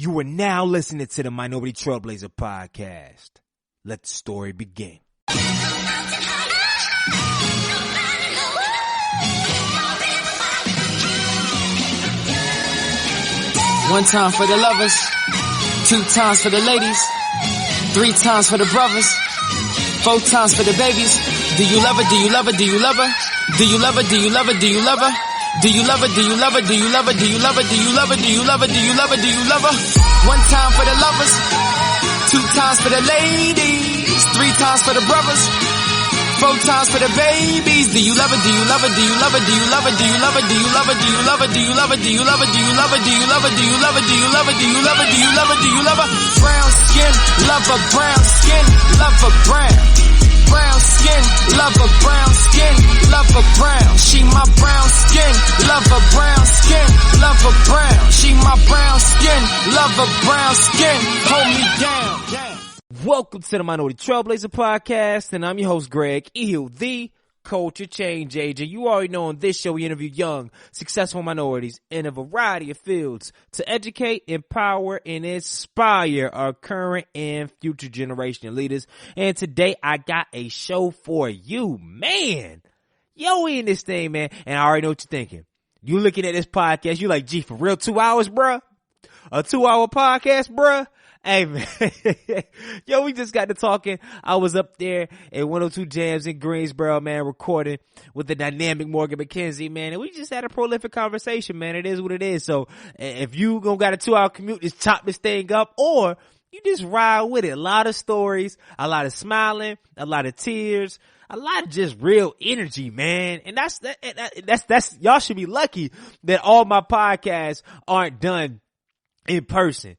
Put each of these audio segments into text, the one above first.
You are now listening to the Minority Trailblazer podcast. Let the story begin. One time for the lovers, two times for the ladies, three times for the brothers, four times for the babies. Do you love her? Do you love her? Do you love her? Do you love her? Do you love her? Do you love her? Do you love her? Do you love her? Do you love her? Do you love her? Do you love her? Do you love her? Do you love her? Do you love her? One time for the lovers, two times for the ladies, three times for the brothers, four times for the babies. Do you love her? Do you love her? Do you love her? Do you love her? Do you love her? Do you love her? Do you love her? Do you love her? Do you love her? Do you love her? Do you love her? Do you love her? Do you love her? Do you love her? Do you love her? Do you love her? Brown skin, love her brown skin, love her brown. Brown skin, love her brown skin, love her brown. She my brown skin, love her brown skin, love her brown. She my brown skin, love her brown skin. Hold me down. Welcome to the Minority Trailblazer podcast, and I'm your host, Greg Ehill, the culture change agent. You already know on this show we interview young, successful minorities in a variety of fields to educate, empower, and inspire our current and future generation leaders. And today I got a show for you, man. Yo, we in this thing, man, and I already know what you're thinking. You looking at this podcast, you like, gee, for real, 2 hours, bruh? A 2-hour podcast, bruh? Hey, man. Yo, we just got to talking. I was up there at 102 Jamz in Greensboro, man, recording with the dynamic Morgan McKenzie, man. And we just had a prolific conversation, man. It is what it is. So if you gonna got a 2-hour commute, just chop this thing up, or you just ride with it. A lot of stories, a lot of smiling, a lot of tears, a lot of just real energy, man. And that's y'all should be lucky that all my podcasts aren't done in person.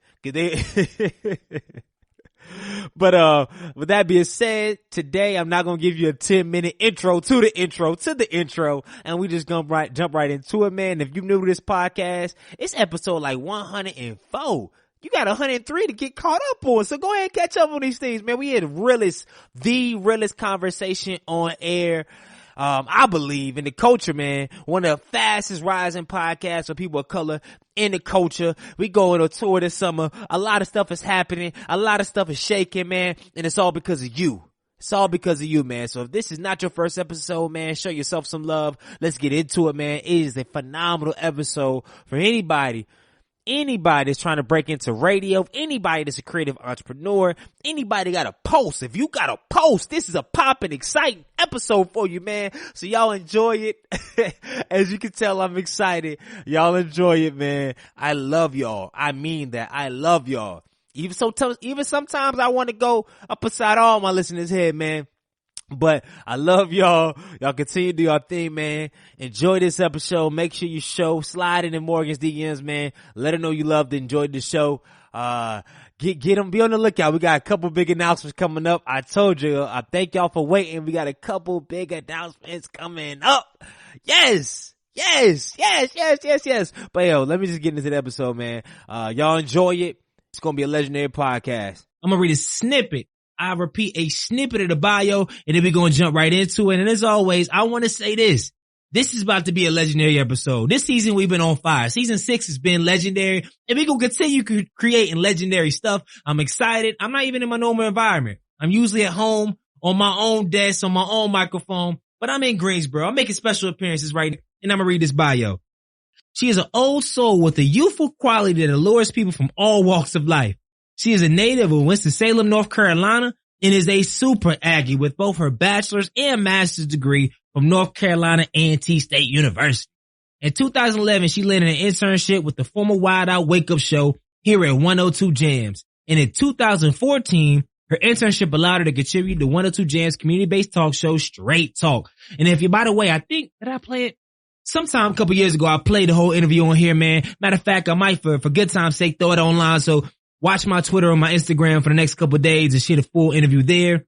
But with that being said, today I'm not gonna give you a 10-minute intro to the intro, and we just gonna jump right into it, man. If you new to this podcast, it's episode like 104. You got 103 to get caught up on, so go ahead and catch up on these things, man. We had the realest conversation on air. I believe in the culture, man. One of the fastest rising podcasts for people of color in the culture. We go on a tour this summer. A lot of stuff is happening. A lot of stuff is shaking, man. And it's all because of you. It's all because of you, man. So if this is not your first episode, man, show yourself some love. Let's get into it, man. It is a phenomenal episode for anybody that's trying to break into radio, anybody that's a creative entrepreneur, anybody got a post. If you got a post, this is a poppin', exciting episode for you, man. So y'all enjoy it. As you can tell, I'm excited. Y'all enjoy it, man. I love y'all. I mean that. I love y'all. Even sometimes I want to go up beside all my listeners' head, man. But I love y'all. Y'all continue to do your thing, man. Enjoy this episode. Make sure you slide in Morgan's DMs, man. Let her know you loved it, enjoyed the show. Get them, be on the lookout. We got a couple big announcements coming up. I told you, I thank y'all for waiting. We got a couple big announcements coming up. Yes. But yo, let me just get into the episode, man. Y'all enjoy it. It's going to be a legendary podcast. I'm going to read a snippet. I repeat, a snippet of the bio, and then we're going to jump right into it. And as always, I want to say this. This is about to be a legendary episode. This season, we've been on fire. Season 6 has been legendary, and we're going to continue creating legendary stuff. I'm excited. I'm not even in my normal environment. I'm usually at home, on my own desk, on my own microphone, but I'm in Greensboro. I'm making special appearances right now, and I'm going to read this bio. She is an old soul with a youthful quality that allures people from all walks of life. She is a native of Winston-Salem, North Carolina, and is a super Aggie with both her bachelor's and master's degree from North Carolina A&T State University. In 2011, she landed an internship with the former Wild Out Wake Up Show here at 102 Jamz. And in 2014, her internship allowed her to contribute to 102 Jamz community-based talk show Straight Talk. And if you, by the way, I think, did I play it? Sometime a couple years ago, I played the whole interview on here, man. Matter of fact, I might, for good time's sake, throw it online. So watch my Twitter or my Instagram for the next couple of days and share the full interview there.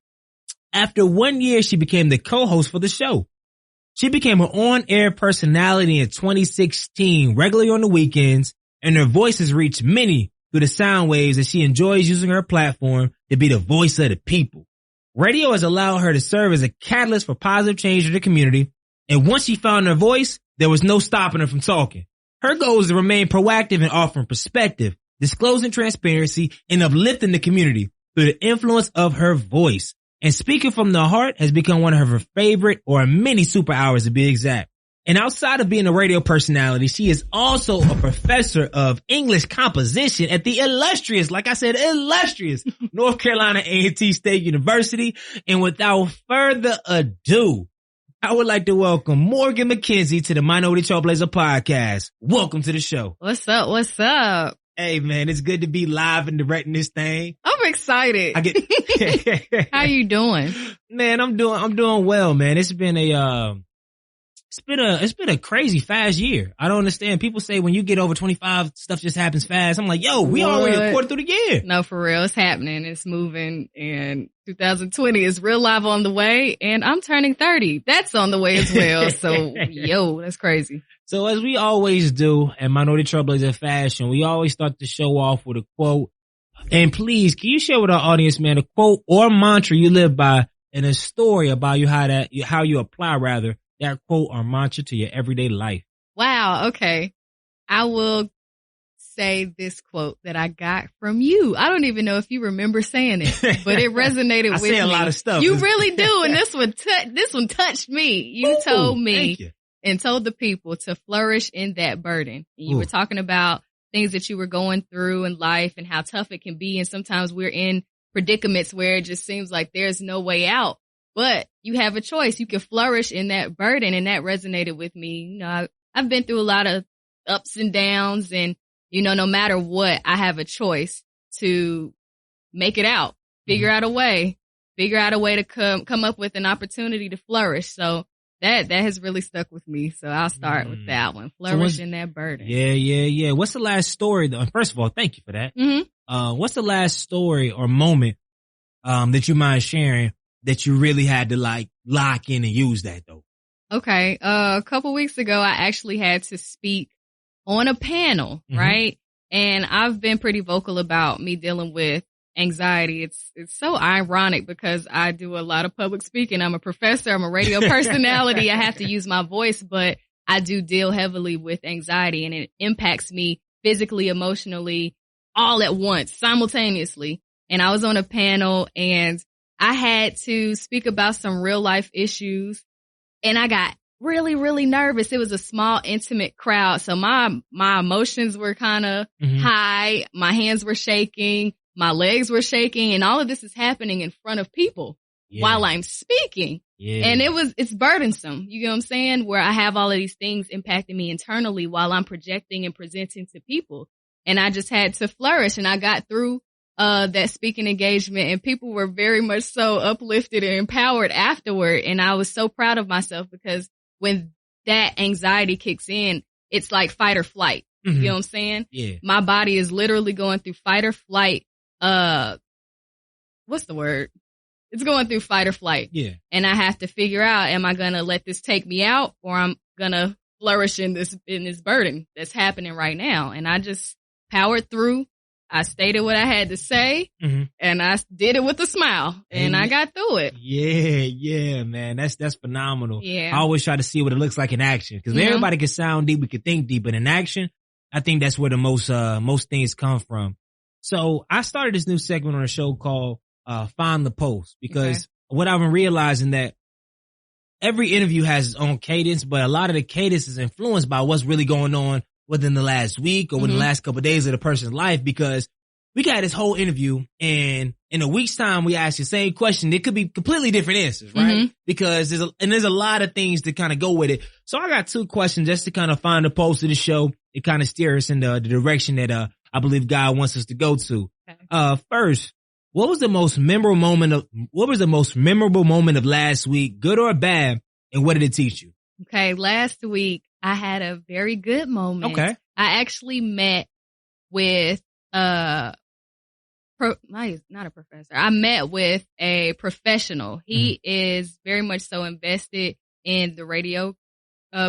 After 1 year, she became the co-host for the show. She became an on-air personality in 2016, regularly on the weekends, and her voice has reached many through the sound waves as she enjoys using her platform to be the voice of the people. Radio has allowed her to serve as a catalyst for positive change in the community, and once she found her voice, there was no stopping her from talking. Her goal is to remain proactive and offering perspective, disclosing transparency, and uplifting the community through the influence of her voice. And speaking from the heart has become one of her favorite, or many superpowers to be exact. And outside of being a radio personality, she is also a professor of English composition at the illustrious North Carolina A&T State University. And without further ado, I would like to welcome Morgan McKenzie to the Minority Trailblazer podcast. Welcome to the show. What's up? What's up? Hey man, it's good to be live and directing this thing. I'm excited. How you doing? Man, I'm doing well, man. It's been a crazy fast year. I don't understand. People say when you get over 25, stuff just happens fast. I'm like, yo, we already a quarter through the year. No, for real. It's happening. It's moving. And 2020 is real live on the way. And I'm turning 30. That's on the way as well. So, yo, that's crazy. So as we always do at Minority Trailblazer Fashion, we always start the show off with a quote. And please, can you share with our audience, man, a quote or mantra you live by and a story about how you apply that quote or mantra to your everyday life? Wow. Okay. I will say this quote that I got from you. I don't even know if you remember saying it, but it resonated with me. I say a lot of stuff. You really do. And this one touched me. You told me and told the people to flourish in that burden. And you were talking about things that you were going through in life and how tough it can be. And sometimes we're in predicaments where it just seems like there's no way out. But you have a choice. You can flourish in that burden, and that resonated with me. You know, I've been through a lot of ups and downs, and, you know, no matter what, I have a choice to make it out, figure out a way to come up with an opportunity to flourish. So that has really stuck with me. So I'll start with that one. Flourish in that burden. Yeah. What's the last story though? First of all, thank you for that. Mm-hmm. What's the last story or moment, that you mind sharing that you really had to like lock in and use that though? Okay. A couple weeks ago, I actually had to speak on a panel, right? And I've been pretty vocal about me dealing with anxiety. It's so ironic because I do a lot of public speaking. I'm a professor. I'm a radio personality. I have to use my voice, but I do deal heavily with anxiety, and it impacts me physically, emotionally, all at once, simultaneously. And I was on a panel and I had to speak about some real life issues, and I got really, really nervous. It was a small, intimate crowd. So my emotions were kind of high. My hands were shaking. My legs were shaking, and all of this is happening in front of people while I'm speaking. And it's burdensome. You know what I'm saying? Where I have all of these things impacting me internally while I'm projecting and presenting to people. And I just had to flourish, and I got through that speaking engagement, and people were very much so uplifted and empowered afterward. And I was so proud of myself because when that anxiety kicks in, it's like fight or flight. You know what I'm saying? Yeah. My body is literally going through fight or flight. What's the word? It's going through fight or flight. Yeah. And I have to figure out, am I going to let this take me out, or I'm going to flourish in this burden that's happening right now? And I just powered through. I stated what I had to say, and I did it with a smile, and I got through it. Yeah, man. That's phenomenal. Yeah. I always try to see what it looks like in action, because everybody can sound deep, we can think deep, but in action, I think that's where the most things come from. So I started this new segment on a show called Find the Post, because what I've been realizing that every interview has its own cadence, but a lot of the cadence is influenced by what's really going on within the last week or within the last couple of days of the person's life, because we got this whole interview, and in a week's time, we ask the same question. It could be completely different answers, right? Because there's a lot of things to kind of go with it. So I got two questions just to kind of find the post of the show. It kind of steer us in the direction that, I believe God wants us to go to. Okay. First, what was the most memorable moment of last week, good or bad, and what did it teach you? Okay. Last week, I had a very good moment. Okay. I actually met with, not a professor. I met with a professional. He is very much so invested in the radio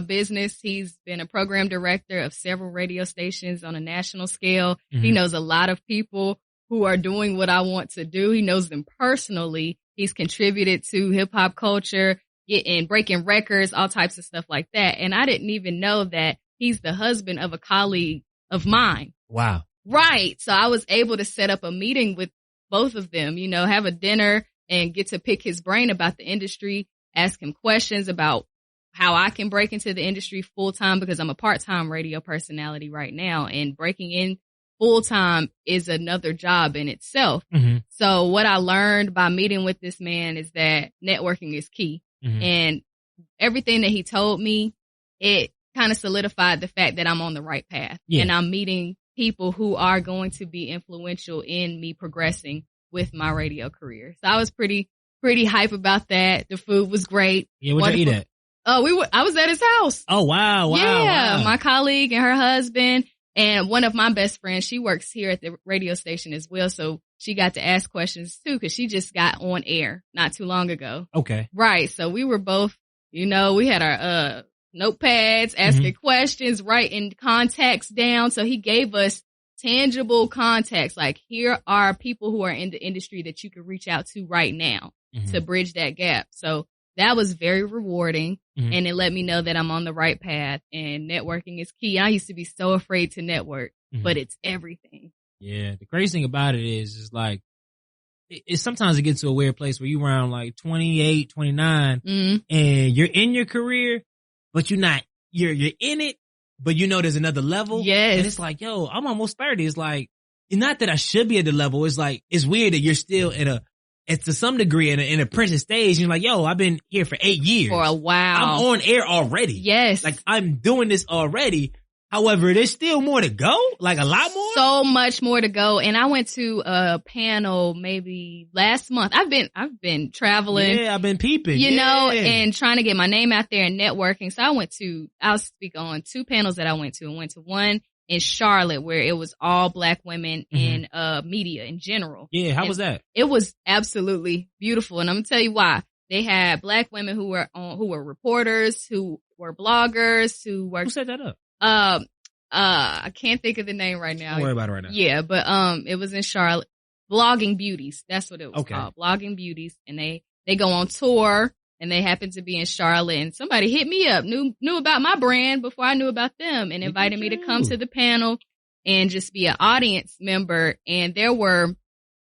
business. He's been a program director of several radio stations on a national scale. He knows a lot of people who are doing what I want to do. He knows them personally. He's contributed to hip hop culture, and breaking records, all types of stuff like that. And I didn't even know that he's the husband of a colleague of mine. Wow. Right. So I was able to set up a meeting with both of them, you know, have a dinner and get to pick his brain about the industry, ask him questions about how I can break into the industry full time, because I'm a part-time radio personality right now, and breaking in full time is another job in itself. Mm-hmm. So what I learned by meeting with this man is that networking is key. Mm-hmm. And everything that he told me, it kind of solidified the fact that I'm on the right path. Yeah. And I'm meeting people who are going to be influential in me progressing with my radio career. So I was pretty hype about that. The food was great. Yeah, where'd you eat at? I was at his house. Oh, wow. Yeah, wow. My colleague and her husband and one of my best friends, she works here at the radio station as well. So she got to ask questions too, because she just got on air not too long ago. Okay. Right. So we were both, you know, we had our notepads, asking questions, writing contacts down. So he gave us tangible contacts. Like, here are people who are in the industry that you can reach out to right now to bridge that gap. So that was very rewarding. And it let me know that I'm on the right path, and networking is key. I used to be so afraid to network, but it's everything. Yeah. The crazy thing about it is like, it sometimes it gets to a weird place where you're around like 28, 29 and you're in your career, but you're in it, but you know there's another level. Yes. And it's like, yo, I'm almost 30. It's like, not that I should be at the level. It's like, it's weird that you're still to some degree in an apprentice stage. You're like, yo, I've been here for 8 years. For a while. I'm on air already. Yes. Like, I'm doing this already. However, there's still more to go. Like, a lot more. So much more to go. And I went to a panel maybe last month. I've been traveling. Yeah, I've been peeping. You know, and trying to get my name out there and networking. So I'll speak on 2 panels that I went to. I went to one in Charlotte where it was all Black women in media in general. Yeah, how was that? It was absolutely beautiful, and I'm gonna tell you why. They had Black women who were reporters, who were bloggers, Who set that up? I can't think of the name right now. Don't worry about it right now. Yeah, but it was in Charlotte. Blogging Beauties, that's what it was called. Blogging Beauties, and they go on tour. And they happened to be in Charlotte, and somebody hit me up, knew about my brand before I knew about them, and invited me to come to the panel and just be an audience member. And there were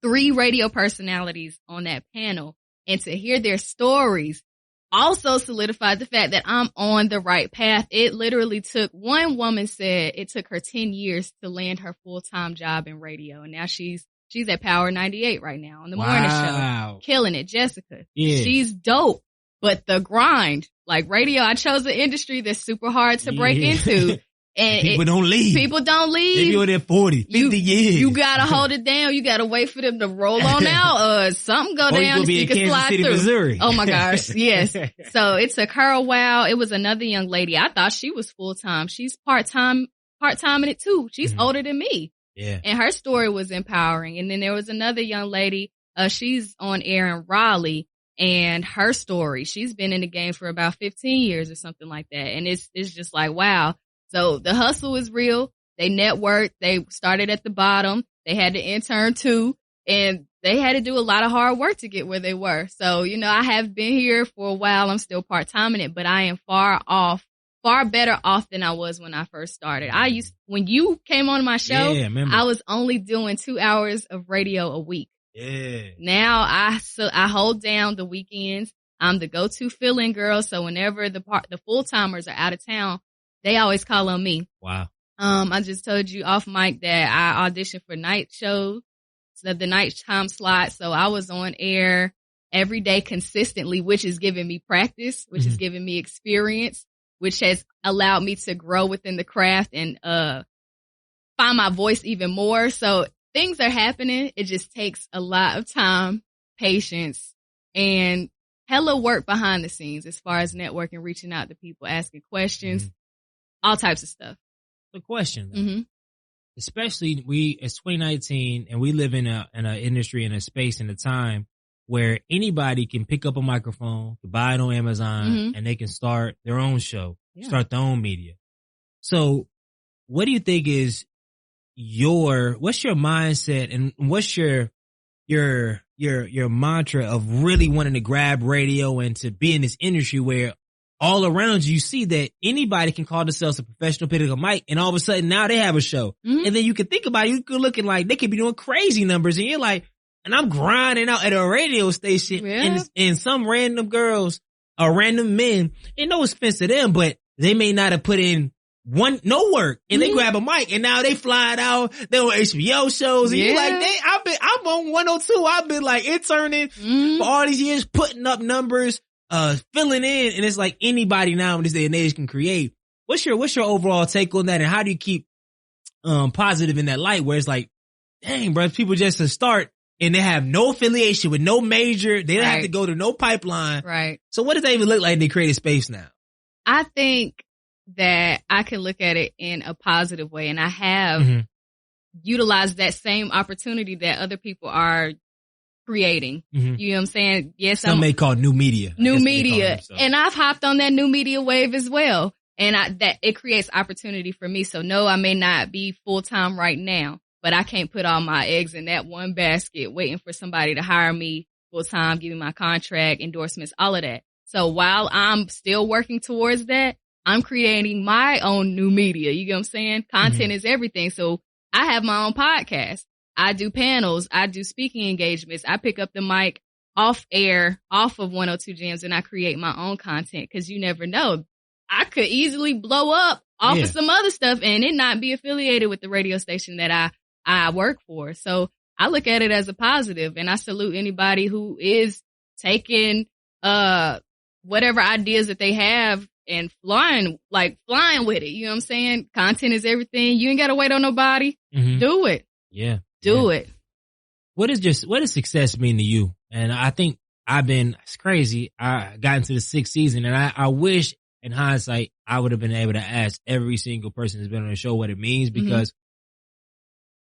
3 radio personalities on that panel, and to hear their stories also solidified the fact that I'm on the right path. It literally took, one woman said it took her 10 years to land her full-time job in radio, and now she's at Power 98 right now on the morning show, killing it. Jessica, she's dope. But the grind, like radio, I chose an industry that's super hard to break into. And people don't leave. People don't leave. They be on there 40, 50 years. You gotta hold it down. You gotta wait for them to roll on out. Something go down so you can slide through. Missouri. Oh my gosh. Yes. So it took her a while. It was another young lady. I thought she was full time. She's part-time in it too. She's older than me. Yeah. And her story was empowering. And then there was another young lady. She's on air in Raleigh. And her story, she's been in the game for about 15 years or something like that. And it's just like, wow. So the hustle is real. They networked. They started at the bottom. They had to intern too. And they had to do a lot of hard work to get where they were. So, you know, I have been here for a while. I'm still part-time in it, but I am far better off than I was when I first started. When you came on my show, I was only doing 2 hours of radio a week. Yeah. Now I hold down the weekends. I'm the go-to fill-in girl. So whenever the full-timers are out of town, they always call on me. Wow. I just told you off mic that I auditioned for night shows, so the nighttime slot. So I was on air every day consistently, which is giving me practice, which is giving me experience, which has allowed me to grow within the craft and find my voice even more. So things are happening. It just takes a lot of time, patience, and hella work behind the scenes as far as networking, reaching out to people, asking questions, all types of stuff. The question, though, especially it's 2019 and we live in an industry, in a space, in a time where anybody can pick up a microphone, buy it on Amazon, and they can start their own show, start their own media. So what do you think is what's your mindset and what's your mantra of really wanting to grab radio and to be in this industry where all around you see that anybody can call themselves a professional pick up a mic, and all of a sudden now they have a show. Mm-hmm. And then you can think about it, you could looking like they could be doing crazy numbers, and you're like, and I'm grinding out at a radio station, and some random girls or random men, and no offense to them, but they may not have put in no work, and they grab a mic, and now they flying out, they on HBO shows, and you're like, I'm on 102, I've been like interning for all these years, putting up numbers, filling in, and it's like anybody now in this day and age can create. What's your overall take on that, and how do you keep positive in that light where it's like, dang, bro, people just to start and they have no affiliation with no major, they don't have to go to no pipeline. Right. So what does that even look like they create a space now? I think that I can look at it in a positive way, and I have utilized that same opportunity that other people are creating. You know what I'm saying? Yes, some may call new media. New media. And I've hopped on that new media wave as well. And that it creates opportunity for me. So no, I may not be full time right now, but I can't put all my eggs in that one basket waiting for somebody to hire me full time, give me my contract, endorsements, all of that. So while I'm still working towards that, I'm creating my own new media. You get what I'm saying? Content is everything. So I have my own podcast. I do panels. I do speaking engagements. I pick up the mic off air, off of 102 Jamz, and I create my own content because you never know. I could easily blow up off of some other stuff and it not be affiliated with the radio station that I work for. So I look at it as a positive, and I salute anybody who is taking whatever ideas that they have and flying with it. You know what I'm saying? Content is everything. You ain't got to wait on nobody. Do it. Yeah. Do it. What does success mean to you? And I think it's crazy. I got into the 6th season, and I wish in hindsight I would have been able to ask every single person that's been on the show what it means, because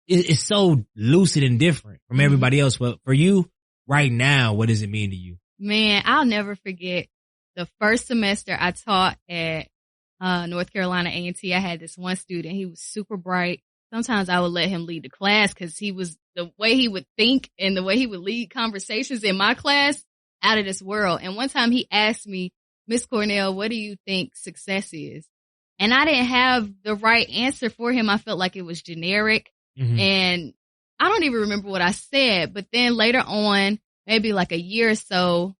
it's so lucid and different from everybody else. But for you right now, what does it mean to you? Man, I'll never forget the first semester I taught at North Carolina A&T. I had this one student. He was super bright. Sometimes I would let him lead the class because the way he would think and the way he would lead conversations in my class, out of this world. And one time he asked me, Miss Cornell, what do you think success is? And I didn't have the right answer for him. I felt like it was generic. And I don't even remember what I said. But then later on, maybe like a year or so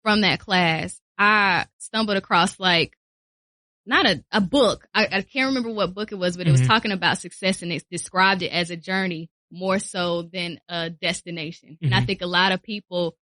from that class, I stumbled across not a book. I can't remember what book it was, but it was talking about success, and it described it as a journey more so than a destination. And I think a lot of people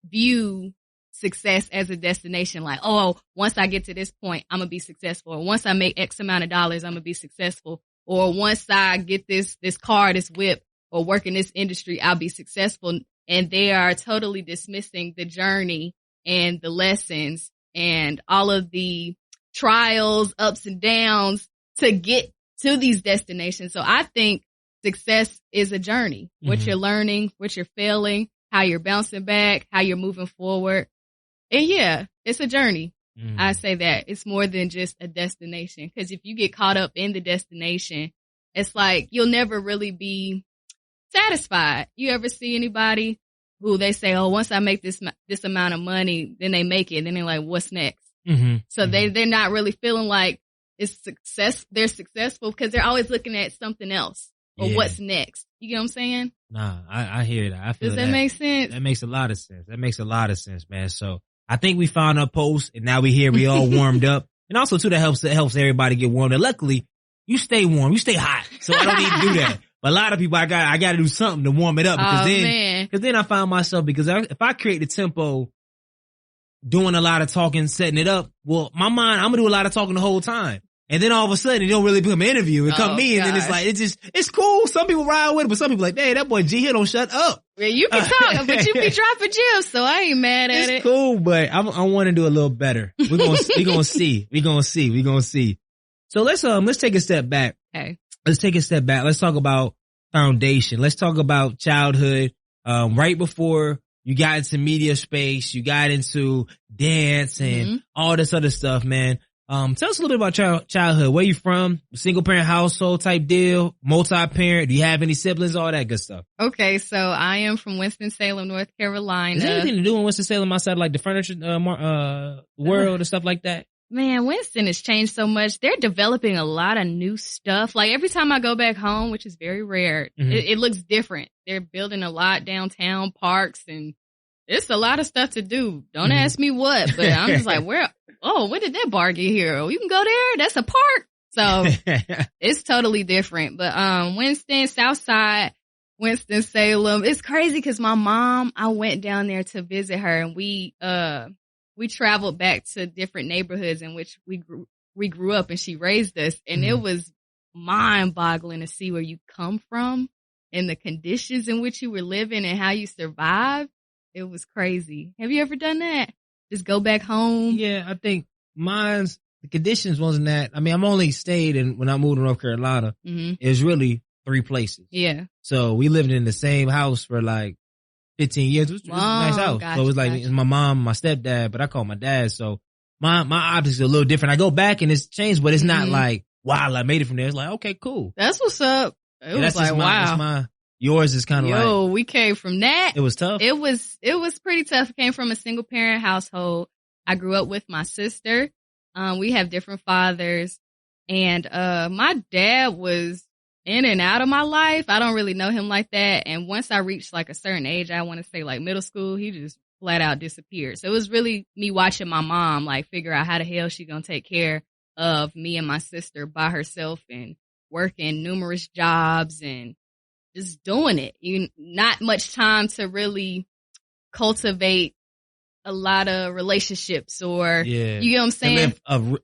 view success as a destination, like, oh, once I get to this point, I'm going to be successful. Or once I make X amount of dollars, I'm going to be successful. Or once I get this car, this whip, or work in this industry, I'll be successful. And they are totally dismissing the journey and the lessons and all of the trials, ups and downs to get to these destinations. So I think success is a journey. What you're learning, what you're failing, how you're bouncing back, how you're moving forward. And yeah, it's a journey. I say that it's more than just a destination, because if you get caught up in the destination, it's like you'll never really be satisfied. You ever see anybody who they say, oh, once I make this amount of money, then they make it, and then they're like, what's next? So they're not really feeling like it's success. They're successful because they're always looking at something else or what's next. You get what I'm saying? Nah, I hear that. I feel Does that make sense? That makes a lot of sense. That makes a lot of sense, man. So I think we found our post, and now we all warmed up. And also too, that helps everybody get warmed up. Luckily, you stay warm, you stay hot. So I don't need to do that. But a lot of people, I got to do something to warm it up, because then I found myself, because if I create the tempo, doing a lot of talking, setting it up, well, my mind, I'm going to do a lot of talking the whole time. And then all of a sudden, it don't really become an interview. It come me, and then it's like, it's cool. Some people ride with it, but some people like, hey, that boy G here don't shut up. Well, you can talk, but you be dropping gems, so I ain't mad at it. It's cool, but I want to do a little better. We're gonna see. So let's take a step back. Okay. Let's take a step back. Let's talk about foundation. Let's talk about childhood. Right before you got into media space, you got into dance and all this other stuff, man. Tell us a little bit about your childhood. Where you from? Single parent household type deal? Multi-parent? Do you have any siblings? All that good stuff. Okay, so I am from Winston-Salem, North Carolina. Is there anything to do in Winston-Salem outside like the furniture world and stuff like that? Man, Winston has changed so much. They're developing a lot of new stuff. Like every time I go back home, which is very rare, it looks different. They're building a lot downtown, parks, and it's a lot of stuff to do. Don't ask me what, but I'm just like, when did that bar get here? Oh, you can go there? That's a park. So it's totally different. But Winston, Southside, Winston-Salem. It's crazy because my mom, I went down there to visit her, and we traveled back to different neighborhoods in which we grew up, and she raised us. And it was mind-boggling to see where you come from and the conditions in which you were living and how you survived. It was crazy. Have you ever done that? Just go back home? Yeah, I think the conditions wasn't that. I mean, I'm only stayed when I moved to North Carolina, it was really 3 places. Yeah. So we lived in the same house for like 15 years. It was a nice house. Gotcha, so it was like it's my mom, my stepdad, but I call my dad. So my optics are a little different. I go back and it's changed, but it's not like, wow, I made it from there. It's like, okay, cool. That's what's up. It was like, wow. Yours is kind of like, we came from that. It was tough. It was pretty tough. I came from a single parent household. I grew up with my sister. We have different fathers, and my dad was in and out of my life. I don't really know him like that. And once I reached like a certain age, I want to say like middle school, he just flat out disappeared. So it was really me watching my mom like figure out how the hell she gonna take care of me and my sister by herself and working numerous jobs and just doing it. Not much time to really cultivate a lot of relationships or, you get what I'm saying?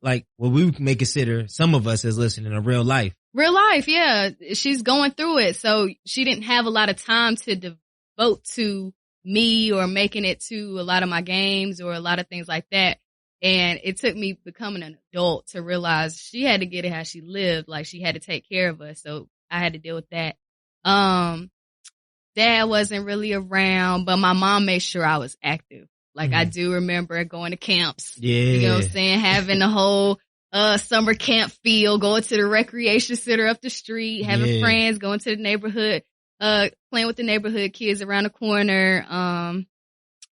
Like what we may consider some of us as listening a real life. Real life, yeah. She's going through it. So she didn't have a lot of time to devote to me or making it to a lot of my games or a lot of things like that. And it took me becoming an adult to realize she had to get it how she lived. Like she had to take care of us. So I had to deal with that. Dad wasn't really around, but my mom made sure I was active. Like I do remember going to camps. Yeah. You know what I'm saying? Having the whole summer camp feel, going to the recreation center up the street, having friends, going to the neighborhood, playing with the neighborhood kids around the corner.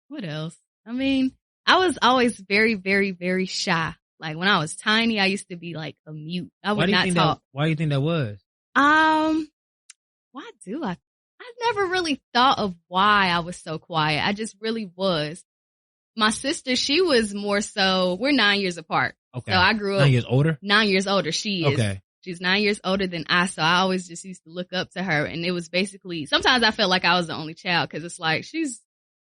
What else? I mean, I was always very, very, very shy. Like when I was tiny, I used to be like a mute. I would not talk. Why do you think that was? Why do I never really thought of why I was so quiet. I just really was. My sister, she was more so, we're 9 years apart. Okay. So I grew up. 9 years older? 9 years older. She is. Okay. She's 9 years older than I. So I always just used to look up to her. And it was basically, sometimes I felt like I was the only child because it's like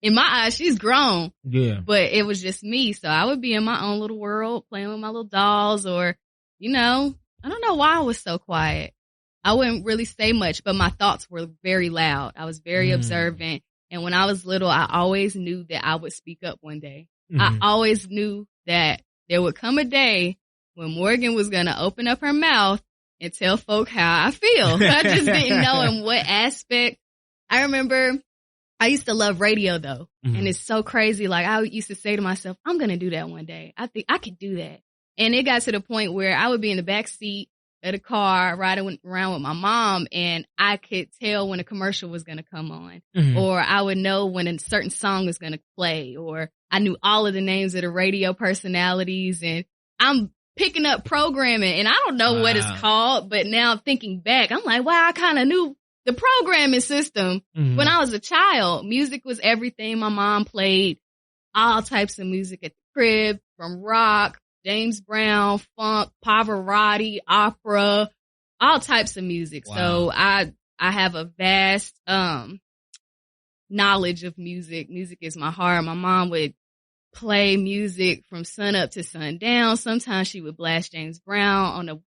in my eyes, she's grown. Yeah. But it was just me. So I would be in my own little world playing with my little dolls or, I don't know why I was so quiet. I wouldn't really say much, but my thoughts were very loud. I was very observant. And when I was little, I always knew that I would speak up one day. I always knew that there would come a day when Morgan was going to open up her mouth and tell folk how I feel. I just didn't know in what aspect. I remember I used to love radio though. And it's so crazy. Like I used to say to myself, I'm going to do that one day. I think I could do that. And it got to the point where I would be in the back seat of the car riding around with my mom, and I could tell when a commercial was going to come on, or I would know when a certain song was going to play, or I knew all of the names of the radio personalities, and I'm picking up programming, and I don't know what it's called, but now thinking back, I'm like, wow, I kind of knew the programming system when I was a child. Music was everything. My mom played all types of music at the crib, from rock, James Brown, funk, Pavarotti, opera, all types of music. Wow. So I have a vast knowledge of music. Music is my heart. My mom would play music from sun up to sundown. Sometimes she would blast James Brown on a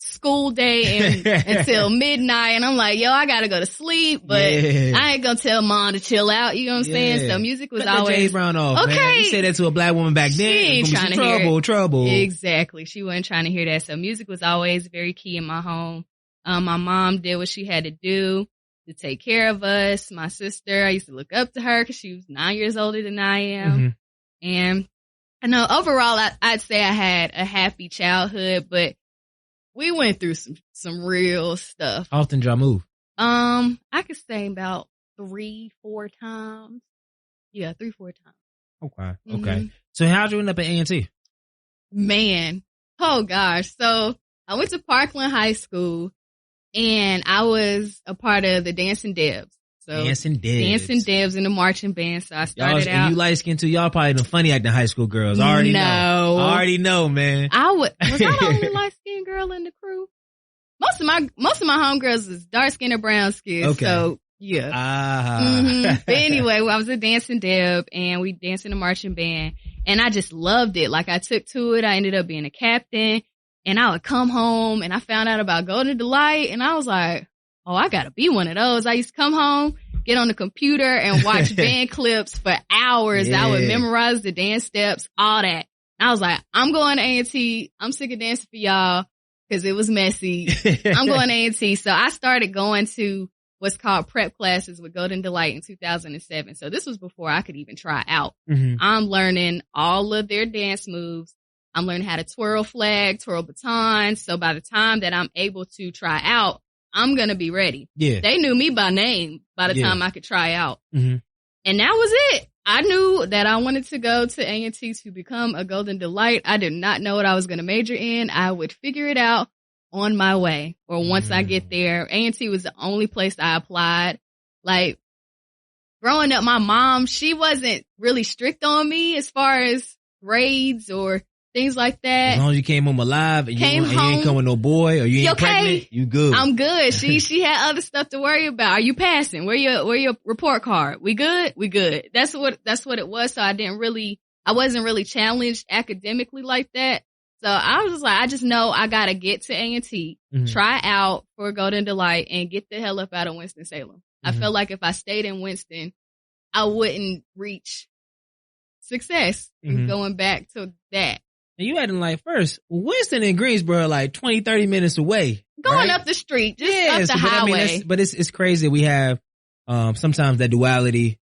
school day until midnight, and I'm like, yo, I gotta go to sleep, but I ain't gonna tell mom to chill out. You know what I'm saying? So music was always James Brown off, okay. Man. You say that to a black woman back then. She ain't trying to hear trouble. Exactly. She wasn't trying to hear that. So music was always very key in my home. My mom did what she had to do to take care of us. My sister, I used to look up to her because she was 9 years older than I am, and I know overall I'd say I had a happy childhood, but we went through some real stuff. How often did y'all move? I could say about 3-4 times. Yeah, 3-4 times. Okay. Mm-hmm. Okay. So how'd you end up at A&T? Man. Oh gosh. So I went to Parkland High School and I was a part of the Dancing Devs. So Dancing Devs in the marching band. So I started out. And you light skinned too. Y'all probably the funny acting high school girls. I already know, man. Was I the only light skinned girl in the crew? Most of my homegirls is dark skin or brown skin. Okay. So yeah. But anyway, I was a dancing Deb and we danced in a marching band and I just loved it. Like I took to it. I ended up being a captain and I would come home and I found out about Golden Delight and I was like, oh, I gotta be one of those. I used to come home, get on the computer and watch band clips for hours. Yeah. I would memorize the dance steps, all that. And I was like, I'm going to A&T. I'm sick of dancing for y'all because it was messy. I'm going to A&T. So I started going to what's called prep classes with Golden Delight in 2007. So this was before I could even try out. Mm-hmm. I'm learning all of their dance moves. I'm learning how to twirl flag, twirl baton. So by the time that I'm able to try out, I'm going to be ready. Yeah. They knew me by name by the time I could try out. Mm-hmm. And that was it. I knew that I wanted to go to A&T to become a Golden Delight. I did not know what I was going to major in. I would figure it out on my way or once I get there. A&T was the only place I applied. Like growing up, my mom, she wasn't really strict on me as far as grades or things like that. As long as you came home alive and you ain't come with no boy or you ain't pregnant, you good. I'm good. She had other stuff to worry about. Are you passing? Where your report card? We good? We good. That's what it was. So I wasn't really challenged academically like that. So I was just like, I just know I gotta get to A&T, try out for Golden Delight and get the hell up out of Winston-Salem. Mm-hmm. I felt like if I stayed in Winston, I wouldn't reach success going back to that. And you hadn't like first, Winston and Greensboro like 20, 30 minutes away. Going up the street, just up the highway. But it's crazy. We have, sometimes that duality,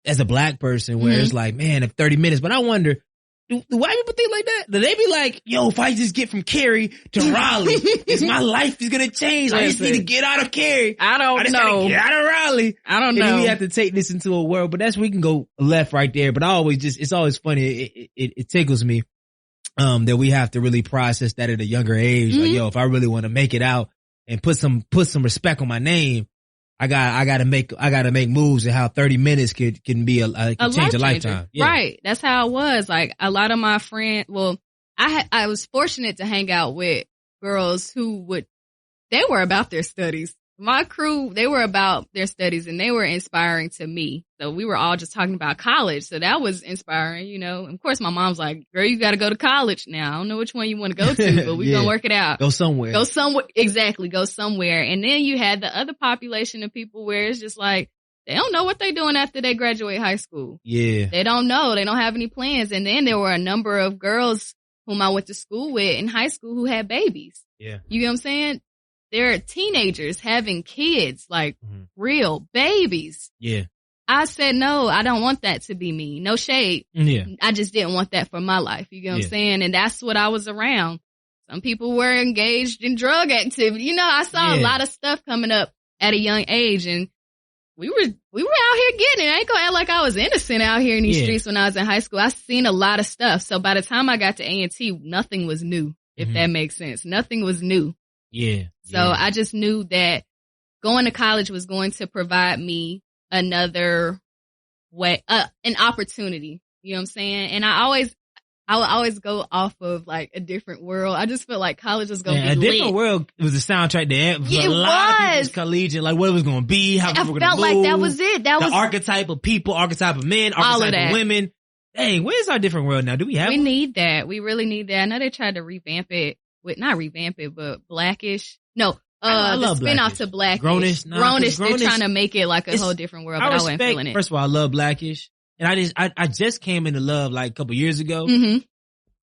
as a black person where it's like, man, if 30 minutes, but I wonder, do white people think like that? Do they be like, yo, if I just get from Cary to Raleigh, my life is going to change. I just need to get out of Cary. I just know. Get out of Raleigh. I don't know. And then we have to take this into a world, but we can go left right there. But it's always funny. It tickles me. That we have to really process that at a younger age. Like, yo, if I really want to make it out and put some respect on my name, I gotta make moves and how 30 minutes can change a lifetime. Yeah. Right. That's how it was. Like a lot of my friends, I was fortunate to hang out with girls who they were about their studies. My crew, they were about their studies and they were inspiring to me. So we were all just talking about college. So that was inspiring, you know. Of course, my mom's like, girl, you got to go to college now. I don't know which one you want to go to, but we're going to work it out. Go somewhere. Exactly. Go somewhere. And then you had the other population of people where it's just like, they don't know what they're doing after they graduate high school. Yeah. They don't know. They don't have any plans. And then there were a number of girls whom I went to school with in high school who had babies. Yeah. You know what I'm saying? They're teenagers having kids, like real babies. Yeah. I said, no, I don't want that to be me. No shade. Yeah. I just didn't want that for my life. You know what I'm saying? And that's what I was around. Some people were engaged in drug activity. You know, I saw a lot of stuff coming up at a young age and we were out here getting it. I ain't gonna act like I was innocent out here in these streets when I was in high school. I seen a lot of stuff. So by the time I got to A&T, nothing was new, if that makes sense. Nothing was new. Yeah. So I just knew that going to college was going to provide me another way, an opportunity. You know what I'm saying? And I would always go off of like a different world. I just felt like college was going to be lit. A different world was the soundtrack that a lot of people's collegiate, like what it was going to be, how people were going to move. I felt like that was it. That was the archetype of people, archetype of men, archetype of women. Dang, where's our different world now? Do we have We need that. We really need that. I know they tried to revamp it. Not revamp it, but Blackish. No, the spinoff to Blackish. Grownish. They're trying to make it like a whole different world, but I wasn't feeling it. First of all, I love Blackish. And I just came into love like a couple years ago.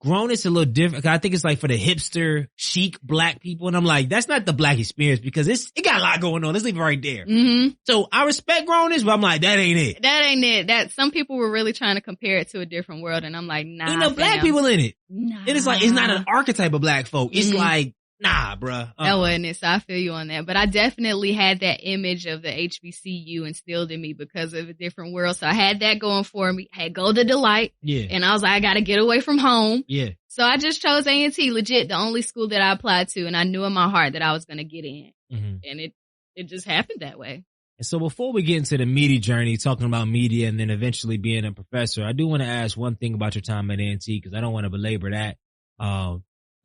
grown is a little different. I think it's like for the hipster, chic black people. And I'm like, that's not the black experience because it got a lot going on. Let's leave it right there. Mm-hmm. So I respect grownness, but I'm like, that ain't it. That ain't it. That some people were really trying to compare it to a different world. And I'm like, nah. Ain't no black people in it. Nah. And it's like, it's not an archetype of black folk. It's like, nah, bruh. That wasn't it. So I feel you on that. But I definitely had that image of the HBCU instilled in me because of a different world. So I had that going for me. I had Go to Delight. Yeah. And I was like, I got to get away from home. Yeah. So I just chose A&T, legit, the only school that I applied to. And I knew in my heart that I was going to get in. Mm-hmm. And it just happened that way. And so before we get into the media journey, talking about media and then eventually being a professor, I do want to ask one thing about your time at A&T because I don't want to belabor that.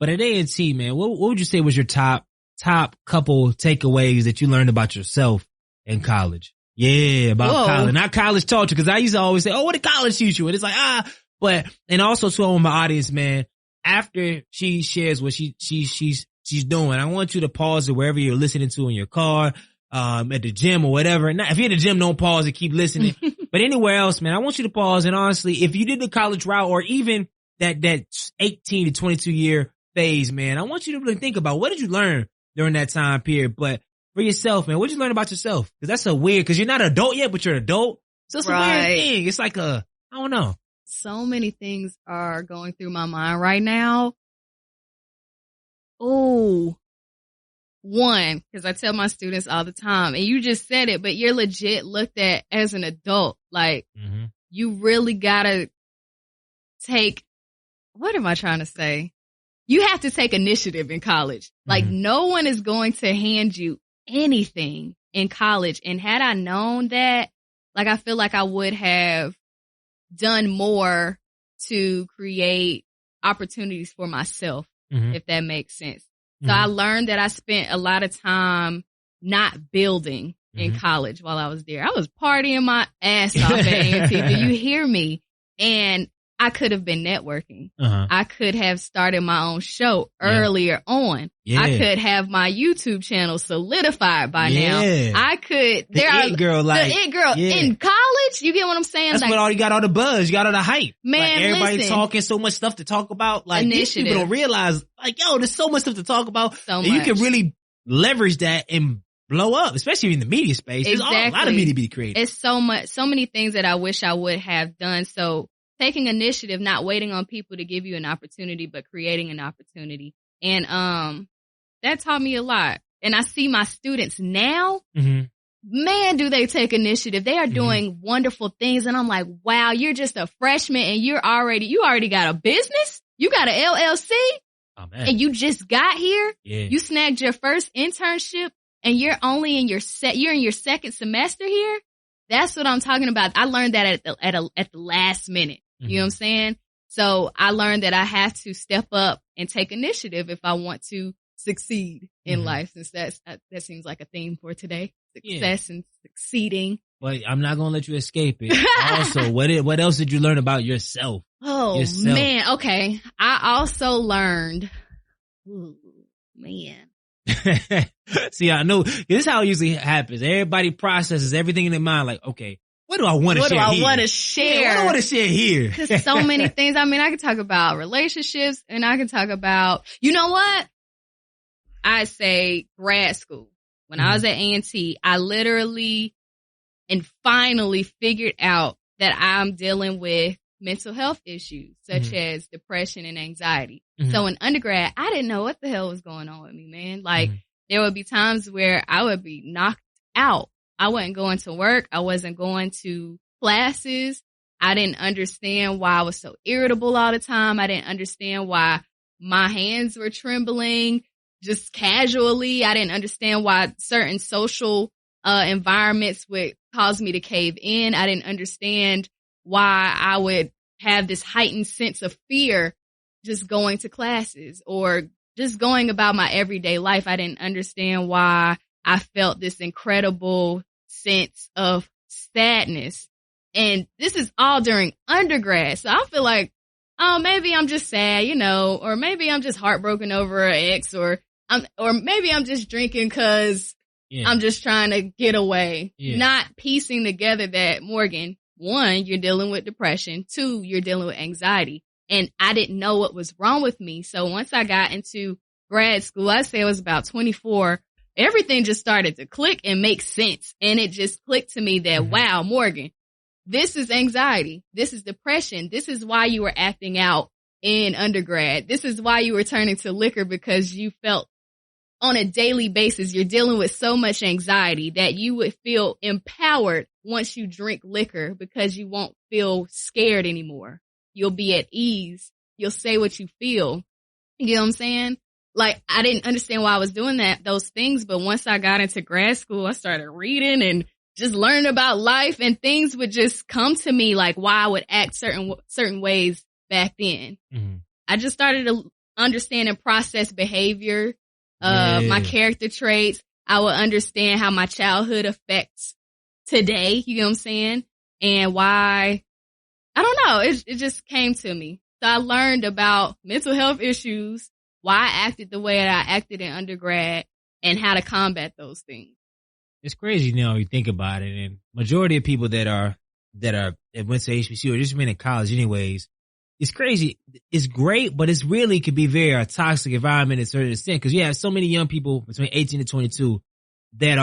But at A&T, man, what would you say was your top couple takeaways that you learned about yourself in college? Yeah, about college. Not college taught you, because I used to always say, oh, what did college teach you? And it's like, but, and also to all my audience, man, after she shares what she's doing, I want you to pause it wherever you're listening to in your car, at the gym or whatever. Now, if you're at the gym, don't pause and keep listening. But anywhere else, man, I want you to pause. And honestly, if you did the college route or even that 18 to 22 year phase, man, I want you to really think about what did you learn during that time period. But for yourself, man, what did you learn about yourself? Because that's so weird, because you're not an adult yet, but you're an adult. So it's a weird thing. It's like I don't know. So many things are going through my mind right now. Oh, one, because I tell my students all the time, and you just said it, but you're legit looked at as an adult. Like, you really gotta take, what am I trying to say? You have to take initiative in college. Like, no one is going to hand you anything in college. And had I known that, like, I feel like I would have done more to create opportunities for myself, if that makes sense. So I learned that I spent a lot of time not building in college while I was there. I was partying my ass off at A&T. Do you hear me? And I could have been networking. I could have started my own show earlier on. I could have my YouTube channel solidified by now. I could. The it girl in college. You get what I'm saying? That's what you got all the buzz. You got all the hype. Man, like everybody listen, talking, so much stuff to talk about. Like these people don't realize, like, yo, there's so much stuff to talk about. So much. You can really leverage that and blow up, especially in the media space. There's a lot of media to be created. It's so many things that I wish I would have done. So taking initiative, not waiting on people to give you an opportunity, but creating an opportunity. And that taught me a lot. And I see my students now, man, do they take initiative. They are doing wonderful things. And I'm like, wow, you're just a freshman and you already got a business. You got an LLC. Oh, man. And you just got here. Yeah. You snagged your first internship and you're only in your second semester here. That's what I'm talking about. I learned that at the last minute. You know what I'm saying? So I learned that I have to step up and take initiative if I want to succeed in life, since that seems like a theme for today. Success and succeeding. But I'm not going to let you escape it. Also, what else did you learn about yourself? Oh, man. Okay. I also learned, See, I know this is how it usually happens. Everybody processes everything in their mind like, okay, what do I want to share here? What do I want to share here? There's so many things. I mean, I could talk about relationships and I could talk about, you know what? I say grad school. When I was at A&T, I literally and finally figured out that I'm dealing with mental health issues such as depression and anxiety. So in undergrad, I didn't know what the hell was going on with me, man. Like there would be times where I would be knocked out. I wasn't going to work. I wasn't going to classes. I didn't understand why I was so irritable all the time. I didn't understand why my hands were trembling just casually. I didn't understand why certain social environments would cause me to cave in. I didn't understand why I would have this heightened sense of fear just going to classes or just going about my everyday life. I didn't understand why I felt this incredible sense of sadness. And this is all during undergrad. So I feel like, oh, maybe I'm just sad, you know, or maybe I'm just heartbroken over an ex, or maybe I'm just drinking because I'm just trying to get away. Not piecing together that, Morgan, 1, you're dealing with depression. 2, you're dealing with anxiety. And I didn't know what was wrong with me. So once I got into grad school, I say I was about 24, everything just started to click and make sense. And it just clicked to me that, wow, Morgan, this is anxiety. This is depression. This is why you were acting out in undergrad. This is why you were turning to liquor, because you felt on a daily basis, you're dealing with so much anxiety that you would feel empowered once you drink liquor because you won't feel scared anymore. You'll be at ease. You'll say what you feel. You know what I'm saying? Like, I didn't understand why I was doing those things. But once I got into grad school, I started reading and just learning about life, and things would just come to me, like why I would act certain ways back then. I just started to understand and process behavior, my character traits. I would understand how my childhood affects today. You know what I'm saying? And why, I don't know. It just came to me. So I learned about mental health issues, why I acted the way that I acted in undergrad, and how to combat those things. It's crazy, you think about it, and majority of people that went to HBCU or just been in college anyways, it's crazy. It's great, but it's really could be very a toxic environment to a certain extent, because you have so many young people between 18 and 22 that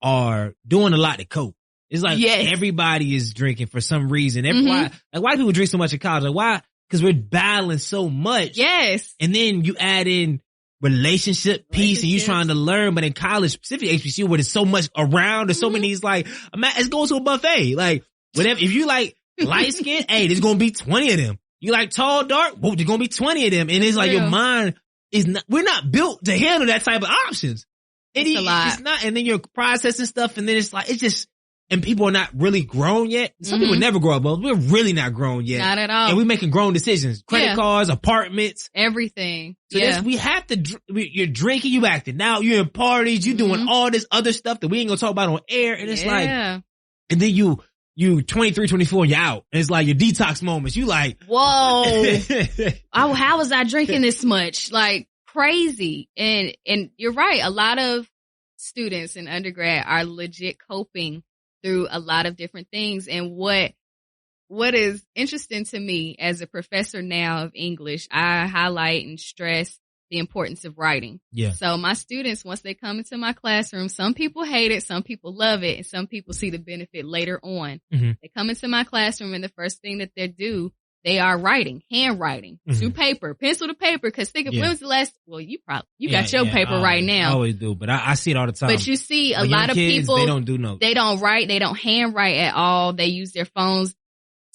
are doing a lot to cope. It's like everybody is drinking for some reason. Why people drink so much in college? Like, why? Because we're battling so much. Yes. And then you add in relationship piece and you trying to learn, but in college, specifically HBCU, where there's so much around, there's so many, it's like, let's go to a buffet. Like, whatever, if you like light skin, hey, there's gonna be 20 of them. You like tall, dark, whoa, there's gonna be 20 of them. And it's like your mind is not, we're not built to handle that type of options. And it's not, and then you're processing stuff, and then it's like, it's just, and people are not really grown yet. Some people never grow up, but we're really not grown yet. Not at all. And we're making grown decisions. Credit cards, apartments. Everything. So we have to, you're drinking, you acting out, you're in parties, you doing all this other stuff that we ain't gonna talk about on air. And it's like, and then you 23, 24, and you're out. And it's like your detox moments. You like, whoa. How was I drinking this much? Like, crazy. And you're right. A lot of students in undergrad are legit coping through a lot of different things. And what is interesting to me as a professor now of English, I highlight and stress the importance of writing. Yeah. So my students, once they come into my classroom, some people hate it, some people love it, and some people see the benefit later on. They come into my classroom, and the first thing that they are writing, handwriting, to paper, pencil to paper. Because think of when was the last, you got your paper right now. I always do, but I see it all the time. But you see a lot of kids, people, they don't do notes. They don't write, they don't handwrite at all. They use their phones,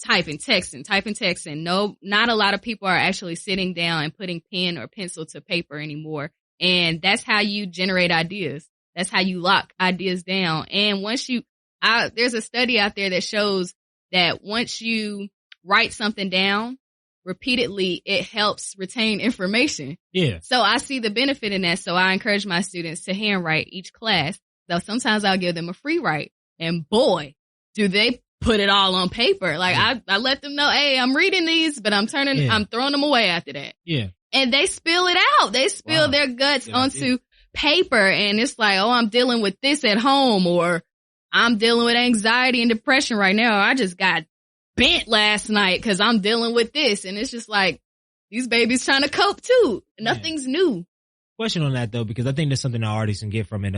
typing, texting. No, not a lot of people are actually sitting down and putting pen or pencil to paper anymore. And that's how you generate ideas. That's how you lock ideas down. And once there's a study out there that shows that once you write something down repeatedly, it helps retain information. Yeah. So I see the benefit in that. So I encourage my students to handwrite each class. So sometimes I'll give them a free write, and boy, do they put it all on paper. Like I let them know, hey, I'm reading these, but I'm throwing them away after that. Yeah. And they spill it out. They spill their guts onto paper, and it's like, oh, I'm dealing with this at home, or I'm dealing with anxiety and depression right now. I just got bent last night because I'm dealing with this. And it's just like, these babies trying to cope too. Nothing's new. Question on that though, because I think there's something our artists can get from it.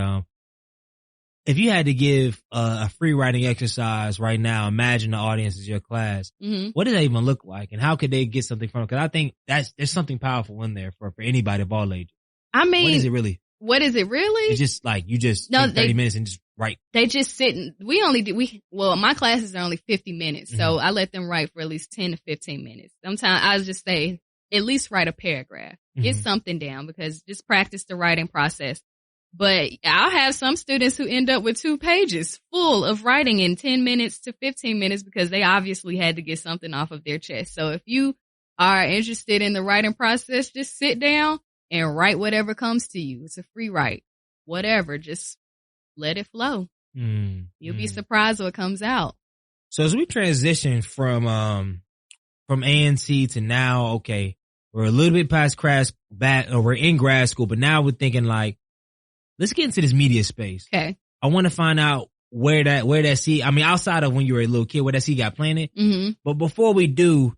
If you had to give a free writing exercise right now, imagine the audience is your class. What does that even look like, and how could they get something from it? Because I think there's something powerful in there for anybody of all ages. I mean, what is it really? What is it really? It's just like, you just take 30 minutes and just write. They just sit and my classes are only 50 minutes. So I let them write for at least 10 to 15 minutes. Sometimes I just say, at least write a paragraph, get something down, because just practice the writing process. But I'll have some students who end up with 2 pages full of writing in 10 minutes to 15 minutes because they obviously had to get something off of their chest. So if you are interested in the writing process, just sit down and write whatever comes to you. It's a free write. Whatever. Just let it flow. You'll be surprised what comes out. So as we transition from ANC to now, okay, we're a little bit past we're in grad school, but now we're thinking like, let's get into this media space. Okay. I want to find out where that seed, I mean, outside of when you were a little kid, where that seed got planted. But before we do,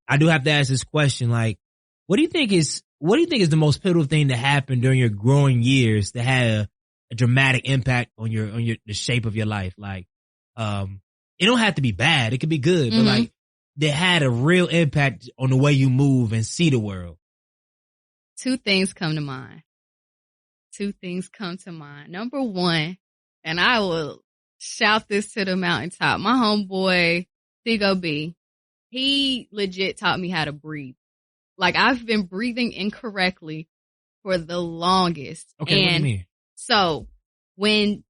I do have to ask this question. Like, what do you think is the most pivotal thing that happened during your growing years that had a dramatic impact on the shape of your life? Like, it don't have to be bad. It could be good, but like, that had a real impact on the way you move and see the world. Two things come to mind. Number one, and I will shout this to the mountaintop. My homeboy, Thigo B, he legit taught me how to breathe. Like, I've been breathing incorrectly for the longest. Okay, what do you mean? So, when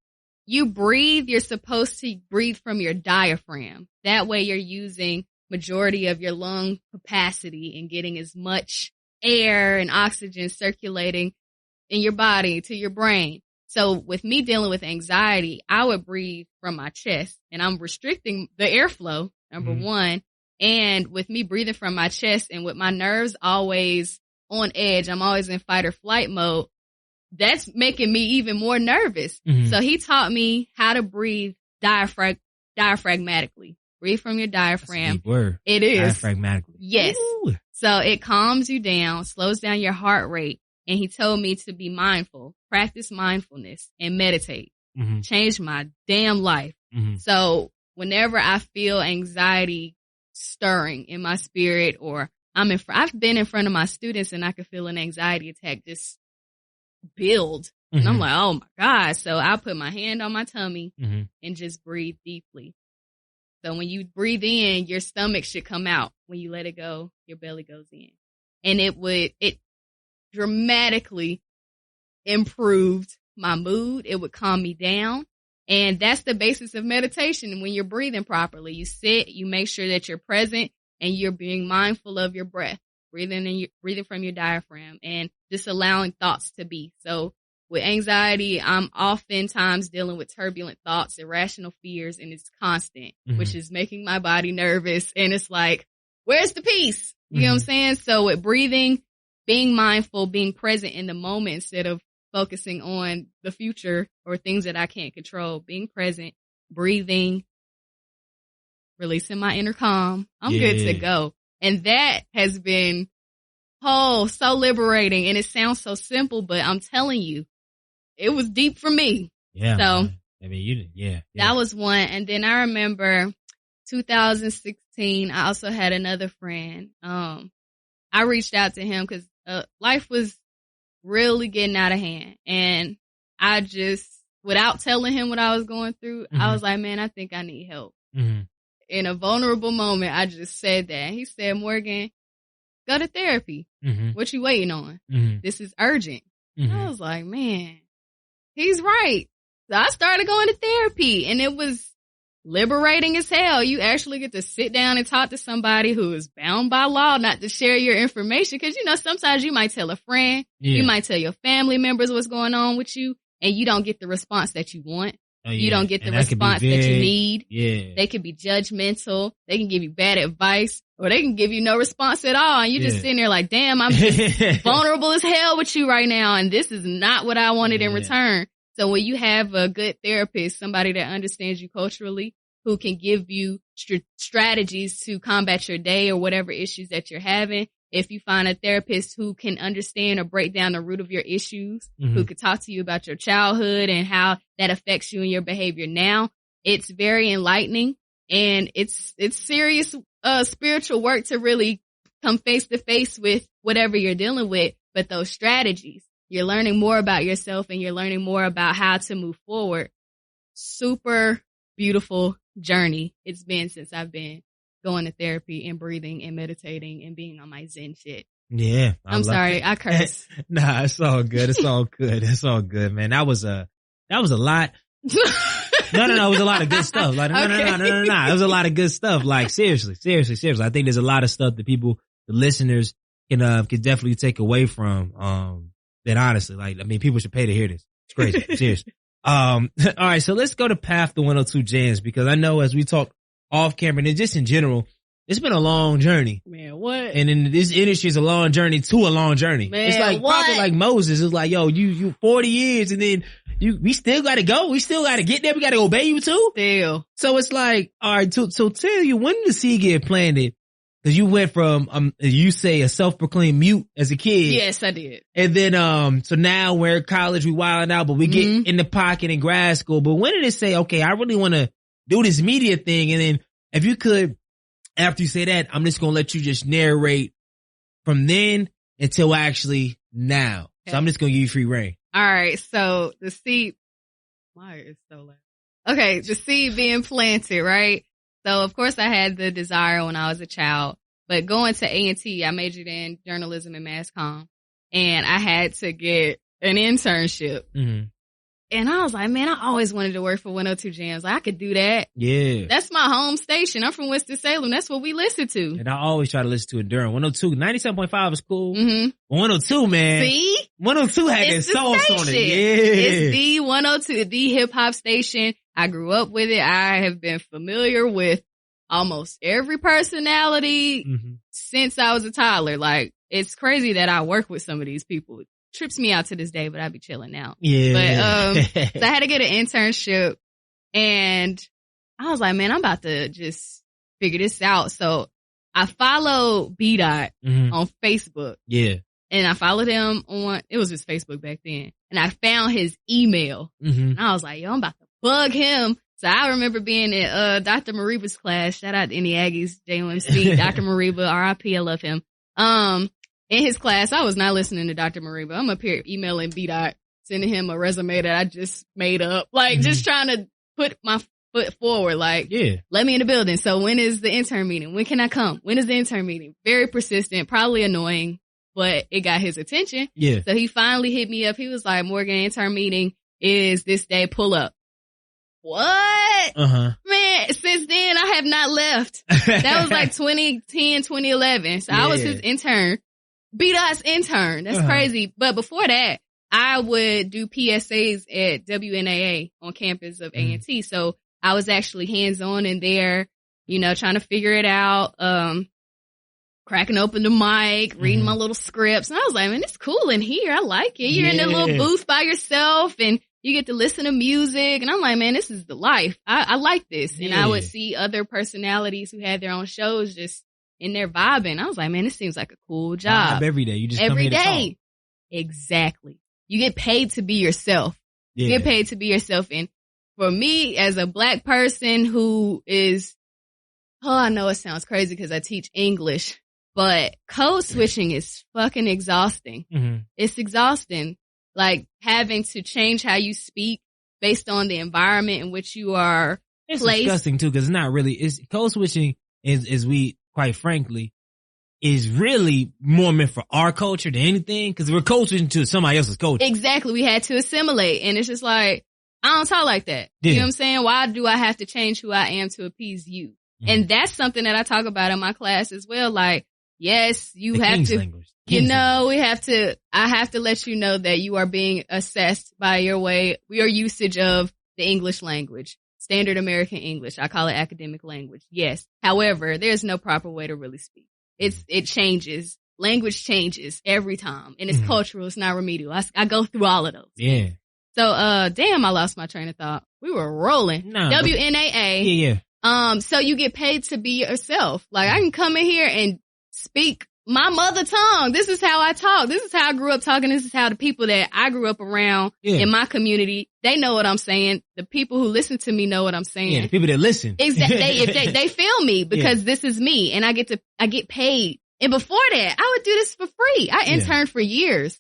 you breathe, you're supposed to breathe from your diaphragm. That way you're using majority of your lung capacity and getting as much air and oxygen circulating in your body to your brain. So with me dealing with anxiety, I would breathe from my chest, and I'm restricting the airflow, number one. And with me breathing from my chest and with my nerves always on edge, I'm always in fight or flight mode. That's making me even more nervous. So he taught me how to breathe diaphragmatically. Breathe from your diaphragm. That's a deep word. It is. Diaphragmatically. Yes. Ooh. So it calms you down, slows down your heart rate. And he told me to be mindful, practice mindfulness, and meditate. Changed my damn life. So whenever I feel anxiety stirring in my spirit, or I've been in front of my students and I could feel an anxiety attack just build. And I'm like, oh my God. So I'll put my hand on my tummy and just breathe deeply. So when you breathe in, your stomach should come out. When you let it go, your belly goes in. And it dramatically improved my mood. It would calm me down. And that's the basis of meditation. When you're breathing properly, you sit, you make sure that you're present and you're being mindful of your breath, breathing from your diaphragm and just allowing thoughts to be. So with anxiety, I'm oftentimes dealing with turbulent thoughts, irrational fears, and it's constant, which is making my body nervous. And it's like, where's the peace? You know what I'm saying? So with breathing, being mindful, being present in the moment instead of focusing on the future or things that I can't control, being present, breathing, releasing my inner calm, I'm good to go. And that has been, so liberating. And it sounds so simple, but I'm telling you, it was deep for me. Yeah. So, I mean, that was one. And then I remember 2016, I also had another friend. I reached out to him because life was really getting out of hand. And I just, without telling him what I was going through, I was like, man, I think I need help. In a vulnerable moment, I just said that. He said, Morgan, go to therapy. What you waiting on? This is urgent. I was like, man, he's right. So I started going to therapy, and it was liberating as hell. You actually get to sit down and talk to somebody who is bound by law not to share your information. Cause sometimes you might tell a friend, you might tell your family members what's going on with you, and you don't get the response that you want. You don't get the response that you need. They could be judgmental. They can give you bad advice, or they can give you no response at all. And you just sitting there like, damn, I'm just vulnerable as hell with you right now. And this is not what I wanted in return. So when you have a good therapist, somebody that understands you culturally, who can give you strategies to combat your day or whatever issues that you're having. If you find a therapist who can understand or break down the root of your issues, who could talk to you about your childhood and how that affects you and your behavior now, it's very enlightening. And it's serious spiritual work to really come face to face with whatever you're dealing with. But those strategies, you're learning more about yourself and you're learning more about how to move forward. Super beautiful journey it's been since I've been going to therapy and breathing and meditating and being on my Zen shit. Yeah. I'm sorry. I curse. Nah, it's all good. It's all good. It's all good, man. That was a lot. No. It was a lot of good stuff. Like, no. It was a lot of good stuff. Like, seriously. I think there's a lot of stuff that the listeners can definitely take away from, that honestly, like, I mean, people should pay to hear this. It's crazy. Seriously. All right. So let's go to Path to 102 Jamz, because I know as we talk off camera and just in general, it's been a long journey. Man, what? And in this industry is a long journey to a long journey. Man, it's like, probably like Moses. It's like, yo, you 40 years and then we still gotta go. We still gotta get there. We gotta obey you too. Still. So it's like, all right, so tell you, when did the seed get planted Cause you went from, you say a self-proclaimed mute as a kid. Yes, I did. And then, so now we're at college, we wilding out, but we get in the pocket in grad school. But when did it say, okay, I really want to do this media thing? And then if you could, after you say that, I'm just going to let you just narrate from then until actually now. Okay. So I'm just going to give you free reign. All right. So the seed, why is so loud? Okay. The seed being planted, right? So, of course, I had the desire when I was a child, but going to A&T, I majored in journalism and mass comm, and I had to get an internship. Mm-hmm. And I was like, man, I always wanted to work for 102 Jamz. Like, I could do that. Yeah. That's my home station. I'm from Winston-Salem. That's what we listen to. And I always try to listen to Intern. 102, 97.5 is cool. Mm-hmm. 102, man. See? 102 had that sauce on it. Yeah. It's the 102, the hip-hop station. I grew up with it. I have been familiar with almost every personality since I was a toddler. Like, it's crazy that I work with some of these people. It trips me out to this day, but I be chilling now. Yeah. But, so I had to get an internship, and I was like, man, I'm about to just figure this out. So I follow B-Dot on Facebook. Yeah. And I followed him on, it was just Facebook back then. And I found his email. And I was like, yo, I'm about to bug him. So I remember being in Dr. Mariba's class. Shout out to any Aggies, JOMC, Dr. Mariba, RIP, I love him. In his class, I was not listening to Dr. Mariba. I'm up here emailing B-Dot, sending him a resume that I just made up. Like, just trying to put my foot forward. Like, let me in the building. So when is the intern meeting? When can I come? When is the intern meeting? Very persistent, probably annoying, but it got his attention. Yeah. So he finally hit me up. He was like, Morgan, intern meeting is this day, pull up. What? Man, since then I have not left. That was like 2010, 2011. So I was his intern. B-Dot's intern. That's crazy. But before that, I would do PSAs at WNAA on campus of A&T. So I was actually hands-on in there, you know, trying to figure it out, cracking open the mic, reading my little scripts. And I was like, man, it's cool in here. I like it. You're in the little booth by yourself and you get to listen to music. And I'm like, man, this is the life. I like this. And I would see other personalities who had their own shows just in there vibing. I was like, man, this seems like a cool job. Every day. You just every come here day. To talk. Exactly. You get paid to be yourself. You get paid to be yourself. And for me, as a Black person who is, I know it sounds crazy because I teach English, but code switching is fucking exhausting. It's exhausting. Like having to change how you speak based on the environment in which you are placed. It's disgusting too, because it's not really, it's code switching is we, quite frankly, is really more meant for our culture than anything, because we're code switching to somebody else's culture. Exactly. We had to assimilate. And it's just like, I don't talk like that. You know what I'm saying? Why do I have to change who I am to appease you? And that's something that I talk about in my class as well. Like, yes, you the have King's to, language. you know, I have to let you know that you are being assessed by your usage of the English language, standard American English. I call it academic language. Yes. However, there's no proper way to really speak. It changes. Language changes every time, and it's cultural. It's not remedial. I go through all of those. Yeah. So, damn, I lost my train of thought. We were rolling. No, WNAA. So you get paid to be yourself. Like, I can come in here and speak my mother tongue. This is how I talk. This is how I grew up talking. This is how the people that I grew up around in my community, they know what I'm saying. The people who listen to me know what I'm saying. Yeah, the people that listen. Exactly. They feel me because this is me, and I get paid. And before that, I would do this for free. I interned for years.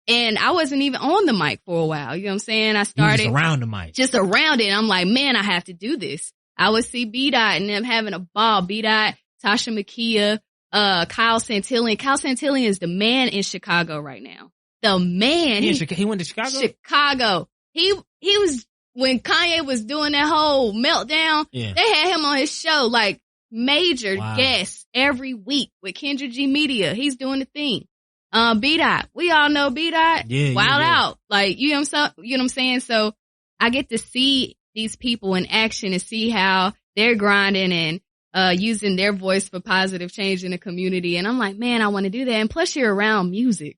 And I wasn't even on the mic for a while. You know what I'm saying? I started just around the mic. Just around it. I'm like, man, I have to do this. I would see B-Dot and them having a ball. B-Dot, Tasha Makia, Kyle Santillan. Kyle Santillan is the man in Chicago right now. The man. He went to Chicago? Chicago. He was, when Kanye was doing that whole meltdown, they had him on his show, like major guests every week with Kendra G Media. He's doing the thing. B-Dot. We all know B-Dot. Wild out. Like, you know what I'm saying? So I get to see these people in action and see how they're grinding and using their voice for positive change in the community. And I'm like, man, I want to do that. And plus you're around music.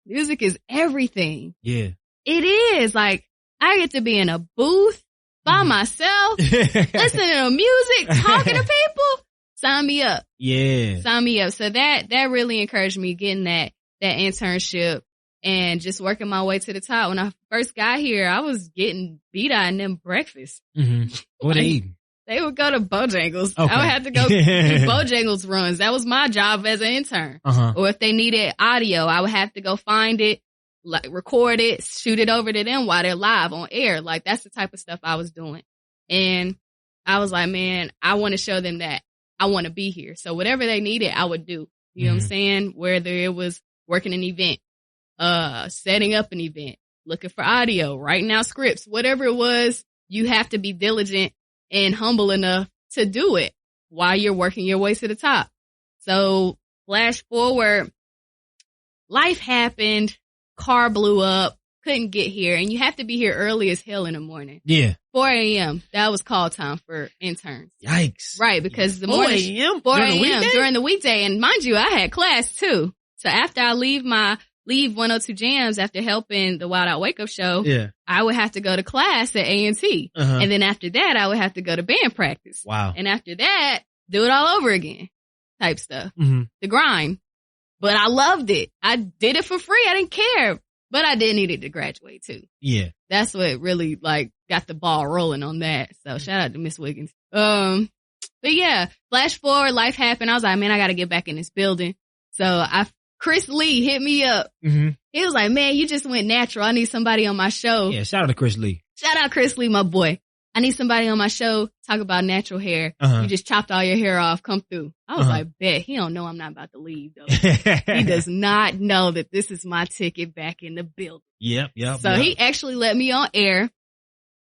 Music is everything. Yeah. It is. Like, I get to be in a booth by myself, listening to music, talking to people. sign me up. Yeah. Sign me up. So that really encouraged me getting that internship and just working my way to the top. When I first got here, I was getting B-Dot and them breakfast. Mm-hmm. What they eating? They would go to Bojangles. Okay. I would have to go do Bojangles runs. That was my job as an intern. Uh-huh. Or if they needed audio, I would have to go find it, like record it, shoot it over to them while they're live on air. Like that's the type of stuff I was doing. And I was like, man, I want to show them that I want to be here. So whatever they needed, I would do. You know what I'm saying? Whether it was working an event, setting up an event, looking for audio, writing out scripts, whatever it was, you have to be diligent and humble enough to do it while you're working your way to the top. So flash forward, life happened, car blew up, couldn't get here, and you have to be here early as hell in the morning. Yeah. 4 a.m. That was call time for interns. Yikes. Right, because the morning 4 a.m. during the weekday, and mind you, I had class too. So after I leave 102 Jamz after helping the Wild Out Wake Up show, I would have to go to class at A&T. And then after that, I would have to go to band practice. Wow. And after that, do it all over again type stuff. The grind. But I loved it. I did it for free. I didn't care. But I did need it to graduate too. Yeah. That's what really got the ball rolling on that. So shout out to Miss Wiggins. But yeah, flash forward, life happened. I was like, man, I got to get back in this building. So Chris Lee hit me up. He was like, man, you just went natural. I need somebody on my show. Yeah. Shout out to Chris Lee. Shout out Chris Lee, my boy. I need somebody on my show, talk about natural hair. You just chopped all your hair off, come through. I was like, bet. He don't know I'm not about to leave though. He does not know that this is my ticket back in the building. Yep. So he actually let me on air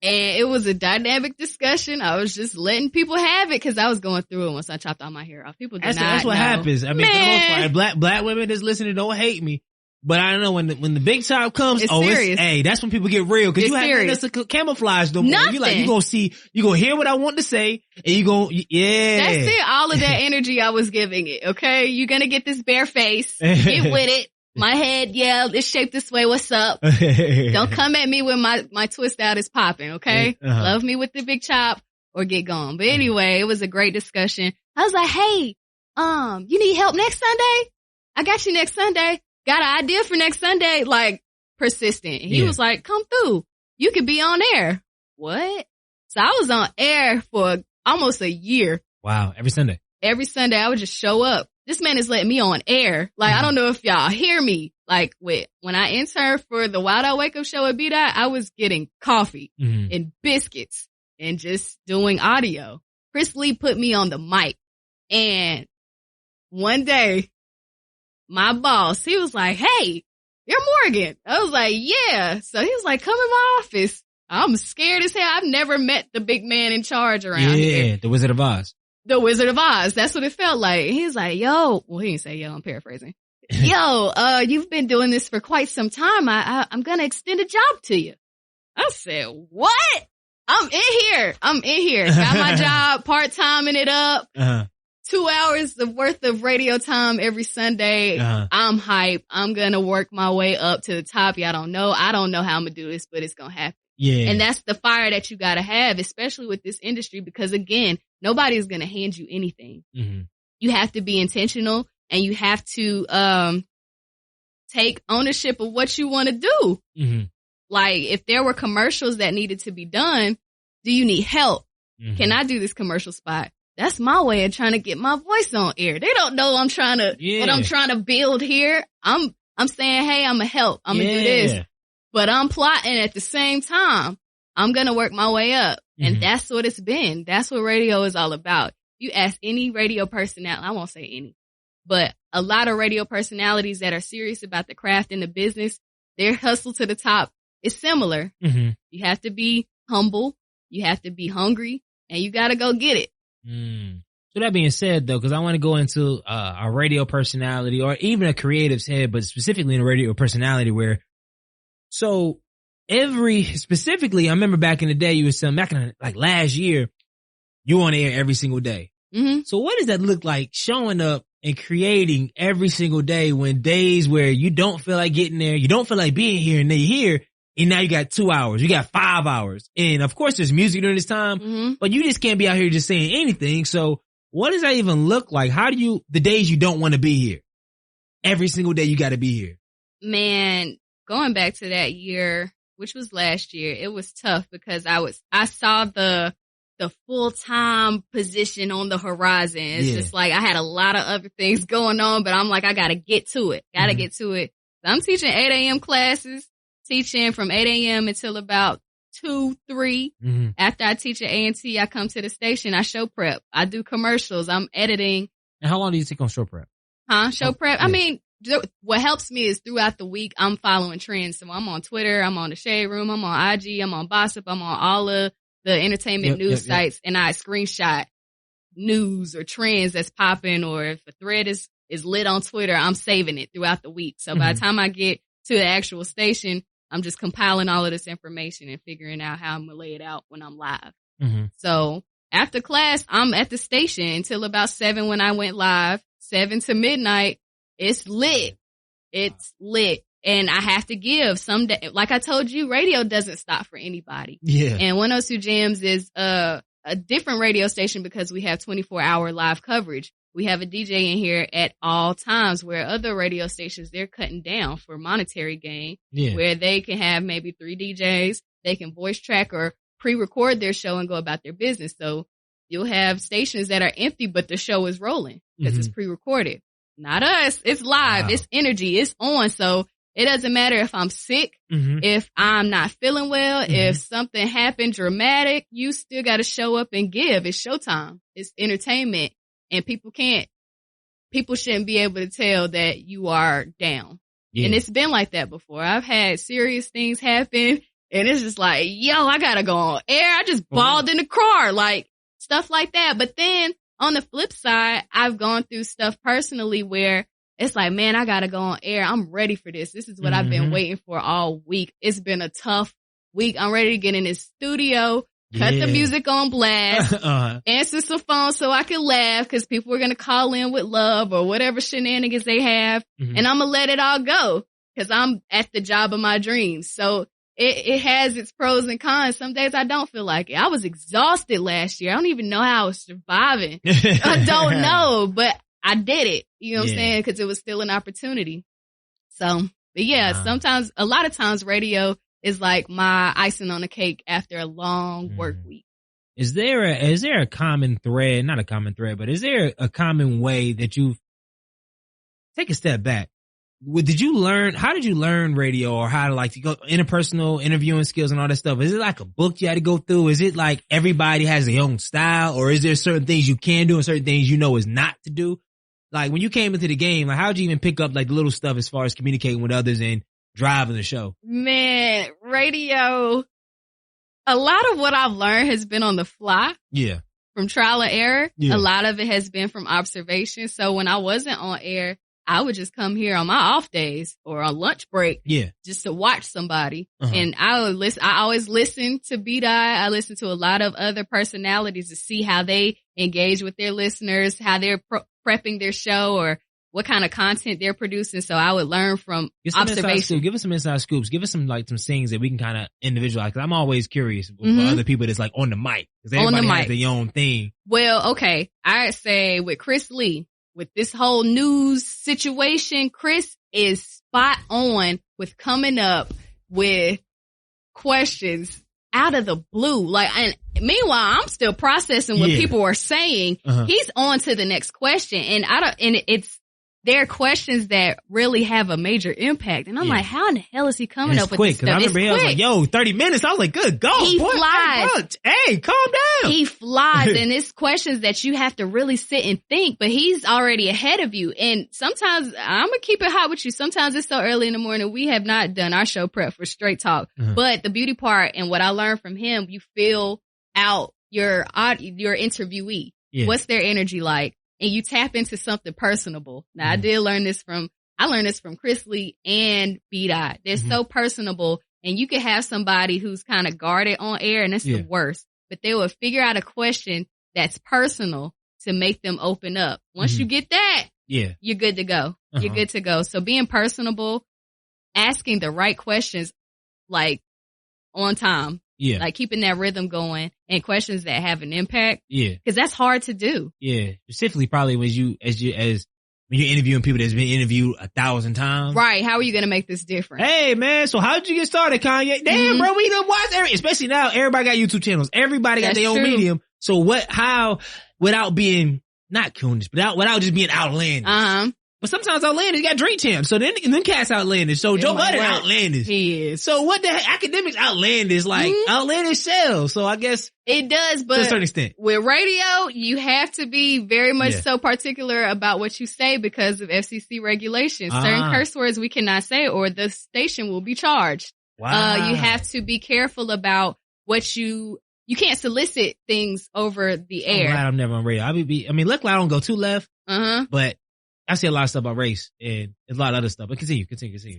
and it was a dynamic discussion. I was just letting people have it because I was going through it once I chopped all my hair off. People did That's what happens. I mean, for the most part, black women that's listening don't hate me. But I don't know when the big time comes. Hey, that's when people get real because you have nothing to camouflage no more. You gonna hear what I want to say, and you gonna That's it. All of that energy I was giving it. Okay, you're gonna get this bare face. Get with it. My head, it's shaped this way. What's up? Don't come at me when my twist out is popping. Okay, love me with the big chop or get gone. But anyway, it was a great discussion. I was like, hey, you need help next Sunday? I got you next Sunday. Got an idea for next Sunday, persistent. He was like, come through. You could be on air. What? So I was on air for almost a year. Wow. Every Sunday. Every Sunday I would just show up. This man is letting me on air. I don't know if y'all hear me. When I interned for the Wild Out Wake Up show at B-Dot, I was getting coffee and biscuits and just doing audio. Chris Lee put me on the mic. And one day, my boss, he was like, hey, you're Morgan. I was like, yeah. So he was like, come in my office. I'm scared as hell. I've never met the big man in charge around here. Yeah, the Wizard of Oz. The Wizard of Oz. That's what it felt like. He was like, yo. Well, he didn't say yo. I'm paraphrasing. Yo, you've been doing this for quite some time. I'm going to extend a job to you. I said, what? I'm in here. Got my job, part-timing it up. 2 hours of worth of radio time every Sunday. I'm hype. I'm going to work my way up to the top. Y'all don't know. I don't know how I'm going to do this, but it's going to happen. Yeah. And that's the fire that you got to have, especially with this industry, because again, nobody's going to hand you anything. You have to be intentional and you have to, take ownership of what you want to do. If there were commercials that needed to be done, do you need help? Can I do this commercial spot? That's my way of trying to get my voice on air. They don't know what I'm trying to build here. I'm saying, hey, I'm gonna help. I'm gonna do this. But I'm plotting at the same time. I'm gonna work my way up. And that's what it's been. That's what radio is all about. You ask any radio personality, I won't say any, but a lot of radio personalities that are serious about the craft and the business, their hustle to the top is similar. You have to be humble. You have to be hungry and you gotta go get it. So that being said, though, because I want to go into a radio personality or even a creative's head, but specifically in a radio personality specifically, I remember back in the day, you were saying back in last year, you were on air every single day. So what does that look like showing up and creating every single day when days where you don't feel like getting there, you don't feel like being here and then you're here? And now you got 2 hours, you got 5 hours. And of course there's music during this time, but you just can't be out here just saying anything. So What does that even look like? How do you, the days you don't want to be here? Every single day you got to be here. Man, going back to that year, which was last year, it was tough because I saw the full-time position on the horizon. It's just like I had a lot of other things going on, but I'm like, I got to get to it. Get to it. So I'm teaching 8 a.m. classes, teaching from 8 a.m. until about 2, 3. After I teach at A&T, I come to the station. I show prep. I do commercials. I'm editing. And how long do you take on show prep? Show prep? Yeah. I mean, what helps me is throughout the week, I'm following trends. So I'm on Twitter. I'm on the Shade Room. I'm on IG. I'm on Gossip. I'm on all of the entertainment news sites. And I screenshot news or trends that's popping, or if a thread is lit on Twitter, I'm saving it throughout the week. So by the time I get to the actual station, I'm just compiling all of this information and figuring out how I'm going to lay it out when I'm live. So after class, I'm at the station until about 7 when I went live. 7 to midnight. It's lit. It's lit. And I have to give some day. Like I told you, radio doesn't stop for anybody. Yeah. And 102 Jamz is a different radio station because we have 24-hour live coverage. We have a DJ in here at all times, where other radio stations, they're cutting down for monetary gain, where they can have maybe 3 DJs. They can voice track or pre-record their show and go about their business. So you'll have stations that are empty, but the show is rolling because it's pre-recorded. Not us. It's live. It's energy. It's on. So it doesn't matter if I'm sick, if I'm not feeling well, if something happened dramatic, you still got to show up and give. It's showtime. It's entertainment. And people shouldn't be able to tell that you are down. Yeah. And it's been like that before. I've had serious things happen, and it's just like, yo, I gotta go on air. I just bawled in the car, like stuff like that. But then on the flip side, I've gone through stuff personally where it's like, man, I gotta go on air. I'm ready for this. This is what I've been waiting for all week. It's been a tough week. I'm ready to get in this studio, cut the music on blast, answer some phones so I can laugh because people are going to call in with love or whatever shenanigans they have. And I'm going to let it all go because I'm at the job of my dreams. So it has its pros and cons. Some days I don't feel like it. I was exhausted last year. I don't even know how I was surviving. I don't know, but I did it. You know what I'm saying? Because it was still an opportunity. So, but yeah, sometimes, a lot of times radio is like my icing on the cake after a long work week. Is there a common thread, not a common thread, but is there a common way that you take a step back? How did you learn radio, or how to like to go interpersonal interviewing skills and all that stuff? Is it like a book you had to go through? Is it like everybody has their own style, or is there certain things you can do and certain things you know is not to do? Like when you came into the game, like how'd you even pick up like the little stuff as far as communicating with others and driving the show? Man, radio, a lot of what I've learned has been on the fly. Yeah. From trial and error. Yeah. A lot of it has been from observation. So when I wasn't on air, I would just come here on my off days or on lunch break. Yeah. Just to watch somebody. And I would listen. I always listen to B-Dye. I listen to a lot of other personalities to see how they engage with their listeners, how they're prepping their show, or what kind of content they're producing. So I would learn from observation. Give us some inside scoops. Give us some things that we can kind of individualize. Cause I'm always curious for other people that's like on the mic. Cause everybody has their own thing. Well, okay. I'd say with Chris Lee, with this whole news situation, Chris is spot on with coming up with questions out of the blue. Like, and meanwhile, I'm still processing what people are saying. He's on to the next question, and there are questions that really have a major impact. And I'm like, how in the hell is he coming up with this stuff? I remember he was like, yo, 30 minutes. I was like, good God. He flies. Hey, calm down. He flies. And it's questions that you have to really sit and think, but he's already ahead of you. And sometimes, I'm going to keep it hot with you. Sometimes it's so early in the morning. We have not done our show prep for Straight Talk. But the beauty part and what I learned from him, you feel out your interviewee. Yeah. What's their energy like? And you tap into something personable. Now, I learned this from Chris Lee and B-Dye. They're so personable, and you could have somebody who's kind of guarded on air, and it's the worst. But they will figure out a question that's personal to make them open up. Once you get that, you're good to go. You're good to go. So being personable, asking the right questions, like on time. Yeah. Like keeping that rhythm going and questions that have an impact. Yeah. Cause that's hard to do. Yeah. Specifically probably when you're interviewing people that's been interviewed 1,000 times. Right. How are you going to make this different? Hey man, so how did you get started, Kanye? Damn, bro, we done watched especially now, everybody got YouTube channels. Everybody got their own medium. So how, without being, not coonish, but without just being outlandish. But sometimes outlandish got Drink Champs. So then cats outlandish. So Joe Budden outlandish. He is. So what the heck? Academics outlandish, like outlandish sells. So I guess it does, but to a certain extent. With radio, you have to be very much so particular about what you say because of FCC regulations. Certain curse words we cannot say or the station will be charged. Wow. You have to be careful about what you can't solicit things over the air. I'm glad I'm never on radio. Luckily I don't go too left. But I say a lot of stuff about race and a lot of other stuff, but continue.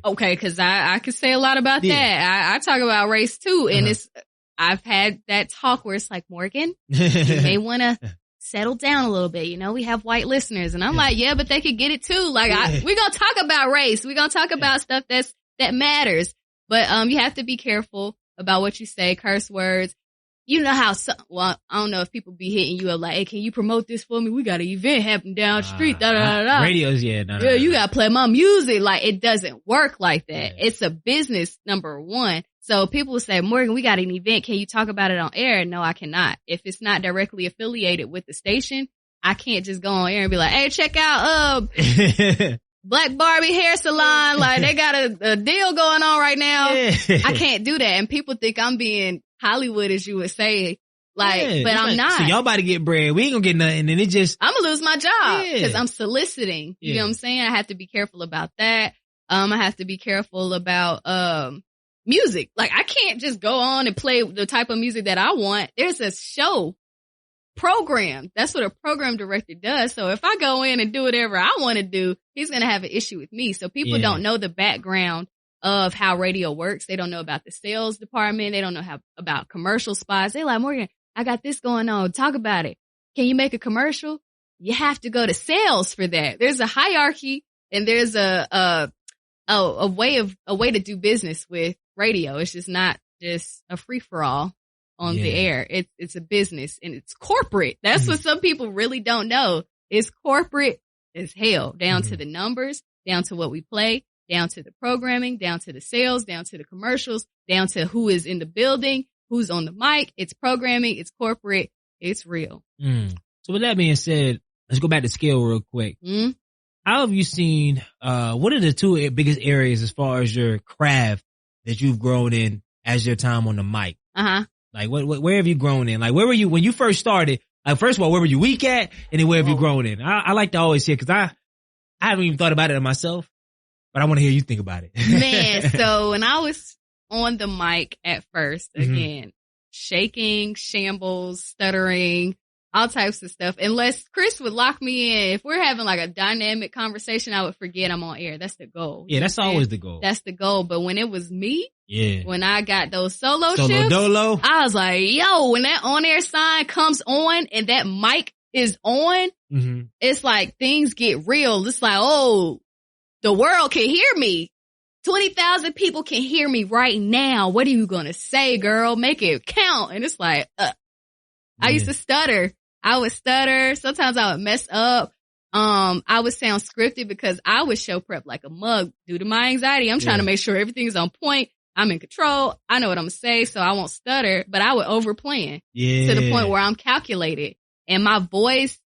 Okay. Cause I could say a lot about that. I talk about race too. And I've had that talk where it's like, Morgan, you may want to settle down a little bit. You know, we have white listeners and I'm like, yeah, but they could get it too. Like we're going to talk about race. We're going to talk about stuff that matters. But, you have to be careful about what you say, curse words. You know how I don't know if people be hitting you up like, hey, can you promote this for me? We got an event happening down the street. Radios, you got to play my music. Like, it doesn't work like that. Yeah. It's a business, number one. So people will say, Morgan, we got an event. Can you talk about it on air? No, I cannot. If it's not directly affiliated with the station, I can't just go on air and be like, hey, check out, Black Barbie Hair Salon. Like, they got a deal going on right now. I can't do that. And people think I'm being Hollywood, as you would say, but I'm not. So y'all about to get bread. We ain't gonna get nothing. And I'm gonna lose my job because I'm soliciting. You know what I'm saying? I have to be careful about that. I have to be careful about, music. Like I can't just go on and play the type of music that I want. There's a show program. That's what a program director does. So if I go in and do whatever I want to do, he's gonna have an issue with me. So people don't know the background of how radio works. They don't know about the sales department. They don't know about commercial spots. They're like, Morgan, I got this going on. Talk about it. Can you make a commercial? You have to go to sales for that. There's a hierarchy and there's a way to do business with radio. It's just not just a free for all on the air. It's a business and it's corporate. That's what some people really don't know. It's corporate as hell, down to the numbers, down to what we play, down to the programming, down to the sales, down to the commercials, down to who is in the building, who's on the mic. It's programming, it's corporate, it's real. So with that being said, let's go back to scale real quick. How have you seen, what are the two biggest areas as far as your craft that you've grown in as your time on the mic? Like where have you grown in? Like where were you when you first started? Like first of all, where were you weak at? And then where have you grown in? I like to always hear, cause I haven't even thought about it myself. But I want to hear you think about it. Man, so when I was on the mic at first, again, shaking, shambles, stuttering, all types of stuff. Unless Chris would lock me in. If we're having like a dynamic conversation, I would forget I'm on air. That's the goal. Yeah, that's always the goal. That's the goal. But when it was me, when I got those solo shifts, dolo, I was like, yo, when that on air sign comes on and that mic is on, it's like things get real. It's like, oh, the world can hear me. 20,000 people can hear me right now. What are you going to say, girl? Make it count. And it's like, I used to stutter. I would stutter. Sometimes I would mess up. I would sound scripted because I would show prep like a mug due to my anxiety. I'm trying to make sure everything's on point. I'm in control. I know what I'm going to say, so I won't stutter, but I would overplan to the point where I'm calculated. And my voice,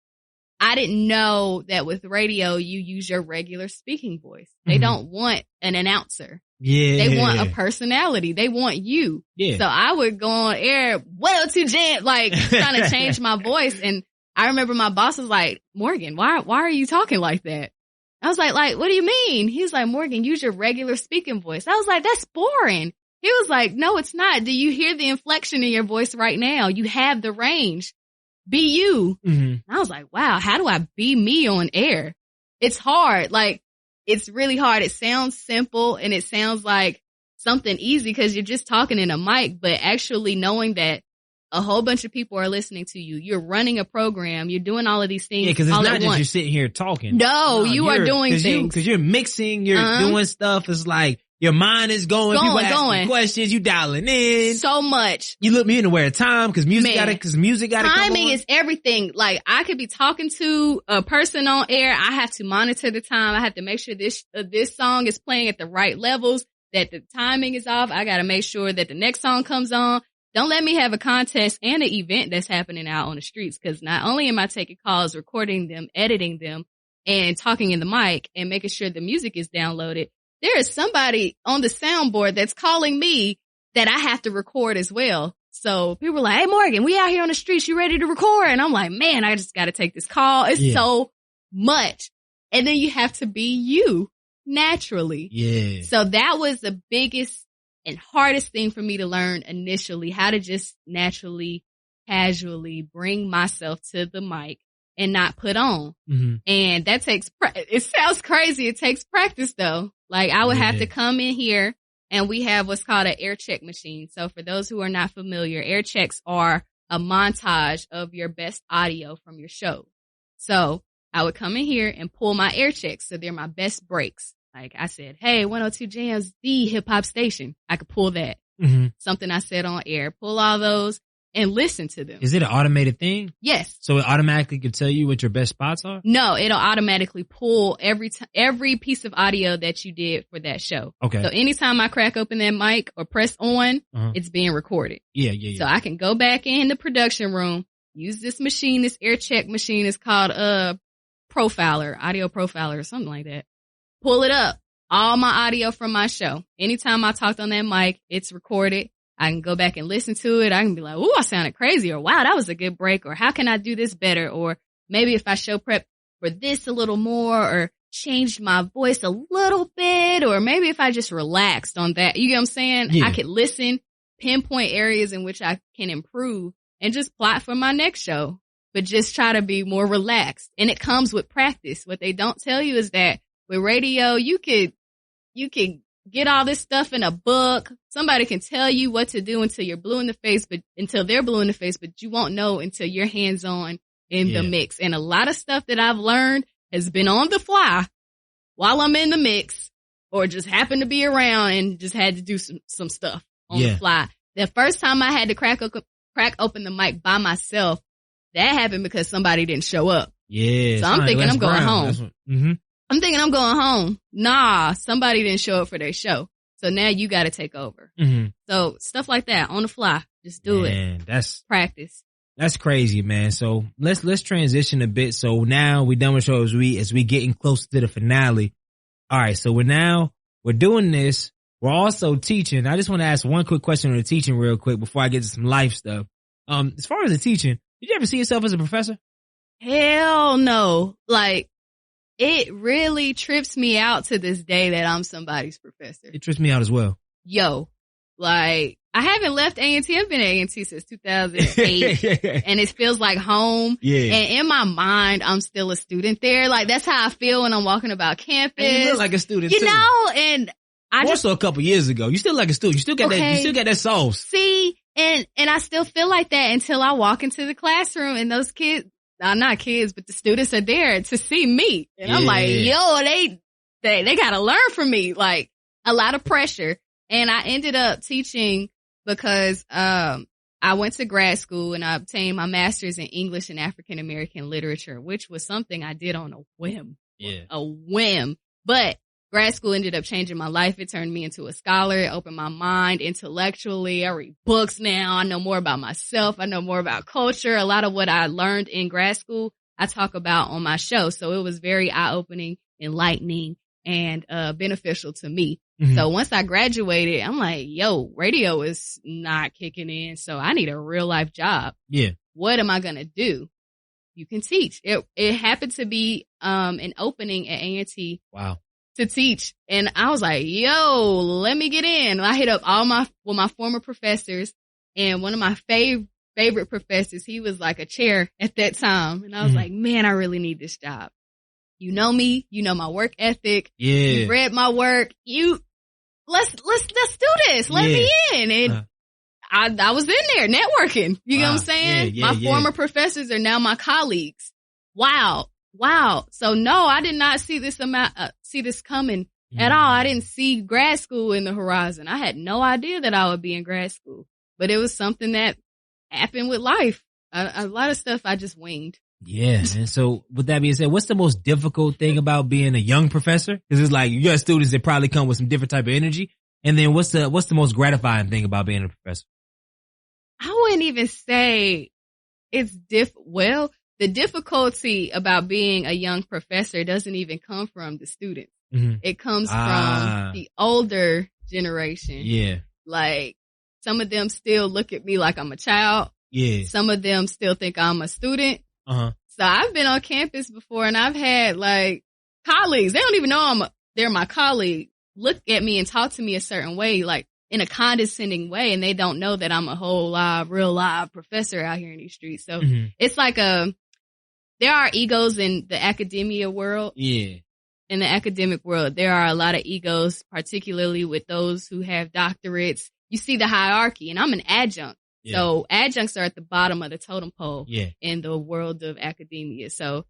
I didn't know that with radio, you use your regular speaking voice. They don't want an announcer. They want a personality. They want you. So I would go on air, 102 Jamz, like trying to change my voice. And I remember my boss was like, Morgan, why are you talking like that? I was like, what do you mean? He was like, Morgan, use your regular speaking voice. I was like, that's boring. He was like, no, it's not. Do you hear the inflection in your voice right now? You have the range. Be you. I was like, wow, how do I be me on air? It's hard. Like, it's really hard. It sounds simple and it sounds like something easy because you're just talking in a mic, but actually knowing that a whole bunch of people are listening to you. You're running a program. You're doing all of these things. Yeah, because it's not just you're sitting here talking. No, you are doing things. Because you're mixing, you're doing stuff. It's like, Your mind is going. People asking questions. You dialing in. So much. You look me in the way of time because music got to timing is everything. Like I could be talking to a person on air. I have to monitor the time. I have to make sure this song is playing at the right levels, that the timing is off. I got to make sure that the next song comes on. Don't let me have a contest and an event that's happening out on the streets, because not only am I taking calls, recording them, editing them, and talking in the mic and making sure the music is downloaded, there is somebody on the soundboard that's calling me that I have to record as well. So people are like, hey, Morgan, we out here on the streets. You ready to record? And I'm like, man, I just got to take this call. It's so much. And then you have to be you naturally. Yeah. So that was the biggest and hardest thing for me to learn initially, how to just naturally, casually bring myself to the mic and not put on. Mm-hmm. And that takes, it sounds crazy. It takes practice though. Like I would have to come in here, and we have what's called an air check machine. So for those who are not familiar, air checks are a montage of your best audio from your show. So I would come in here and pull my air checks. So they're my best breaks. Like I said, hey, 102 Jamz, the hip hop station. I could pull that. Mm-hmm. Something I said on air, pull all those and listen to them. Is it an automated thing? Yes. So it automatically can tell you what your best spots are? No, it'll automatically pull every piece of audio that you did for that show. Okay. So anytime I crack open that mic or press on, it's being recorded. Yeah. So I can go back in the production room, use this machine, this air check machine is called Profiler, audio profiler or something like that. Pull it up, all my audio from my show. Anytime I talked on that mic, it's recorded. I can go back and listen to it. I can be like, ooh, I sounded crazy, or wow, that was a good break, or how can I do this better? Or maybe if I show prep for this a little more, or changed my voice a little bit, or maybe if I just relaxed on that, you get what I'm saying? Yeah. I could listen, pinpoint areas in which I can improve, and just plot for my next show, but just try to be more relaxed. And it comes with practice. What they don't tell you is that with radio, you could get all this stuff in a book. Somebody can tell you what to do until you're blue in the face, but you won't know until you're hands-on in the mix. And a lot of stuff that I've learned has been on the fly while I'm in the mix, or just happened to be around and just had to do some stuff on the fly. The first time I had to crack open the mic by myself, that happened because somebody didn't show up. Yeah. So I'm thinking I'm going home. I'm thinking I'm going home. Nah, somebody didn't show up for their show. So now you got to take over. Mm-hmm. So stuff like that on the fly. Just do it. That's practice. That's crazy, man. So let's transition a bit. So now we're done with show as we getting closer to the finale. All right. So we're doing this. We're also teaching. I just want to ask one quick question on the teaching real quick before I get to some life stuff. As far as the teaching, did you ever see yourself as a professor? Hell no. Like, it really trips me out to this day that I'm somebody's professor. It trips me out as well. Yo, like, I haven't left A&T. I've been at A&T since 2008. And it feels like home. Yeah. And in my mind, I'm still a student there. Like, that's how I feel when I'm walking about campus. And you look like a student too. You know, and also a couple years ago. You still like a student. You still got that. You still got that sauce. See, and I still feel like that until I walk into the classroom and those kids. Not kids, but the students are there to see me. And I'm like, yo, they gotta learn from me. Like, a lot of pressure. And I ended up teaching because, I went to grad school and I obtained my master's in English and African American literature, which was something I did on a whim. Yeah. A whim. But grad school ended up changing my life. It turned me into a scholar. It opened my mind intellectually. I read books now. I know more about myself. I know more about culture. A lot of what I learned in grad school, I talk about on my show. So it was very eye-opening, enlightening, and beneficial to me. Mm-hmm. So once I graduated, I'm like, yo, radio is not kicking in. So I need a real life job. Yeah. What am I going to do? You can teach. It happened to be an opening at A&T. Wow. To teach. And I was like, yo, let me get in. I hit up all my former professors, and one of my favorite professors, he was like a chair at that time. And I was like, man, I really need this job. You know me, you know my work ethic. Yeah. You read my work. Let's do this. Let me in. And I was in there networking. You know what I'm saying? My former professors are now my colleagues. Wow. So no, I did not see this coming at all. I didn't see grad school in the horizon. I had no idea that I would be in grad school, but it was something that happened with life. A lot of stuff I just winged. Yeah. And so with that being said, what's the most difficult thing about being a young professor? Cause it's like you got students that probably come with some different type of energy. And then what's the most gratifying thing about being a professor? I wouldn't even say it's the difficulty about being a young professor doesn't even come from the students. Mm-hmm. It comes from the older generation. Yeah. Like some of them still look at me like I'm a child. Yeah. Some of them still think I'm a student. Uh-huh. So I've been on campus before and I've had like colleagues. They don't even know they're my colleague. Look at me and talk to me a certain way, like in a condescending way. And they don't know that I'm a real live professor out here in these streets. So it's like there are egos in the academia world. Yeah. In the academic world, there are a lot of egos, particularly with those who have doctorates. You see the hierarchy, and I'm an adjunct. Yeah. So adjuncts are at the bottom of the totem pole in the world of academia. So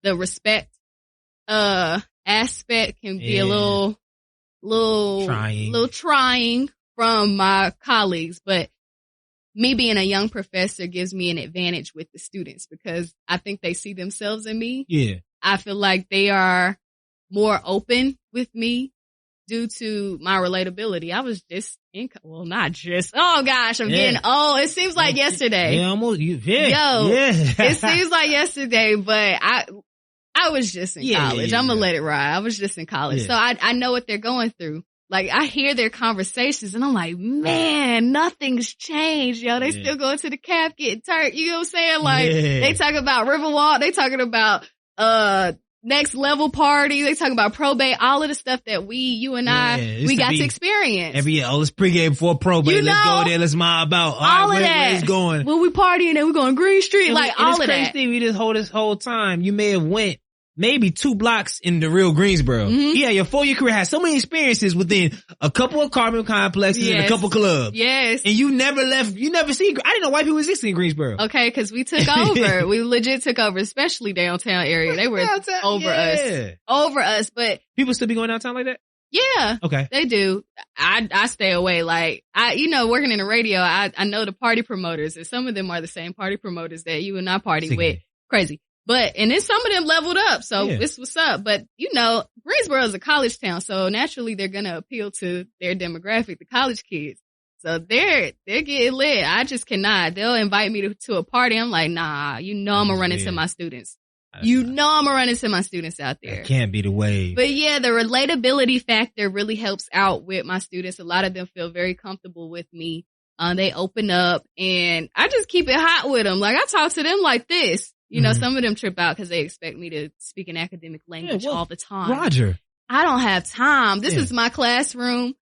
the respect aspect can be a little trying from my colleagues, but me being a young professor gives me an advantage with the students because I think they see themselves in me. Yeah. I feel like they are more open with me due to my relatability. I was just oh gosh, I'm getting old. It seems like yesterday. Yeah, almost. It seems like yesterday, but I was just in college. I'm gonna let it ride. I was just in college. So I know what they're going through. Like I hear their conversations and I'm like, man, nothing's changed, yo. They still going to the cap, getting turned. You know what I'm saying? Like they talk about Riverwalk. They talking about, next level party. They talk about probate, all of the stuff that you and I, we got to experience. Every year, let's pregame before probate. Let's go there. Let's mob about. All of that. Where it's going. When we partying and we're going Green Street, all of that. It's crazy. We this whole time, you may have went maybe 2 blocks in the real Greensboro. Mm-hmm. Yeah, your 4-year career has so many experiences within a couple of apartment complexes and a couple clubs. Yes. And you never left, I didn't know white people existed in Greensboro. Okay, cause we took over. We legit took over, especially downtown area. They were over us, but. People still be going downtown like that? Yeah. Okay. They do. I stay away. Like, working in the radio, I know the party promoters and some of them are the same party promoters that you and I party with. Crazy. And then some of them leveled up. So this what's up. But, Greensboro is a college town. So naturally they're going to appeal to their demographic, the college kids. So they're getting lit. I just cannot. They'll invite me to a party. I'm like, nah, I'm going to run into my students. I'm going to run into my students out there. That can't be the way. But yeah, the relatability factor really helps out with my students. A lot of them feel very comfortable with me. They open up and I just keep it hot with them. Like I talk to them like this. Some of them trip out because they expect me to speak an academic language all the time. Roger. I don't have time. This is my classroom.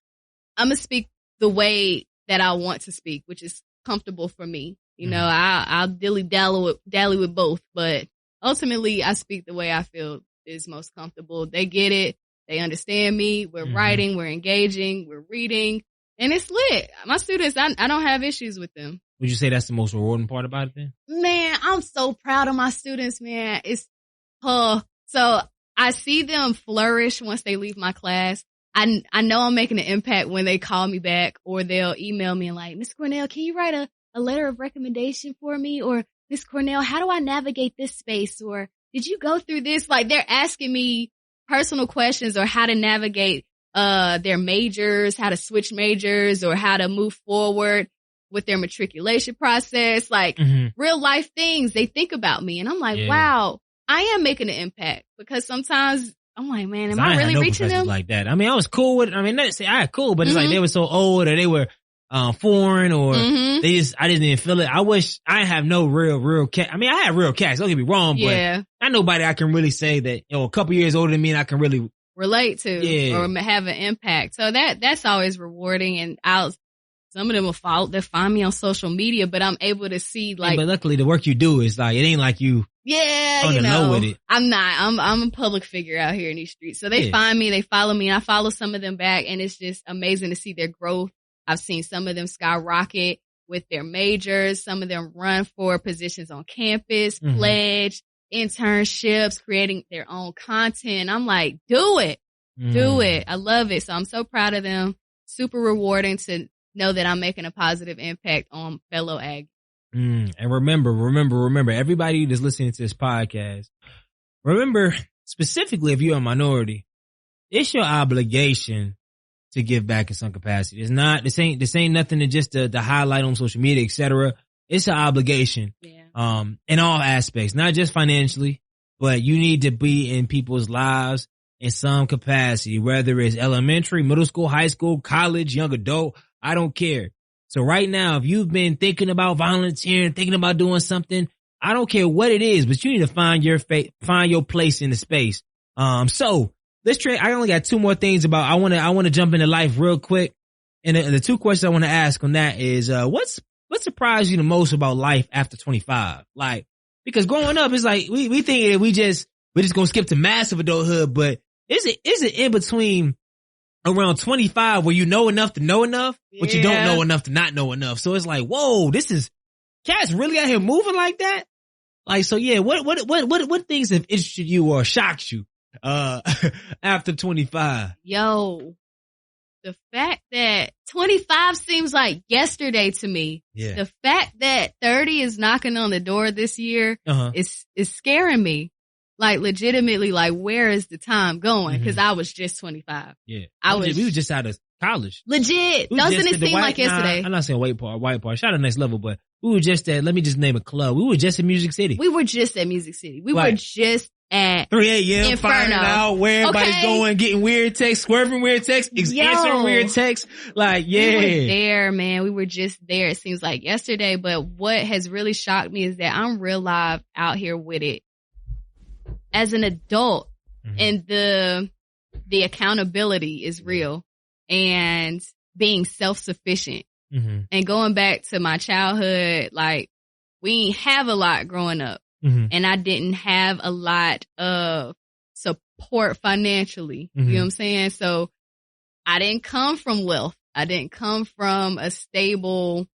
I'm going to speak the way that I want to speak, which is comfortable for me. I'll dally with both, but ultimately I speak the way I feel is most comfortable. They get it. They understand me. We're writing, we're engaging, we're reading, and it's lit. My students, I don't have issues with them. Would you say that's the most rewarding part about it then? Man, I'm so proud of my students, man. So I see them flourish once they leave my class. I know I'm making an impact when they call me back or they'll email me and like, Miss Cornell, can you write a letter of recommendation for me? Or Miss Cornell, how do I navigate this space? Or did you go through this? Like they're asking me personal questions or how to navigate their majors, how to switch majors or how to move forward with their matriculation process, like real life things. They think about me and I'm like, wow, I am making an impact because sometimes I'm like, man, am I really reaching them? Like that. I mean, I was cool with, not say I cool, but it's like they were so old or they were foreign or I didn't even feel it. I wish I have no real cat. I mean, I have real cats. Don't get me wrong, but not nobody I can really say that, a couple years older than me and I can really relate to or have an impact. So that's always rewarding. And some of them will they'll find me on social media, but I'm able to see like. But luckily the work you do is like, it ain't like you. Yeah, on the low with it. I'm not. I'm a public figure out here in these streets. So they find me, they follow me, and I follow some of them back, and it's just amazing to see their growth. I've seen some of them skyrocket with their majors. Some of them run for positions on campus, pledge, internships, creating their own content. I'm like, do it. Do it. I love it. So I'm so proud of them. Super rewarding to know that I'm making a positive impact on fellow Ag. And remember, everybody that's listening to this podcast, remember, specifically if you're a minority, it's your obligation to give back in some capacity. It's not, this ain't nothing to just to highlight on social media, etc. It's an obligation. Yeah. In all aspects, not just financially, but you need to be in people's lives in some capacity, whether it's elementary, middle school, high school, college, young adult, I don't care. So right now, if you've been thinking about volunteering, thinking about doing something, I don't care what it is, but you need to find your place in the space. So let's trade. I only got two more things about, I want to jump into life real quick. And the two questions I want to ask on that is, what surprised you the most about life after 25? Like, because growing up, it's like, we think that we're just gonna skip to massive adulthood, but is it in between around 25 where you know enough to know enough, but you don't know enough to not know enough? So it's like, whoa, cats really out here moving like that? Like, so yeah, what things have interested you or shocked you, after 25? Yo, the fact that 25 seems like yesterday to me. Yeah. The fact that 30 is knocking on the door this year is scaring me. Like, legitimately, like, where is the time going? Because I was just 25. Yeah. We were just out of college. Legit. Doesn't it seem like yesterday? I'm not saying white part. Shout out next level, but we were just at, let me just name a club. We were just in Music City. We were just at Music City. We were just at 3 a.m. Inferno. Finding out where everybody's going, getting weird texts, swerving weird texts, answering weird texts. Like, yeah. We were there, man. We were just there. It seems like yesterday, but what has really shocked me is that I'm real live out here with it as an adult, and the accountability is real, and being self-sufficient. And going back to my childhood, like, we didn't have a lot growing up, and I didn't have a lot of support financially. You know what I'm saying? So I didn't come from wealth. I didn't come from a stable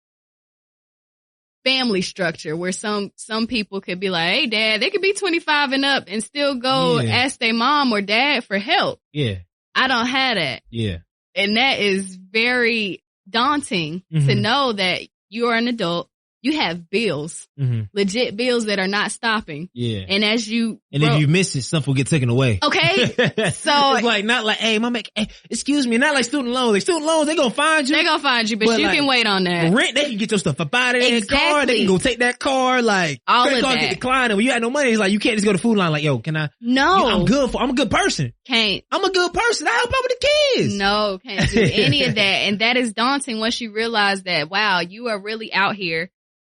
family structure where some people could be like, hey, dad, they could be 25 and up and still go ask their mom or dad for help. Yeah. I don't have that. Yeah. And that is very daunting to know that you are an adult. You have bills, legit bills that are not stopping. Yeah. And if you miss it, stuff will get taken away. Okay. So it's like, not like, hey, excuse me, not like student loans. Like student loans, they're going to find you. They're going to find you, but you can wait on that. Rent, they can get your stuff up out of their car. They can go take that car. Like, all credit of card that. get declined. And when you have no money, it's like, you can't just go to Food Line like, yo, can I? No. I'm a good person. Can't. I'm a good person. I help out with the kids. No, can't do any of that. And that is daunting once you realize that, wow, you are really out here.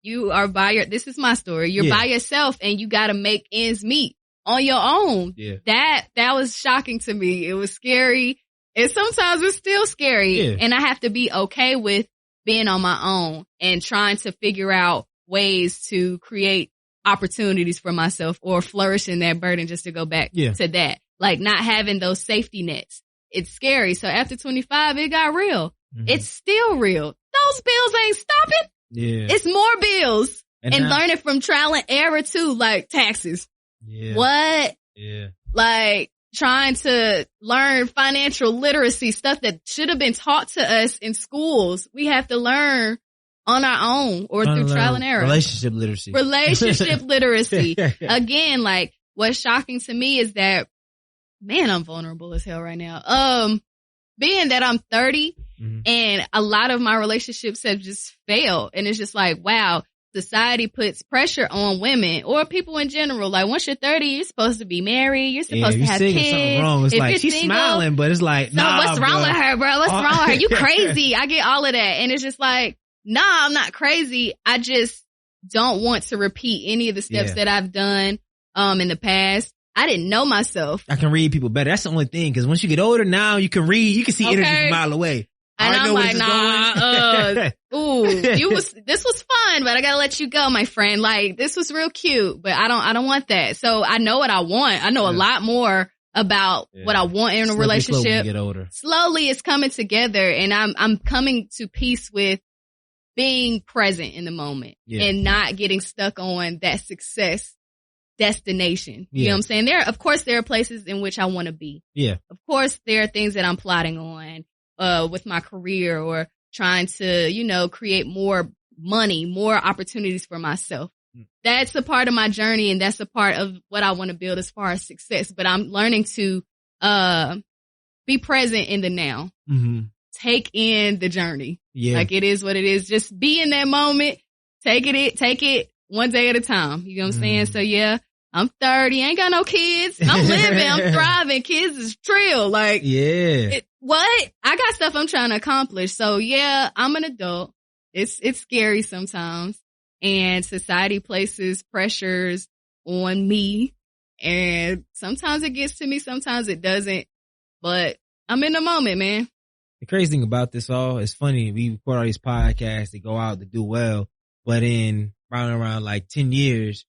You are this is my story. You're by yourself and you got to make ends meet on your own. Yeah. That was shocking to me. It was scary. And sometimes it's still scary. Yeah. And I have to be okay with being on my own and trying to figure out ways to create opportunities for myself or flourish in that burden, just to go back to that. Like, not having those safety nets. It's scary. So after 25, it got real. It's still real. Those bills ain't stopping. Yeah. It's more bills. And now, learning from trial and error too, like taxes. Yeah. What? Yeah. Like, trying to learn financial literacy, stuff that should have been taught to us in schools. We have to learn on our own or through trial and error. Relationship literacy. Again, like, what's shocking to me is that, man, I'm vulnerable as hell right now. Being that I'm 30 and a lot of my relationships have just failed. And it's just like, wow, society puts pressure on women or people in general. Like, once you're 30, you're supposed to be married. You're supposed to have kids. Something wrong. It's if like, she's single, smiling, but it's like, nah, what's wrong with her, bro? What's wrong with her? You crazy. I get all of that. And it's just like, nah, I'm not crazy. I just don't want to repeat any of the steps that I've done in the past. I didn't know myself. I can read people better. That's the only thing. Because once you get older, now you can read. You can see energy from a mile away. And I'm like, this was fun, but I gotta let you go, my friend. Like, this was real cute, but I don't want that. So I know what I want. I know a lot more about what I want in a relationship. Slowly get older. Slowly it's coming together, and I'm coming to peace with being present in the moment and not getting stuck on that success destination. You know what I'm saying? Of course, there are places in which I want to be. Yeah. Of course, there are things that I'm plotting on, with my career or trying to, create more money, more opportunities for myself. That's a part of my journey, and that's a part of what I want to build as far as success. But I'm learning to, be present in the now. Mm-hmm. Take in the journey. Yeah. Like it is what it is. Just be in that moment. Take it one day at a time. You know what I'm saying? So yeah, I'm 30. Ain't got no kids. I'm living. I'm thriving. Kids is trill. Like, yeah. What? I got stuff I'm trying to accomplish. So yeah, I'm an adult. It's scary sometimes. And society places pressures on me. And sometimes it gets to me. Sometimes it doesn't. But I'm in the moment, man. The crazy thing about this all is funny. We record all these podcasts, they go out to do well. But in around like 10 years,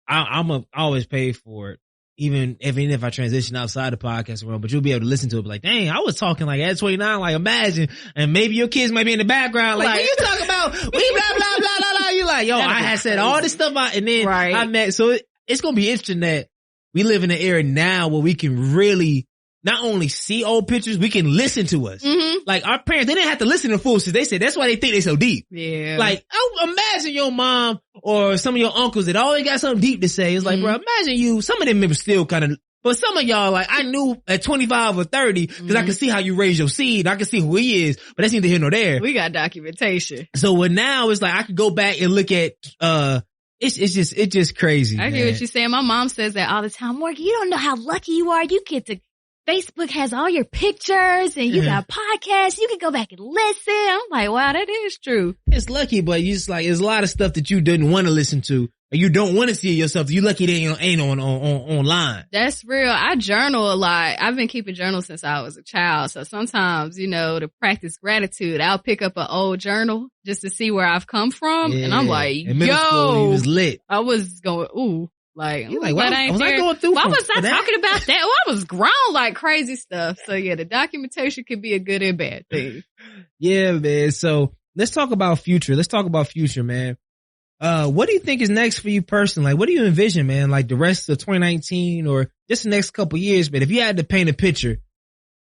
I'm always pay for it. Even if I transition outside the podcast world, but you'll be able to listen to it. Be like, dang, I was talking like at 29, like imagine, and maybe your kids might be in the background, like, what you talking about? We blah, blah, blah, blah, blah. You like, yo, I had said all this stuff out, and then I met, so it's going to be interesting that we live in an era now where we can really not only see old pictures, we can listen to us. Mm-hmm. Like our parents, they didn't have to listen to fools. They said that's why they think they so deep. Yeah. Like, imagine your mom or some of your uncles that always got something deep to say. It's like, bro, imagine you, some of them members still kind of, but some of y'all, like, I knew at 25 or 30, cause I can see how you raise your seed. I can see who he is, but that's neither here nor there. We got documentation. So now it's like, I could go back and look at, it's just crazy. I get what you're saying. My mom says that all the time. Morgan, you don't know how lucky you are. You get to, Facebook has all your pictures and you got podcasts. You can go back and listen. I'm like, wow, that is true. It's lucky, but you just like, there's a lot of stuff that you didn't want to listen to or you don't want to see yourself. You lucky they ain't on online. That's real. I journal a lot. I've been keeping journals since I was a child. So sometimes, to practice gratitude, I'll pick up an old journal just to see where I've come from. Yeah. And I'm like, in middle school, you was lit. I was going, ooh. Like, was I going through? Why was I talking about that? Well, I was grown like crazy stuff. So yeah, the documentation could be a good and bad thing. Yeah, man. So let's talk about future. Man. What do you think is next for you personally? Like, what do you envision, man? Like the rest of 2019 or just the next couple years, man? If you had to paint a picture,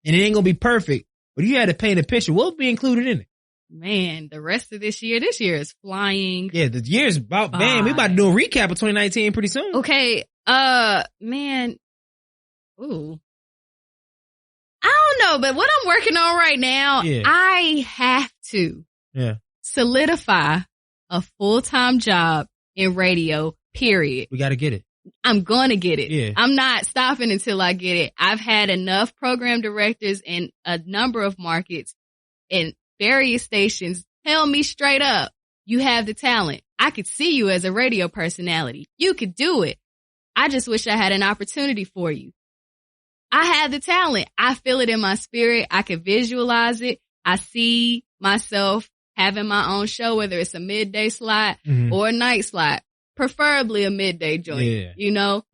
and it ain't gonna be perfect, but if you had to paint a picture, what would be included in it? Man, the rest of this year is flying. Yeah, the year's about, man, we about to do a recap of 2019 pretty soon. Okay, man, ooh. I don't know, but what I'm working on right now, I have to solidify a full-time job in radio, period. We gotta get it. I'm gonna get it. Yeah. I'm not stopping until I get it. I've had enough program directors in a number of markets and various stations tell me straight up, you have the talent. I could see you as a radio personality. You could do it. I just wish I had an opportunity for you. I have the talent. I feel it in my spirit. I can visualize it. I see myself having my own show, whether it's a midday slot or a night slot. Preferably a midday joint,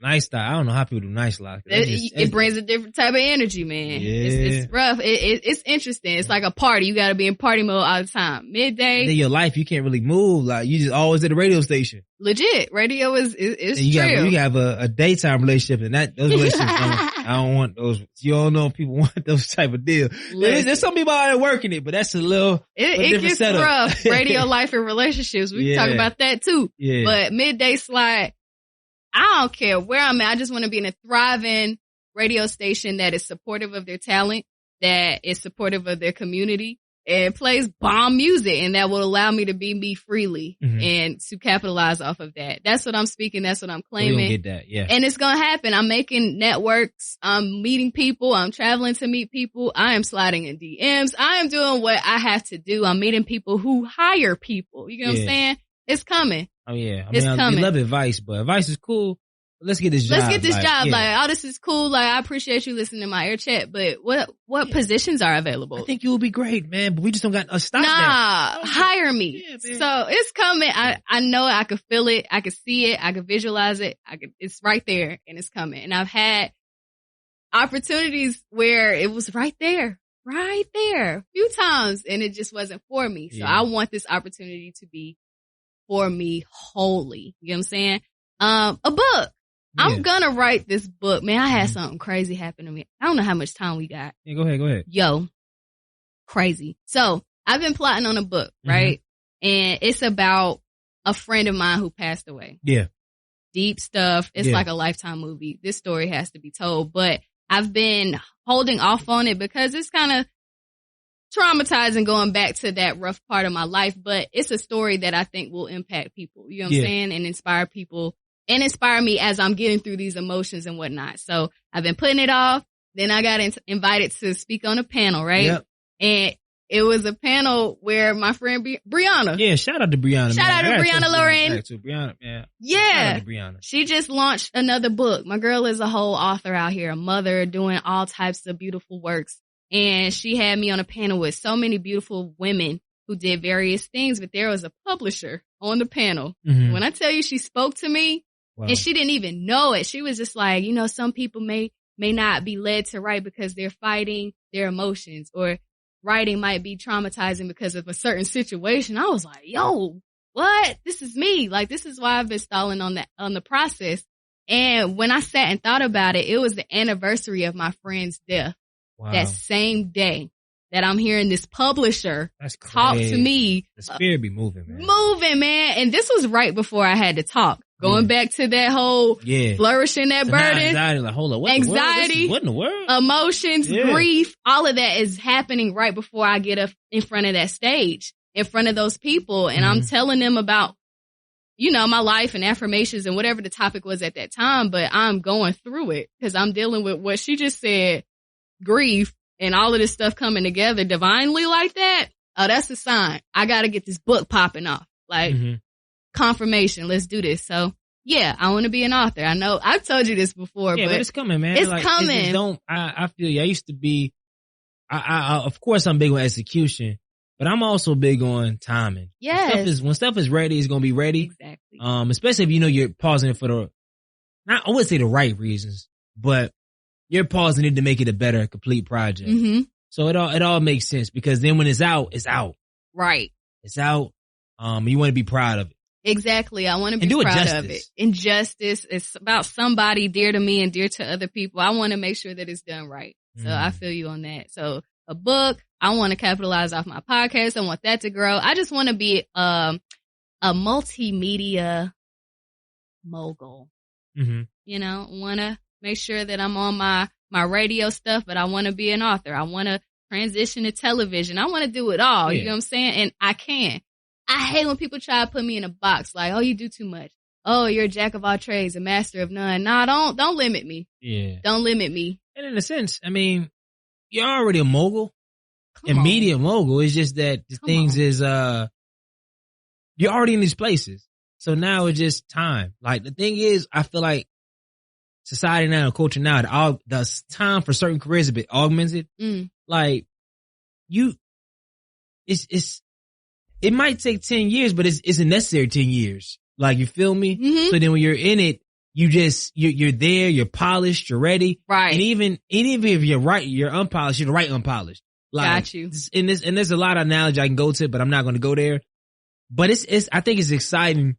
Night slot. I don't know how people do night slot. It brings a different type of energy, man. Yeah. It's rough. It's interesting. It's like a party. You gotta be in party mode all the time. Midday. In your life, you can't really move. Like, you just always at the radio station. Legit. Radio is you have a daytime relationship, and those relationships I don't want those. You all know people want those type of deals. There's some people out there working it, but that's a little it gets setup. Rough. Radio life and relationships. We can talk about that too. Yeah. But midday slot, I don't care where I'm at. I just want to be in a thriving radio station that is supportive of their talent, that is supportive of their community, and plays bomb music, and that will allow me to be me freely and to capitalize off of that. That's what I'm speaking. That's what I'm claiming. We don't get that, yeah. And it's gonna happen. I'm making networks. I'm meeting people. I'm traveling to meet people. I am sliding in DMs. I am doing what I have to do. I'm meeting people who hire people. You know what I'm saying? It's coming. Oh yeah. It's coming. We love advice, but advice is cool. Let's get this job. Like, this is cool. Like, I appreciate you listening to my air chat, but what positions are available? I think you will be great, man, but we just don't got a stop. Hire me. Yeah, so it's coming. I know I could feel it. I could see it. I could visualize it. It's right there and it's coming. And I've had opportunities where it was right there a few times, and it just wasn't for me. So I want this opportunity to be for me wholly. You know what I'm saying? A book. I'm gonna write this book, man. I had something crazy happen to me. I don't know how much time we got. Yeah, go ahead. Yo, crazy. So I've been plotting on a book, right? And it's about a friend of mine who passed away. Yeah. Deep stuff. It's like a Lifetime movie. This story has to be told, but I've been holding off on it because it's kind of traumatizing going back to that rough part of my life, but it's a story that I think will impact people, you know what I'm saying? And inspire people and inspire me as I'm getting through these emotions and whatnot. So I've been putting it off. Then I got invited to speak on a panel, right? Yep. And it was a panel where my friend Brianna. Yeah, shout out to Brianna. Shout out to Brianna Lorraine. Brianna, man. Yeah. Shout out to Brianna. She just launched another book. My girl is a whole author out here, a mother doing all types of beautiful works. And she had me on a panel with so many beautiful women who did various things, but there was a publisher on the panel. Mm-hmm. When I tell you she spoke to me, and she didn't even know it, she was just like, you know, some people may not be led to write because they're fighting their emotions, or writing might be traumatizing because of a certain situation. I was like, yo, what? This is me. Like, this is why I've been stalling on the process. And when I sat and thought about it, it was the anniversary of my friend's death. Wow. That same day that I'm hearing this publisher talk to me. The spirit be moving, man. And this was right before I had to talk. Going back to that whole flourishing that burden. Anxiety, like, hold up, anxiety, what in the world? Emotions, grief, all of that is happening right before I get up in front of that stage, in front of those people. And I'm telling them about, you know, my life and affirmations and whatever the topic was at that time, but I'm going through it because I'm dealing with what she just said, grief and all of this stuff coming together divinely like that. Oh, that's a sign. I got to get this book popping off. Like, confirmation. Let's do this. So yeah, I want to be an author. I know I've told you this before, but it's coming, man. It's coming. I feel you. I used to be, I of course I'm big on execution, but I'm also big on timing. Yes. When stuff is ready, it's going to be ready. Exactly. Especially if you know you're pausing it for I wouldn't say the right reasons, but you're pausing it to make it a better, complete project. Mm-hmm. So it all makes sense because then when it's out, it's out. Right. It's out. You want to be proud of it. Exactly. I want to be proud of it. Injustice. It's about somebody dear to me and dear to other people. I want to make sure that it's done right. So I feel you on that. So a book, I want to capitalize off my podcast. I want that to grow. I just want to be a multimedia mogul. Mm-hmm. You know, want to make sure that I'm on my radio stuff, but I want to be an author. I want to transition to television. I want to do it all. You know what I'm saying? And I can. I hate when people try to put me in a box like, oh, you do too much. Oh, you're a jack of all trades, a master of none. Nah, don't limit me. Yeah. Don't limit me. And in a sense, I mean, you're already a mogul. Media mogul. It's just that the things is, you're already in these places. So now it's just time. Like the thing is, I feel like society now, the culture now, the time for certain careers a bit augmented. Like it might take 10 years, but it's a necessary 10 years. Like, you feel me? Mm-hmm. So then when you're in it, you're there, you're polished, you're ready. Right. And even if you're right, you're unpolished, you're right unpolished. Like, got you. And there's a lot of analogy I can go to, but I'm not going to go there. But I think it's exciting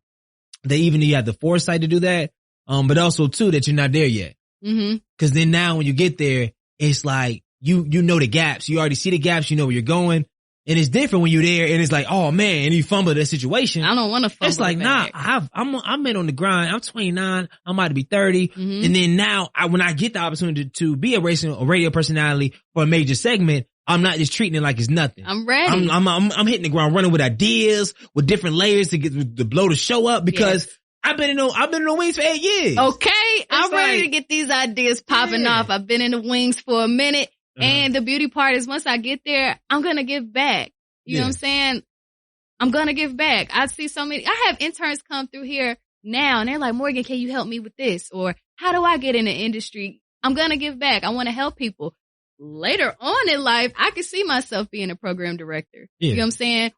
that even you have the foresight to do that. But also too, that you're not there yet. Mm-hmm. Cause then now when you get there, it's like, you know the gaps. You already see the gaps. You know where you're going. And it's different when you're there and it's like, oh man, and you fumble that situation. I don't want to fumble. It's like, nah, I'm in on the grind. I'm 29. I'm about to be 30. Mm-hmm. And then now when I get the opportunity to be a radio personality for a major segment, I'm not just treating it like it's nothing. I'm ready. I'm hitting the ground running with ideas, with different layers to blow the show up because I've been in the wings for 8 years. Okay. I'm ready to get these ideas popping off. I've been in the wings for a minute. And the beauty part is once I get there, I'm going to give back. You know what I'm saying? I'm going to give back. I see I have interns come through here now and they're like, Morgan, can you help me with this? Or how do I get in the industry? I'm going to give back. I want to help people. Later on in life, I could see myself being a program director. Yeah. You know what I'm saying?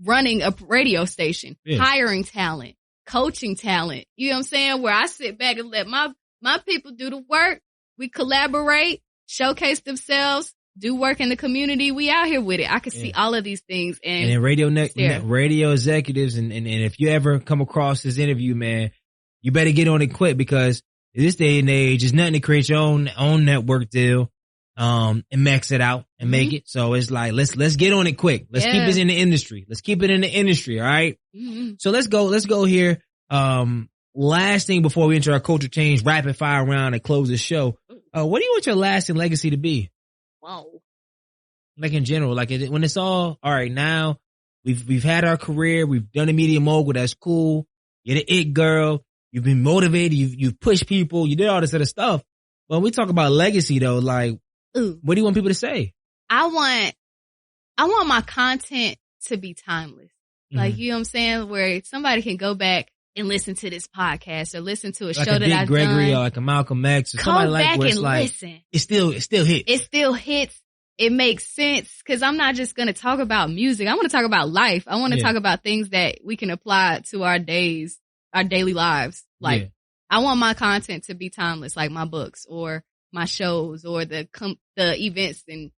Running a radio station, hiring talent, coaching talent. You know what I'm saying? Where I sit back and let my people do the work. We collaborate. Showcase themselves, do work in the community. We out here with it. I can see all of these things. And radio executives, and if you ever come across this interview, man, you better get on it quick, because in this day and age, it's nothing to create your own network deal, and max it out and make it. So it's like, let's get on it quick. Let's keep it in the industry. Let's keep it in the industry. All right. So let's go here. Last thing before we enter our culture change rapid fire round and close the show. What do you want your lasting legacy to be? Wow. Like in general, like when it's all right, now we've had our career, we've done a media mogul, that's cool. You're the it girl, you've been motivated, you've pushed people, you did all this other stuff. But when we talk about legacy though, like, what do you want people to say? I want my content to be timeless. Like, you know what I'm saying? Where somebody can go back and listen to this podcast or listen to a show that I've Gregory done. Or like a Malcolm X or Come somebody like back where it's and like, listen. it still hits. It still hits. It makes sense, because I'm not just going to talk about music. I want to talk about life. I want to talk about things that we can apply to our days, our daily lives. Like, I want my content to be timeless, like my books or my shows or the events and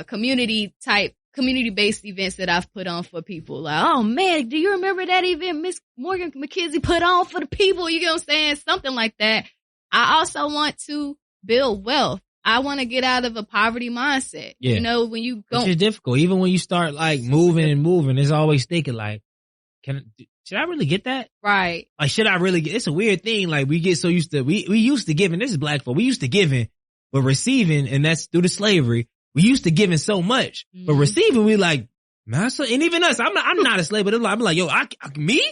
community-based events that I've put on for people. Like, oh man, do you remember that event Miss Morgan McKenzie put on for the people? You get what I'm saying? Something like that. I also want to build wealth. I want to get out of a poverty mindset. Yeah. You know, when you go, which is difficult. Even when you start like moving, it's always thinking like, should I really get that? Right. Like, should I really get, it's a weird thing. Like, we get so used to, we used to giving, this is black folk, we used to giving, but receiving, and that's through the slavery. We used to giving so much, but receiving, we like, man, and even us, I'm not a slave, but I'm like, yo, me?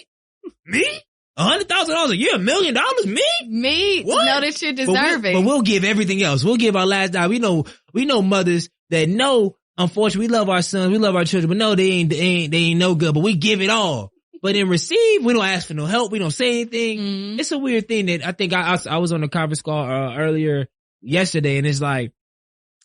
$100,000 a year, $1 million, me? What? Know that you're deserving. But we'll give everything else. We'll give our last dollar. We know mothers that know, unfortunately, we love our sons, we love our children, but no, they ain't no good, but we give it all. But in receive, we don't ask for no help. We don't say anything. It's a weird thing that I think I was on a conference call earlier yesterday, and it's like,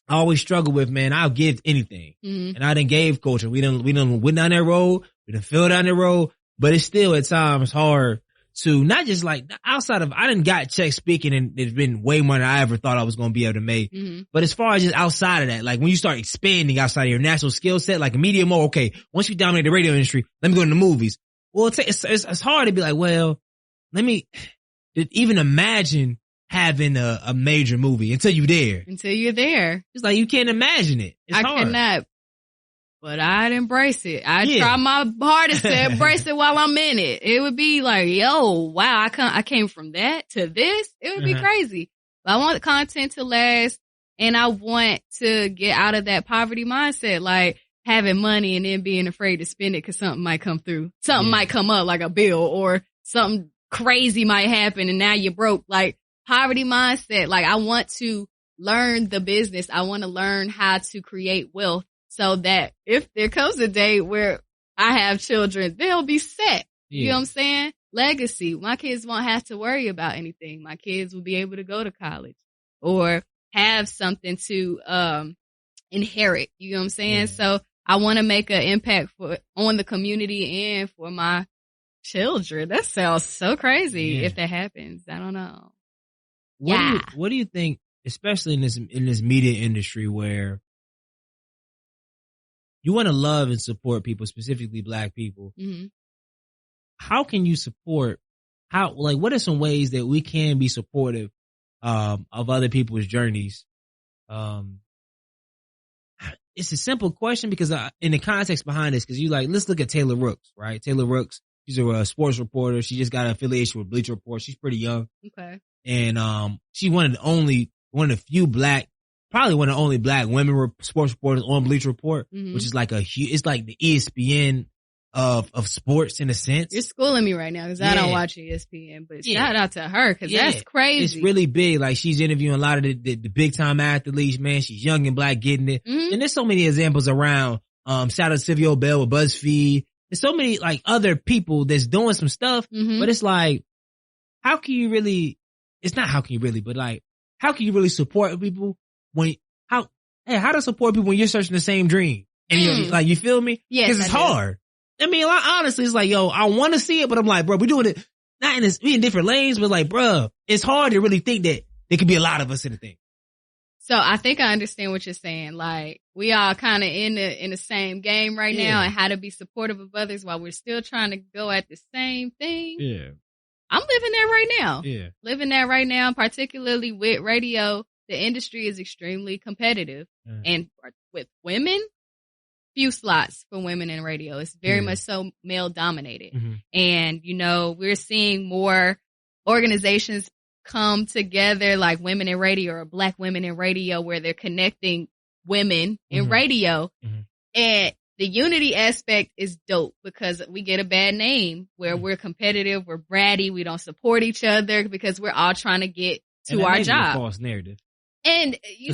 I always struggle with, man, I'll give anything. And I done gave culture. We done went down that road. We done fell down that road, but it's still at times hard to not just like outside of, I done got checks speaking, and it's been way more than I ever thought I was going to be able to make. But as far as just outside of that, like when you start expanding outside of your natural skill set, like a media more, okay, once you dominate the radio industry, let me go into the movies. Well, it's hard to be like, well, let me even imagine having a major movie until you're there. Until you're there. It's like, you can't imagine it. It's hard. I cannot. But I'd embrace it. I'd try my hardest to embrace it while I'm in it. It would be like, yo, wow, I came from that to this. It would be crazy. But I want the content to last, and I want to get out of that poverty mindset, like having money and then being afraid to spend it because something might come through. Something might come up, like a bill, or something crazy might happen and now you're broke. Like, poverty mindset. Like, I want to learn the business. I want to learn how to create wealth, so that if there comes a day where I have children, they'll be set. You know what I'm saying? Legacy. My kids won't have to worry about anything. My kids will be able to go to college or have something to inherit. You know what I'm saying? So I want to make an impact on the community and for my children. That sounds so crazy if that happens. I don't know. What do you think, especially in this media industry where you want to love and support people, specifically black people? How can you support? What are some ways that we can be supportive of other people's journeys? It's a simple question because in the context behind this, because let's look at Taylor Rooks, right? Taylor Rooks, she's a sports reporter. She just got an affiliation with Bleacher Report. She's pretty young. Okay. And she's one of the only black women sports reporters on Bleacher Report, which is like it's like the ESPN of sports in a sense. You're schooling me right now because I don't watch ESPN, but shout out to her because that's crazy. It's really big. Like, she's interviewing a lot of the big time athletes, man. She's young and black, getting it. And there's so many examples around. Shout out to Silvio Bell with BuzzFeed. There's so many like other people that's doing some stuff, but it's like, how can you really support people how to support people when you're searching the same dream? And you're like, you feel me? Yes. Because it's hard. I mean, honestly, it's like, yo, I want to see it, but I'm like, bro, we're doing it not we in different lanes, but like, bro, it's hard to really think that there could be a lot of us in the thing. So I think I understand what you're saying. Like, we all kind of in the same game right now, and how to be supportive of others while we're still trying to go at the same thing. Yeah. I'm living that right now. Yeah. Living that right now, particularly with radio. The industry is extremely competitive. And with women, few slots for women in radio. It's very much so male dominated. And, you know, we're seeing more organizations come together like Women in Radio or Black Women in Radio, where they're connecting women in radio. And the unity aspect is dope because we get a bad name where we're competitive, we're bratty, we don't support each other because we're all trying to get to our job. A false narrative. And to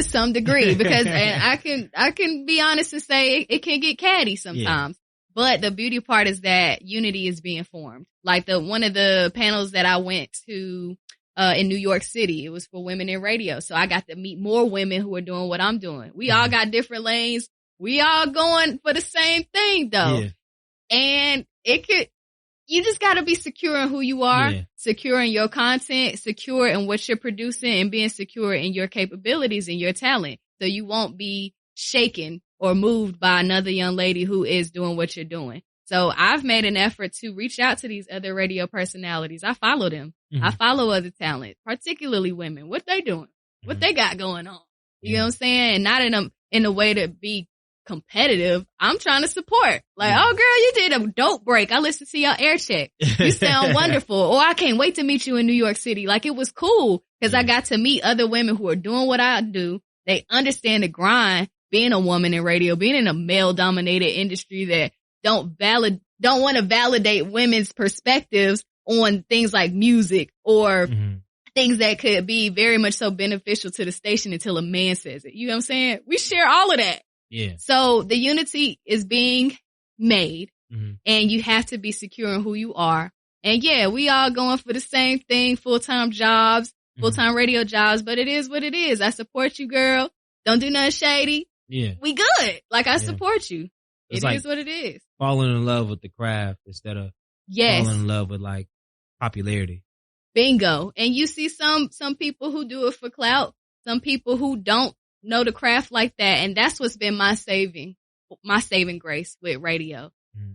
some degree, because and I can be honest and say it can get catty sometimes. But the beauty part is that unity is being formed. Like one of the panels that I went to in New York City, it was for Women in Radio. So I got to meet more women who are doing what I'm doing. We all got different lanes. We all going for the same thing though. And you just got to be secure in who you are, secure in your content, secure in what you're producing, and being secure in your capabilities and your talent. So you won't be shaken or moved by another young lady who is doing what you're doing. So I've made an effort to reach out to these other radio personalities. I follow them. I follow other talent, particularly women. What they doing? What they got going on? You know what I'm saying? And not in a way to be competitive. I'm trying to support. Like, oh girl, you did a dope break. I listened to your air check. You sound wonderful. Or I can't wait to meet you in New York City. Like, it was cool because I got to meet other women who are doing what I do. They understand the grind, being a woman in radio, being in a male dominated industry that don't want to validate women's perspectives on things like music or things that could be very much so beneficial to the station until a man says it. You know what I'm saying? We share all of that. Yeah. So the unity is being made and you have to be secure in who you are. And yeah, we all going for the same thing, full-time jobs, full-time radio jobs, but it is what it is. I support you, girl. Don't do nothing shady. Yeah. We good. Like, I support you. It is what it is. Falling in love with the craft instead of falling in love with like popularity. Bingo. And you see some people who do it for clout, some people who don't know the craft like that. And that's what's been my saving grace with radio.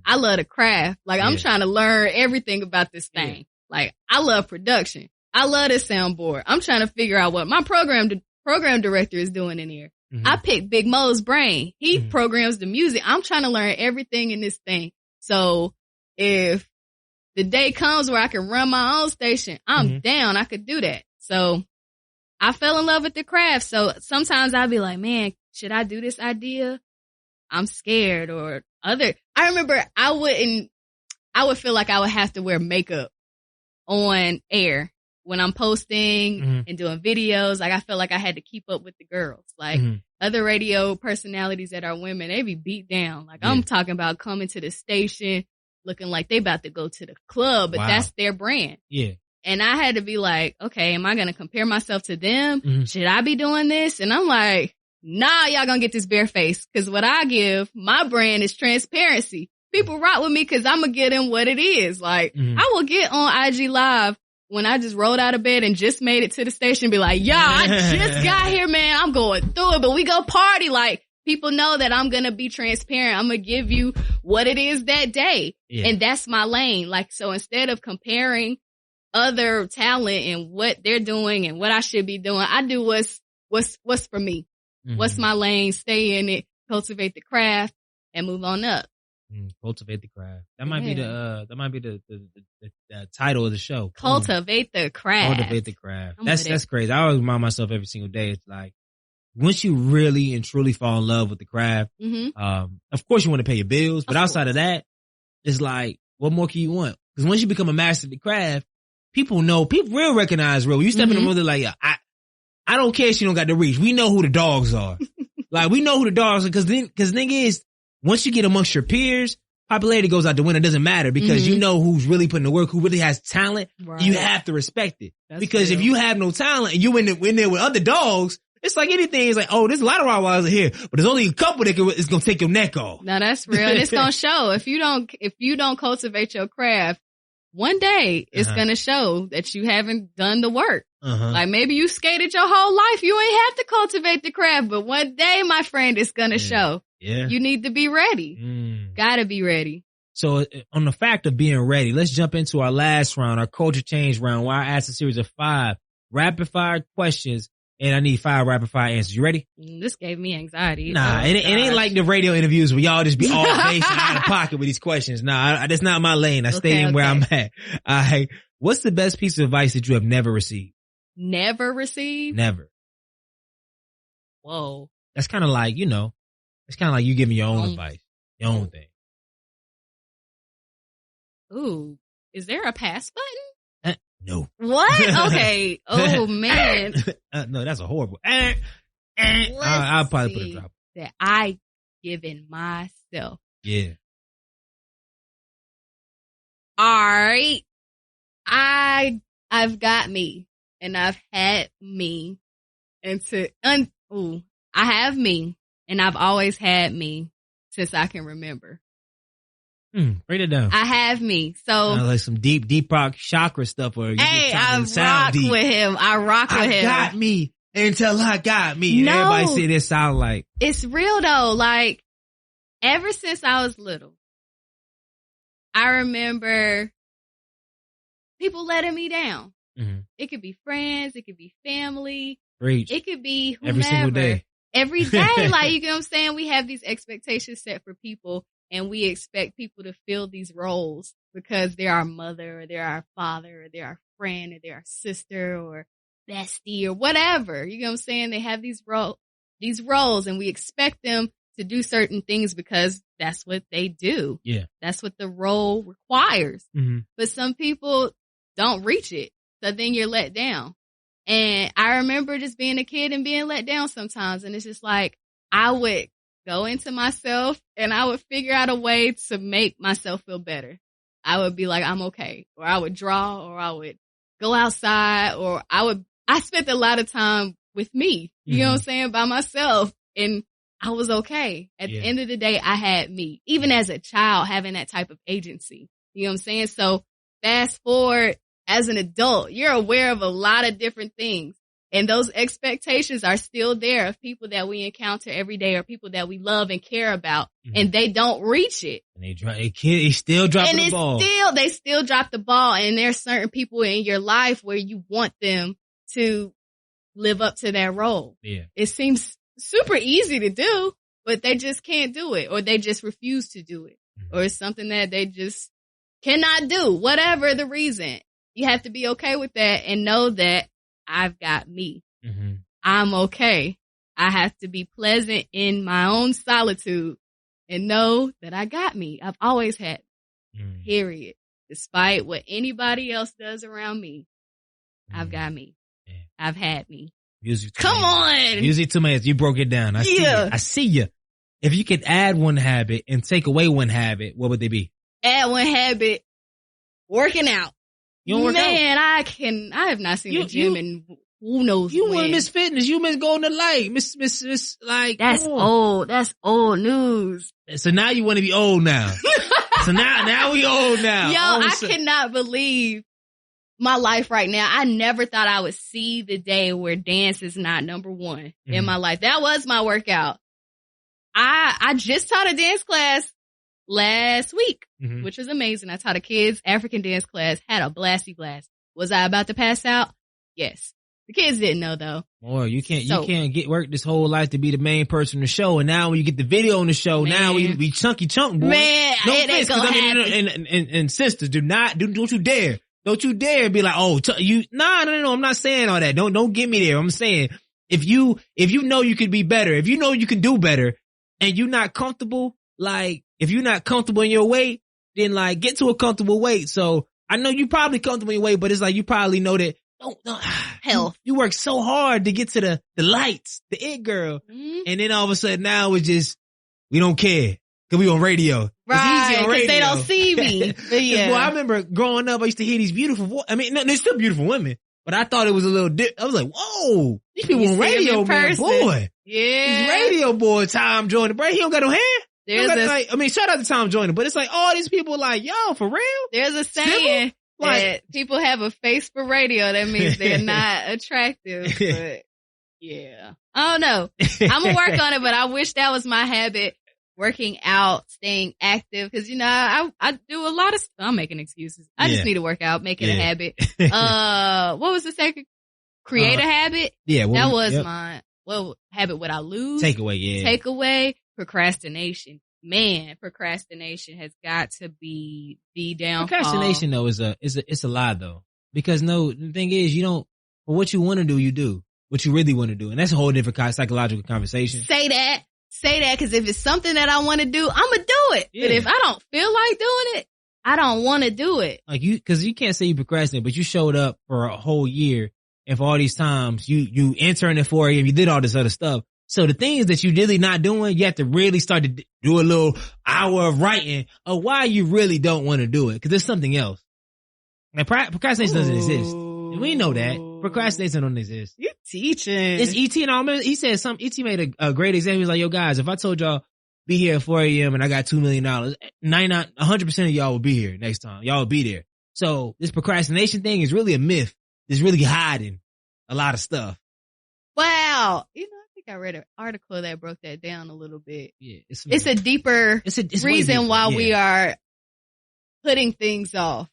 I love the craft. Like, I'm trying to learn everything about this thing. Like, I love production. I love this soundboard. I'm trying to figure out what my program director is doing in here. I picked Big Mo's brain. He programs the music. I'm trying to learn everything in this thing. So if the day comes where I can run my own station, I'm down. I could do that. So I fell in love with the craft. So sometimes I'll be like, man, should I do this idea? I'm scared or other. I remember I would feel like I would have to wear makeup on air when I'm posting and doing videos. Like, I felt like I had to keep up with the girls. Like, other radio personalities that are women, they be beat down. Like, I'm talking about coming to the station looking like they about to go to the club, but that's their brand. Yeah. And I had to be like, okay, am I going to compare myself to them? Should I be doing this? And I'm like, nah, y'all gonna get this bare face. Cause what I give, my brand is transparency. People rock with me cause I'm gonna get them what it is. Like, I will get on IG Live when I just rolled out of bed and just made it to the station and be like, yeah, I just got here, man. I'm going through it, but we go party. Like, people know that I'm going to be transparent. I'm going to give you what it is that day. Yeah. And that's my lane. Like, so instead of comparing other talent and what they're doing and what I should be doing, I do what's for me. What's my lane? Stay in it, cultivate the craft, and move on up. Cultivate the craft. That might be the title of the show. Cultivate the craft. Cultivate the craft. That's crazy. I always remind myself every single day. It's like, once you really and truly fall in love with the craft, of course you want to pay your bills, but outside of that, it's like, what more can you want? Because once you become a master of the craft, people will recognize real. You step in the room, they're like, I don't care if you don't got the reach. We know who the dogs are. Like, we know who the dogs are, because the thing is, once you get amongst your peers, popularity goes out the window. It doesn't matter, because you know who's really putting the work, who really has talent. Right. You have to respect it. That's because real. If you have no talent and you in there with other dogs, it's like anything. It's like, oh, there's a lot of Rottweilers here, but there's only a couple that is going to take your neck off. Now that's real. And it's going to show. If you don't cultivate your craft, one day it's going to show that you haven't done the work. Like, maybe you skated your whole life. You ain't have to cultivate the craft, but one day, my friend, it's going to show. Yeah. You need to be ready. Gotta be ready. So on the fact of being ready, let's jump into our last round, our culture change round, where I asked a series of 5 rapid fire questions, and I need 5 rapid fire answers. You ready? This gave me anxiety. Nah, it ain't like the radio interviews where y'all just be all based and out of pocket with these questions. Nah, that's not my lane. I stay in where I'm at. All right. What's the best piece of advice that you have never received? Never received? Never. Whoa. That's kind of like, it's kind of like you giving your own advice, your own thing. Ooh, is there a pass button? No. What? Okay. Oh man. No, that's a horrible. I'll probably put a drop. That I given myself. Yeah. All right. I've got me, and I've had me, I have me, and I've always had me since I can remember. Break it down. I have me. So like some deep rock chakra stuff. Or I rock with him. I rock with him. I got me until I got me. No, everybody say this sound like. It's real though. Like ever since I was little, I remember people letting me down. Mm-hmm. It could be friends. It could be family. Preach. It could be whomever. Every single day. Every day. Like, you get what I'm saying? We have these expectations set for people, and we expect people to fill these roles because they're our mother, or they're our father, or they're our friend, or they're our sister, or bestie, or whatever. You know what I'm saying? They have these roles, and we expect them to do certain things because that's what they do. Yeah. That's what the role requires. Mm-hmm. But some people don't reach it. So then you're let down. And I remember just being a kid and being let down sometimes. And it's just like, I would go into myself and I would figure out a way to make myself feel better. I would be like, I'm okay. Or I would draw, or I would go outside, or I spent a lot of time with me, you know what I'm saying, by myself. And I was okay. At the end of the day, I had me. Even as a child, having that type of agency. You know what I'm saying? So fast forward, as an adult, you're aware of a lot of different things. And those expectations are still there of people that we encounter every day, or people that we love and care about, and they don't reach it. And they still dropping the ball. They still drop the ball. And there's certain people in your life where you want them to live up to that role. Yeah. It seems super easy to do, but they just can't do it, or they just refuse to do it, or it's something that they just cannot do, whatever the reason. You have to be okay with that and know that I've got me. Mm-hmm. I'm okay. I have to be pleasant in my own solitude and know that I got me. I've always had me, period. Despite what anybody else does around me, I've got me. Yeah. I've had me. Come on. Music to my ears. You broke it down. I see you. If you could add one habit and take away one habit, what would they be? Add one habit. Working out. You don't work out? Man, I have not seen the gym in who knows you when. You want Miss Fitness. You Miss Golden Light. Miss, like. That's old. That's old news. So now you want to be old now. So now we old now. Yo, I cannot believe my life right now. I never thought I would see the day where dance is not number one in my life. That was my workout. I just taught a dance class last week, which was amazing. I taught a kids African dance class, had a blasty blast. Was I about to pass out? Yes. The kids didn't know though. Boy, you can't get work this whole life to be the main person in the show, and now when you get the video on the show, now we chunky chunk, boy. Man, no it ain't gonna happen. And sisters, don't you dare. Don't you dare be like, oh, no, I'm not saying all that. Don't get me there. I'm saying, if you know you could be better, if you know you can do better, and you're not comfortable, like, if you're not comfortable in your weight, then like get to a comfortable weight. So I know you probably comfortable in your weight, but it's like you probably know that hell, you work so hard to get to the lights, the it girl, and then all of a sudden now it's just we don't care because we on radio, right? Because they don't see me. But yeah, well, I remember growing up, I used to hear these beautiful. I mean, no, they're still beautiful women, but I thought it was a little I was like, whoa, these people on radio, man, boy, yeah, these radio boy, Tom Joyner, bro, he don't got no hair. Shout out to Tom Joyner, but it's like all these people like, yo, for real? There's a saying that people have a face for radio. That means they're not attractive, but yeah. I don't know. I'm gonna work on it, but I wish that was my habit working out, staying active. Cause I do a lot of, I'm making excuses. I just need to work out, make it a habit. What was the second? Create a habit? Yeah. That was mine. What habit would I lose? Takeaway, procrastination. Man, procrastination has got to be the downfall. Procrastination though it's a lie though. Because the thing is for what you want to do, you do what you really want to do. And that's a whole different psychological conversation. Say that. Cause if it's something that I want to do, I'm going to do it. Yeah. But if I don't feel like doing it, I don't want to do it. Like cause you can't say you procrastinate, but you showed up for a whole year. And for all these times you interned at 4 a.m., you did all this other stuff. So the things that you really not doing, you have to really start to do a little hour of writing of why you really don't want to do it. Cause there's something else. Now, procrastination doesn't exist. We know that. Procrastination don't exist. You're teaching. It's E.T. and all. He said E.T. made a great example. He's like, yo guys, if I told y'all be here at 4 a.m. and I got $2 million, 100% of y'all will be here next time. Y'all will be there. So this procrastination thing is really a myth. It's really hiding a lot of stuff. Wow. I think I read an article that broke that down a little bit. Yeah. It's a deeper reason why we are putting things off.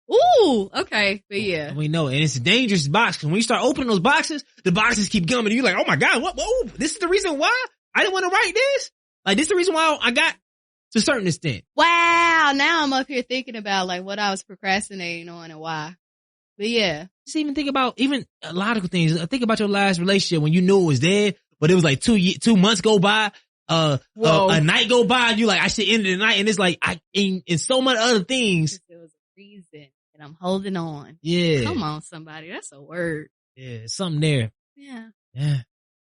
Ooh, okay. But yeah. We know. And it's a dangerous box. When you start opening those boxes, the boxes keep coming. And you're like, oh my God, what? Whoa, this is the reason why I didn't want to write this? Like, this is the reason why I got to a certain extent. Wow. Now I'm up here thinking about like what I was procrastinating on and why. But yeah. Just even think about even a lot of things. Think about your last relationship when you knew it was dead, but it was like 2 months go by, a night go by, and you like, I should end the night. And it's like, in so much other things. There was a reason and I'm holding on. Yeah. Come on, somebody. That's a word. Yeah. Something there. Yeah.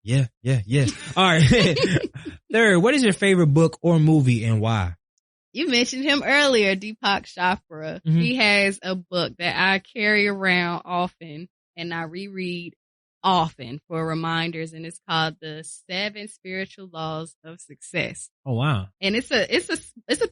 Yeah. All right. Third, what is your favorite book or movie and why? You mentioned him earlier, Deepak Chopra. Mm-hmm. He has a book that I carry around often and I reread often for reminders, and it's called The 7 Spiritual Laws of Success. Oh wow. And it's a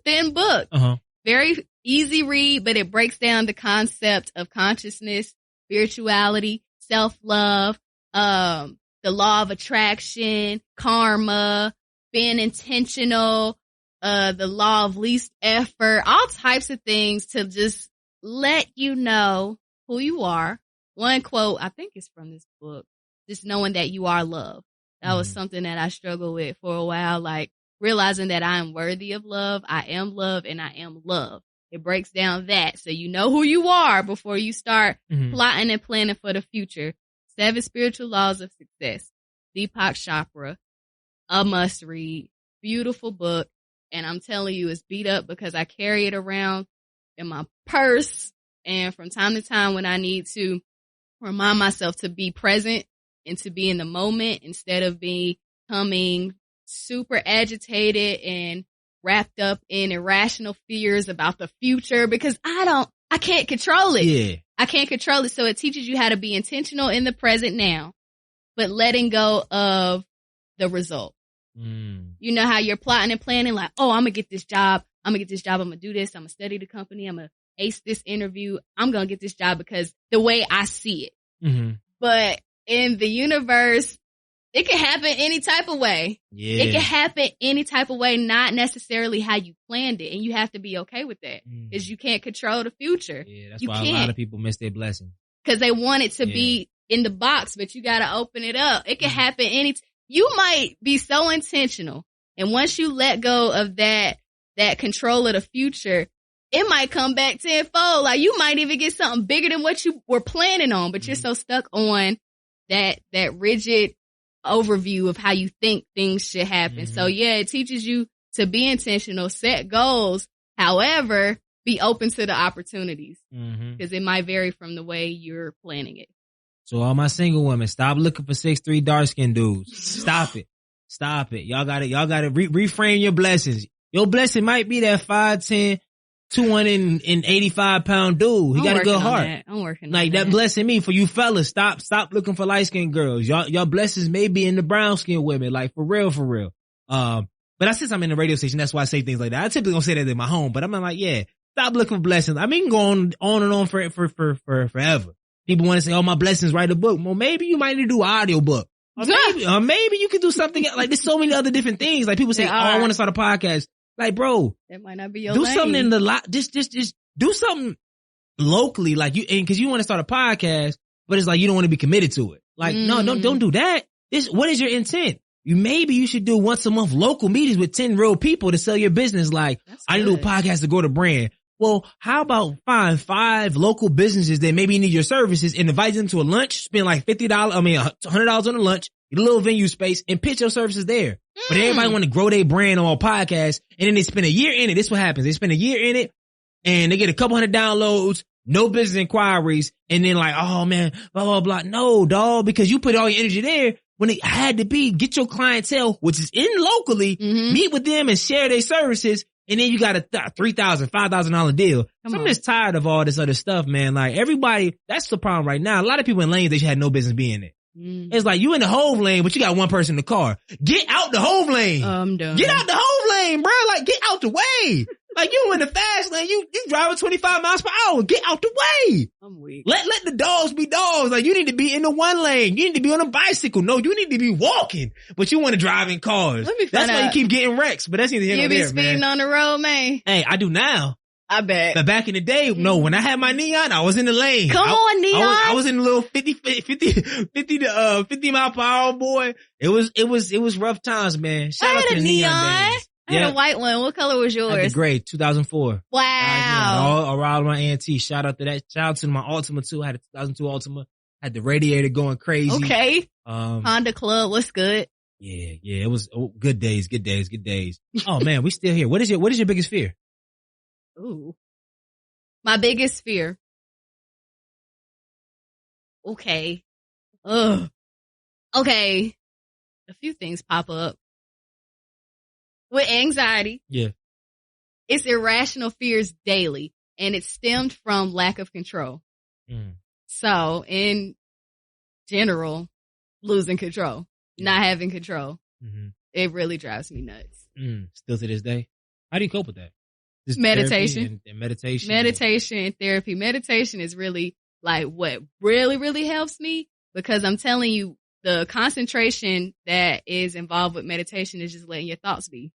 thin book. Uh-huh. Very easy read, but it breaks down the concept of consciousness, spirituality, self-love, the law of attraction, karma, being intentional, the law of least effort, all types of things to just let you know who you are. One quote, I think it's from this book, just knowing that you are love. That was something that I struggled with for a while, like realizing that I am worthy of love, I am love, and I am love. It breaks down that so you know who you are before you start plotting and planning for the future. 7 Spiritual Laws of Success. Deepak Chopra, a must read, beautiful book. And I'm telling you, it's beat up because I carry it around in my purse. And from time to time when I need to remind myself to be present and to be in the moment instead of becoming super agitated and wrapped up in irrational fears about the future, because I can't control it. Yeah. I can't control it. So it teaches you how to be intentional in the present now, but letting go of the result. You know how you're plotting and planning, like, oh, I'm going to get this job. I'm going to get this job. I'm going to do this. I'm going to study the company. I'm going to ace this interview. I'm going to get this job because the way I see it. Mm-hmm. But in the universe, it can happen any type of way. Yeah. It can happen any type of way, not necessarily how you planned it. And you have to be okay with that because you can't control the future. Yeah, that's why a lot of people miss their blessing. Because they want it to be in the box, but you got to open it up. It can happen you might be so intentional. And once you let go of that control of the future, it might come back tenfold. Like you might even get something bigger than what you were planning on, but you're so stuck on that rigid overview of how you think things should happen. So yeah, it teaches you to be intentional, set goals. However, be open to the opportunities because it might vary from the way you're planning it. So all my single women, stop looking for 6'3" dark-skinned dudes. Stop it. Y'all gotta reframe your blessings. Your blessing might be that 5'10", 285-pound dude. He got a good heart. I'm working like on that blessing me for you fellas. Stop looking for light-skinned girls. Y'all blessings may be in the brown-skinned women, like for real. But since I'm in the radio station, that's why I say things like that. I typically don't say that in my home, but I'm like, yeah, stop looking for blessings. I mean, go on and on for forever. People want to say, oh, my blessings, write a book. Well, maybe you might need to do an audio book. Or maybe you could do something like there's so many other different things. Like people say, I want to start a podcast. Like, bro, that might not be your do lane. something in the just do something locally. Like cause you want to start a podcast, but it's like you don't want to be committed to it. Like, no, don't do that. What is your intent? Maybe you should do once a month local meetings with 10 real people to sell your business. Like, I need to do a podcast to grow the brand. Well, how about find 5 local businesses that maybe need your services and invite them to a lunch, spend like $100 on a lunch, get a little venue space and pitch your services there. But everybody want to grow their brand on podcasts and then they spend a year in it. This is what happens. They spend a year in it and they get a couple hundred downloads, no business inquiries, and then like, oh man, blah, blah, blah. No, dog, because you put all your energy there when it had to be, get your clientele, which is in locally, meet with them and share their services. And then you got a $3,000, $5,000 deal. I'm just tired of all this other stuff, man. Like everybody, that's the problem right now. A lot of people in lanes, they had no business being in it. It's like you in the Hove lane, but you got one person in the car. Get out the Hove lane. I'm done. Get out the Hove lane, bro. Like get out the way. Like you in the fast lane, you driving 25 miles per hour. Get out the way. I'm weak. Let the dogs be dogs. Like you need to be in the one lane. You need to be on a bicycle. No, you need to be walking. But you want to drive in cars. That's why you keep getting wrecks. But that's neither here nor there, man. You be speeding on the road, man. Hey, I do now. I bet. But back in the day, no, when I had my Neon, I was in the lane. Come on, Neon. I was in the little 50 mile per hour, boy. It was rough times, man. Shout out to the Neon days. I had a white one. What color was yours? I had the gray, 2004. Wow. All around my A&T. Shout out to that. Shout out to my Altima too. I had a 2002 Altima. Had the radiator going crazy. Okay. Honda Club. What's good? Yeah. It was good days. Oh man, we still here. What is your biggest fear? Ooh. My biggest fear. Okay. Ugh. Okay. A few things pop up. With anxiety. Yeah. It's irrational fears daily, and it stemmed from lack of control. So, in general, losing control, not having control, it really drives me nuts. Still to this day. How do you cope with that? Just meditation. And meditation. Meditation and therapy. Meditation is really like what really, really helps me, because I'm telling you, the concentration that is involved with meditation is just letting your thoughts be.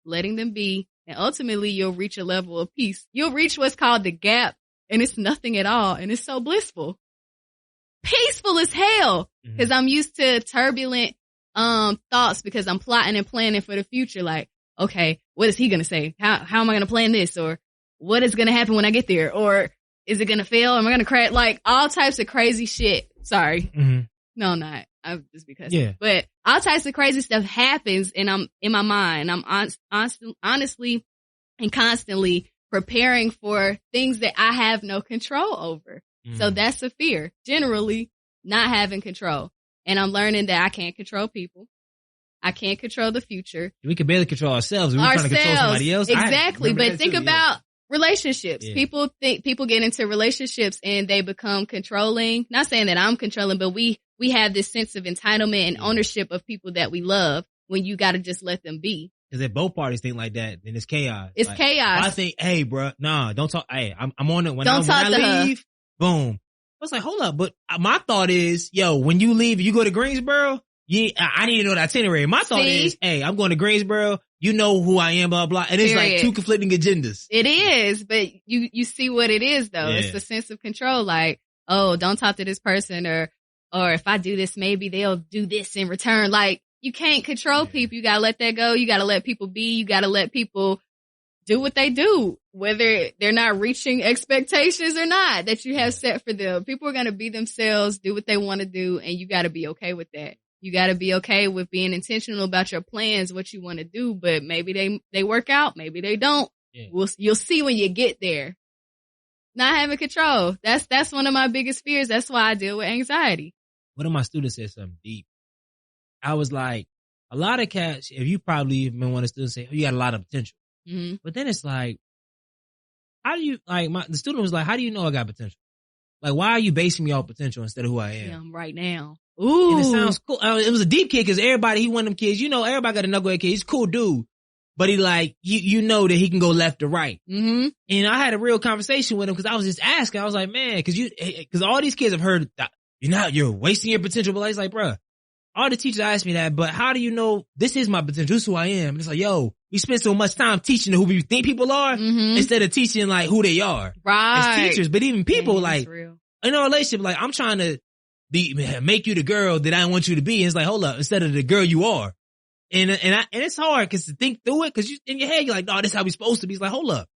Letting them be. And ultimately, you'll reach a level of peace. You'll reach what's called the gap, and it's nothing at all. And it's so blissful. Peaceful as hell. Because I'm used to turbulent thoughts, because I'm plotting and planning for the future. Like, okay, what is he going to say? How am I going to plan this? Or what is going to happen when I get there? Or is it going to fail? Am I going to crash? Like all types of crazy shit. Sorry. No, I'm not. I'm just because. Yeah. But all types of crazy stuff happens, and I'm in my mind. I'm honestly and constantly preparing for things that I have no control over. So that's a fear. Generally, not having control. And I'm learning that I can't control people. I can't control the future. We can barely control ourselves. We're trying to control somebody else. Exactly. But think about relationships. Yeah. People get into relationships and they become controlling. Not saying that I'm controlling, but we have this sense of entitlement and ownership of people that we love, when you got to just let them be. Because if both parties think like that, then it's chaos. It's like, chaos. I think, hey, bro, nah, don't talk. Hey, I'm on it. When I leave, boom. I was like, hold up. But my thought is, yo, when you leave, you go to Greensboro, I need to know the itinerary. My thought is, hey, I'm going to Greensboro. You know who I am, blah, blah. And it's like two conflicting agendas. It is, but you see what it is, though. Yeah. It's the sense of control. Like, oh, don't talk to this person, or if I do this, maybe they'll do this in return. Like, you can't control people. You gotta let that go. You gotta let people be. You gotta let people do what they do, whether they're not reaching expectations or not that you have set for them. People are gonna be themselves, do what they want to do, and you gotta be okay with that. You gotta be okay with being intentional about your plans, what you want to do, but maybe they work out, maybe they don't. Yeah. You'll see when you get there. Not having control. That's one of my biggest fears. That's why I deal with anxiety. One of my students said something deep. I was like, a lot of cats, if you probably even been one of the students say, oh, you got a lot of potential. But then it's like, how do you, like, the student was like, how do you know I got potential? Like, why are you basing me off potential instead of who I am? Right now. Ooh. And it sounds cool. It was a deep kid, because everybody, he one of them kids, everybody got a knucklehead kid. He's a cool dude. But he like, you know that he can go left or right. And I had a real conversation with him, because I was just asking. I was like, man, because all these kids have heard that, you're wasting your potential. But he's like, bruh, all the teachers ask me that, but how do you know this is my potential? This is who I am. And it's like, yo, we spend so much time teaching who we think people are instead of teaching like who they are. Right. As teachers, but even people like, real. in a relationship, like I'm trying to make you the girl that I want you to be. And it's like, hold up, instead of the girl you are. And it's hard because to think through it, because you in your head, you're like, no, this is how we supposed to be. It's like, hold up.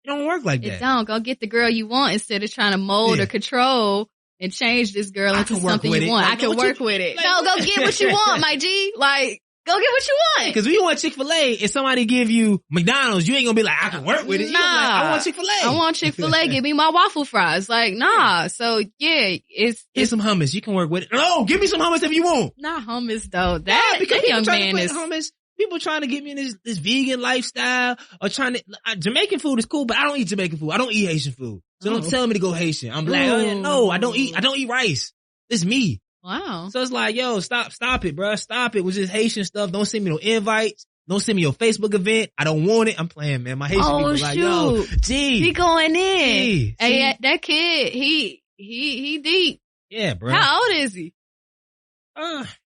It don't work like that. It don't. Go get the girl you want instead of trying to mold or control and change this girl into something you want. I can work with it. No, go get what you want, my G. Like, go get what you want. Because when you want Chick-fil-A, if somebody give you McDonald's, you ain't gonna be like, I can work with it. Nah. Like, I want Chick-fil-A. I want Chick-fil-A. Give me my waffle fries. Like, nah. So, yeah, it's some hummus. You can work with it. No, give me some hummus if you want. Not hummus, though. That young man is... hummus. People trying to get me in this vegan lifestyle or trying to, Jamaican food is cool, but I don't eat Jamaican food. I don't eat Haitian food. So don't tell me to go Haitian. I'm black. No, I don't eat rice. It's me. Wow. So it's like, yo, stop it, bro. Stop it with this Haitian stuff. Don't send me no invites. Don't send me your Facebook event. I don't want it. I'm playing, man. My Haitian people like, yo, G. He going in. Hey, that kid, he deep. Yeah, bro. How old is he?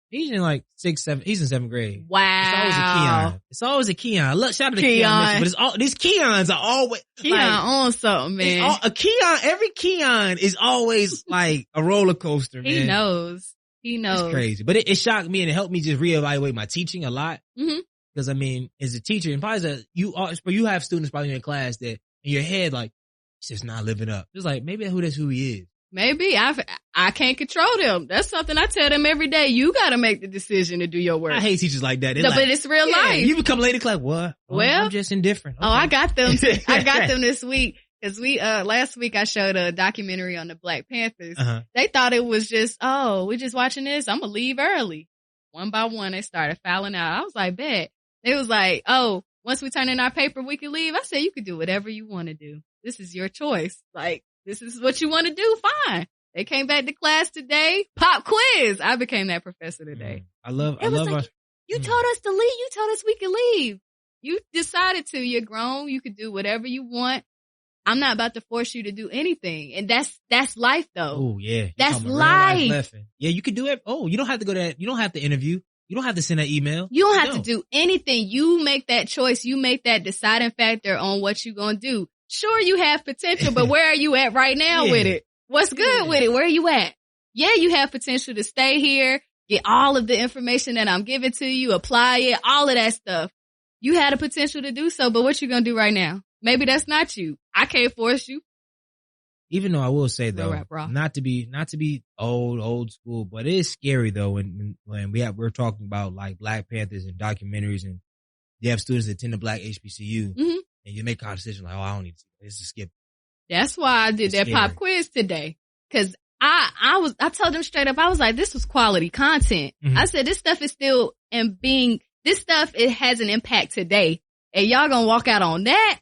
He's in like 6, 7. He's in 7th grade. Wow. It's always a Keon. Look, shout out to Keon. But it's all, these Keons are always. Keon on something, man. Every Keon is always like a roller coaster, man. He knows. It's crazy. But it shocked me and it helped me just reevaluate my teaching a lot. Mm-hmm. Because I mean, as a teacher, and probably you have students probably in your class that in your head, like, he's just not living up. It's like, maybe that's who he is. Maybe I can't control them. That's something I tell them every day. You got to make the decision to do your work. I hate teachers like that. No, but it's real life. You become late in class. What? Well, I'm just indifferent. Okay. I got them. I got them this week because last week I showed a documentary on the Black Panthers. Uh-huh. They thought it was just, we're just watching this. I'm gonna leave early. One by one, they started filing out. I was like, bet. They was like, once we turn in our paper, we can leave. I said, you can do whatever you want to do. This is your choice. Like, this is what you want to do. Fine. They came back to class today. Pop quiz. I became that professor today. I love you told us to leave. You told us we could leave. You decided to. You're grown. You could do whatever you want. I'm not about to force you to do anything. And that's life though. Oh yeah. That's life. Yeah, you could do it. Oh, you don't have to go there. You don't have to interview. You don't have to send that email. You don't have to do anything. You make that choice. You make that deciding factor on what you're going to do. Sure, you have potential, but where are you at right now with it? What's good with it? Where are you at? Yeah, you have potential to stay here, get all of the information that I'm giving to you, apply it, all of that stuff. You had a potential to do so, but what you going to do right now? Maybe that's not you. I can't force you. Even though I will say though, not to be old school, but it is scary though when we're talking about like Black Panthers and documentaries and you have students that attend the Black HBCU. Mm-hmm. And you make a decision like, I don't need to. It's a skip. That's why I did that pop quiz today. Cause I told them straight up, I was like, this was quality content. Mm-hmm. I said, this stuff is still it has an impact today. And y'all gonna walk out on that?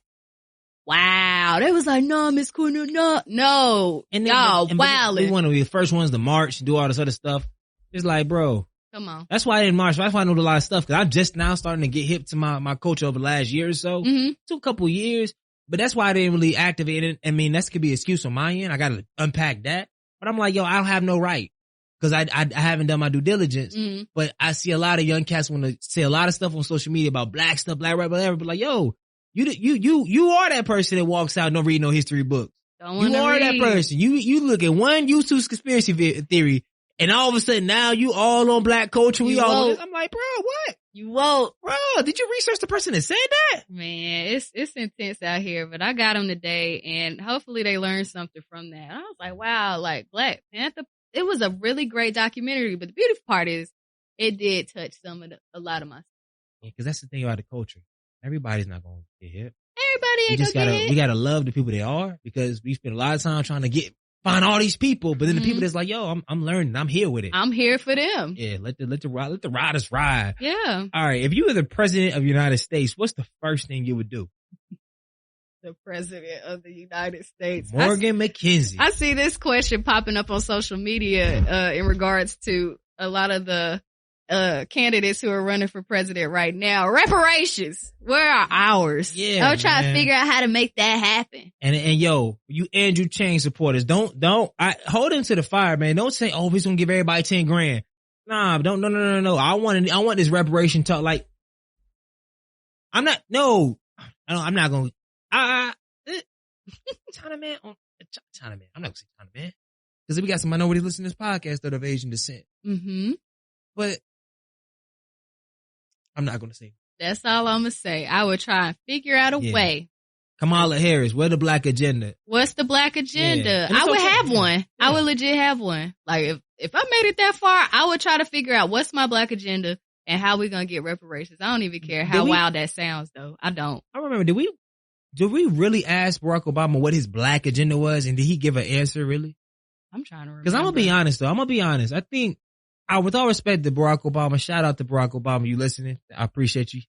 Wow. They was like, no, Miss Corner, no. And y'all wildin'. We want to be the first ones to march and do all this other stuff. It's like, bro. Come on. That's why I didn't march. That's why I know a lot of stuff. Cause I'm just now starting to get hip to my culture over the last year or so. Mm-hmm. Took a couple of years. But that's why I didn't really activate it. I mean, that could be an excuse on my end. I got to unpack that. But I'm like, yo, I don't have no right. Cause I haven't done my due diligence. Mm-hmm. But I see a lot of young cats want to say a lot of stuff on social media about black stuff, black, whatever. But like, yo, you are that person that walks out and don't read no history books. You are that person. You look at one YouTube conspiracy theory. And all of a sudden now you all on black culture. We all on this. I'm like, bro, what? You won't. Bro, did you research the person that said that? Man, it's intense out here, but I got them today and hopefully they learned something from that. I was like, wow, like Black Panther, it was a really great documentary, but the beautiful part is it did touch a lot of my stuff. Yeah, cause that's the thing about the culture. Everybody's not going to get hip. Everybody ain't going to get hip. We gotta love the people they are because we spend a lot of time trying to find all these people, but then the people that's like, yo, I'm learning. I'm here with it. I'm here for them. Yeah, let the riders ride. Yeah. All right. If you were the president of the United States, what's the first thing you would do? The president of the United States. Morgan McKenzie. I see this question popping up on social media, in regards to a lot of the, candidates who are running for president right now. Reparations. Where are ours? Yeah. I'm trying to figure out how to make that happen. And yo, you Andrew Chang supporters, don't hold him to the fire, man. Don't say, oh, we're going to give everybody 10 grand. Nah, no. I want this reparation talk. Like, I'm not going China man. I'm not gonna say China man. Because we got some minorities listening to this podcast that are of Asian descent. Mm-hmm. But I'm not going to say. That's all I'm going to say. I would try and figure out a way. Kamala Harris, where's the black agenda? What's the black agenda? Yeah. I would have one. Yeah. I would legit have one. Like, if I made it that far, I would try to figure out what's my black agenda and how we going to get reparations. I don't even care how wild that sounds, though. I don't. I remember, did we really ask Barack Obama what his black agenda was, and did he give an answer, really? I'm trying to remember. Because I'm going to be honest, though. I think, with all respect to Barack Obama, shout out to Barack Obama, you listening. I appreciate you.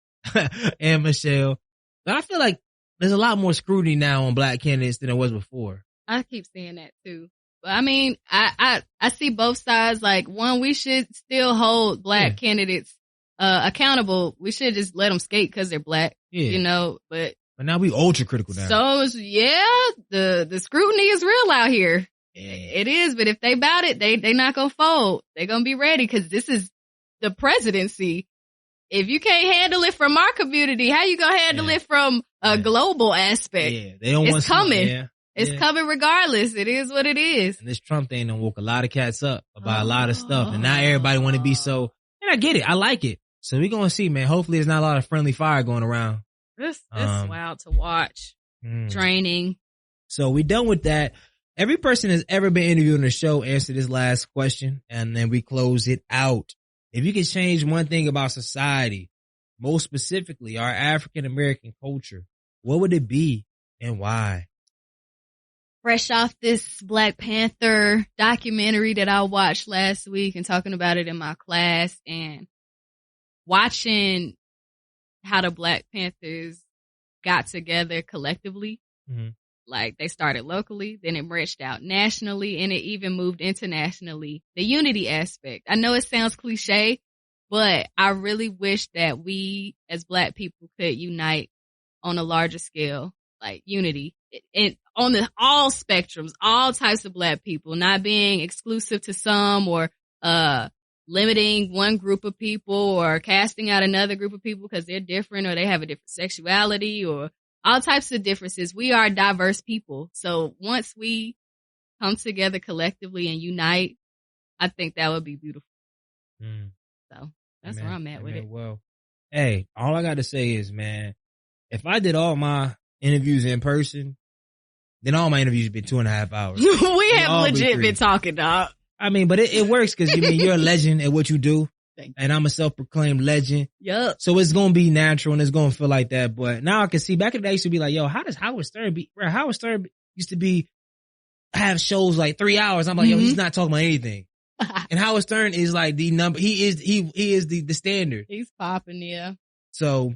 And Michelle. But I feel like there's a lot more scrutiny now on black candidates than there was before. I keep saying that, too. But I mean, I see both sides. Like, one, we should still hold black candidates accountable. We should just let them skate because they're black, you know, but now we ultra critical now. So, the scrutiny is real out here. Yeah. It is, but if they bout it, they not gonna fold. They gonna be ready because this is the presidency. If you can't handle it from our community, how you gonna handle it from a global aspect? Yeah, they don't want it's coming. It's coming regardless. It is what it is. And this Trump thing done woke a lot of cats up about a lot of stuff, and now everybody want to be so. And I get it. I like it. So we gonna see, man. Hopefully, there's not a lot of friendly fire going around. This wild to watch. Draining. So we done with that. Every person that's ever been interviewed on the show answered this last question, and then we close it out. If you could change one thing about society, most specifically our African American culture, what would it be and why? Fresh off this Black Panther documentary that I watched last week and talking about it in my class and watching how the Black Panthers got together collectively. Mm-hmm. Like, they started locally, then it branched out nationally, and it even moved internationally. The unity aspect. I know it sounds cliche, but I really wish that we as Black people could unite on a larger scale, like unity. And on all spectrums, all types of Black people, not being exclusive to some or limiting one group of people or casting out another group of people because they're different or they have a different sexuality or all types of differences. We are diverse people. So once we come together collectively and unite, I think that would be beautiful. So that's where I'm at with it. Well, hey, all I got to say is, man, if I did all my interviews in person, then all my interviews have been 2.5 hours. We have legit been talking, dog. I mean, but it works because you're a legend at what you do. And I'm a self-proclaimed legend. Yup. So it's going to be natural and it's going to feel like that. But now I can see back in the day, I used to be like, yo, how does Howard Stern be? Bro, Howard Stern used to have shows like 3 hours. I'm like, yo, he's not talking about anything. And Howard Stern is like the number. He is the standard. He's popping, yeah. So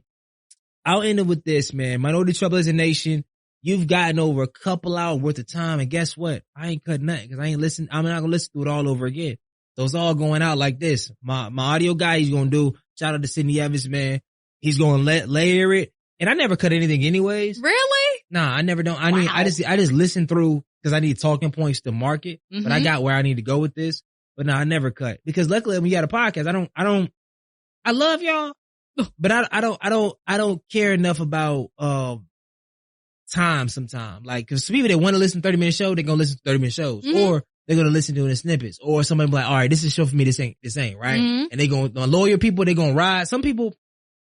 I'll end it with this, man. Minority Trouble as a Nation. You've gotten over a couple hours worth of time. And guess what? I ain't cutting nothing because I ain't listening. I'm not going to listen to it all over again. So it's all going out like this. My audio guy, he's going to do, shout out to Sidney Evans, man. He's going to layer it. And I never cut anything anyways. Really? Nah, I never don't. I just listen through because I need talking points to market, but I got where I need to go with this. But no, I never cut because luckily when we got a podcast, I love y'all, but I don't care enough about, time sometimes. Like, cause people that want to listen to 30-minute show, they're going to listen to 30-minute shows or they're going to listen to it in snippets, or somebody be like, all right, this is a show for me. This ain't, right? And they going to loyal people. They're going to ride. Some people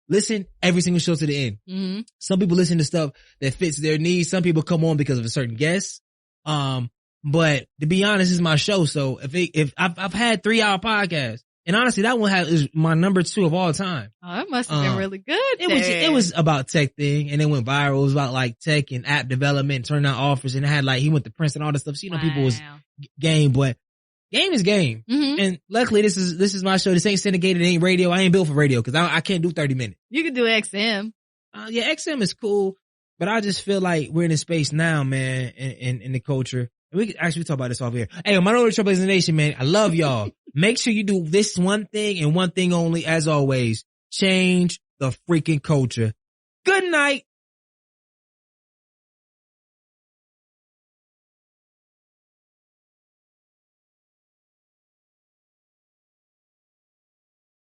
listen every single show to the end. Some people listen to stuff that fits their needs. Some people come on because of a certain guest. But to be honest, this is my show. So if I've had 3-hour podcasts, and honestly, that one is my number 2 of all time. Oh, it must have been really good. It was about tech thing, and it went viral. It was about like tech and app development, turning out offers, and it had like he went to Princeton, all this stuff. So, people was game, but game is game. And luckily, this is my show. This ain't syndicated. It ain't radio. I ain't built for radio because I can't do 30 minutes. You can do XM. Yeah, XM is cool, but I just feel like we're in a space now, man, in the culture. And we can actually talk about this off here. Hey, Minority Trouble as a Nation, man. I love y'all. Make sure you do this one thing and one thing only, as always. Change the freaking culture. Good night.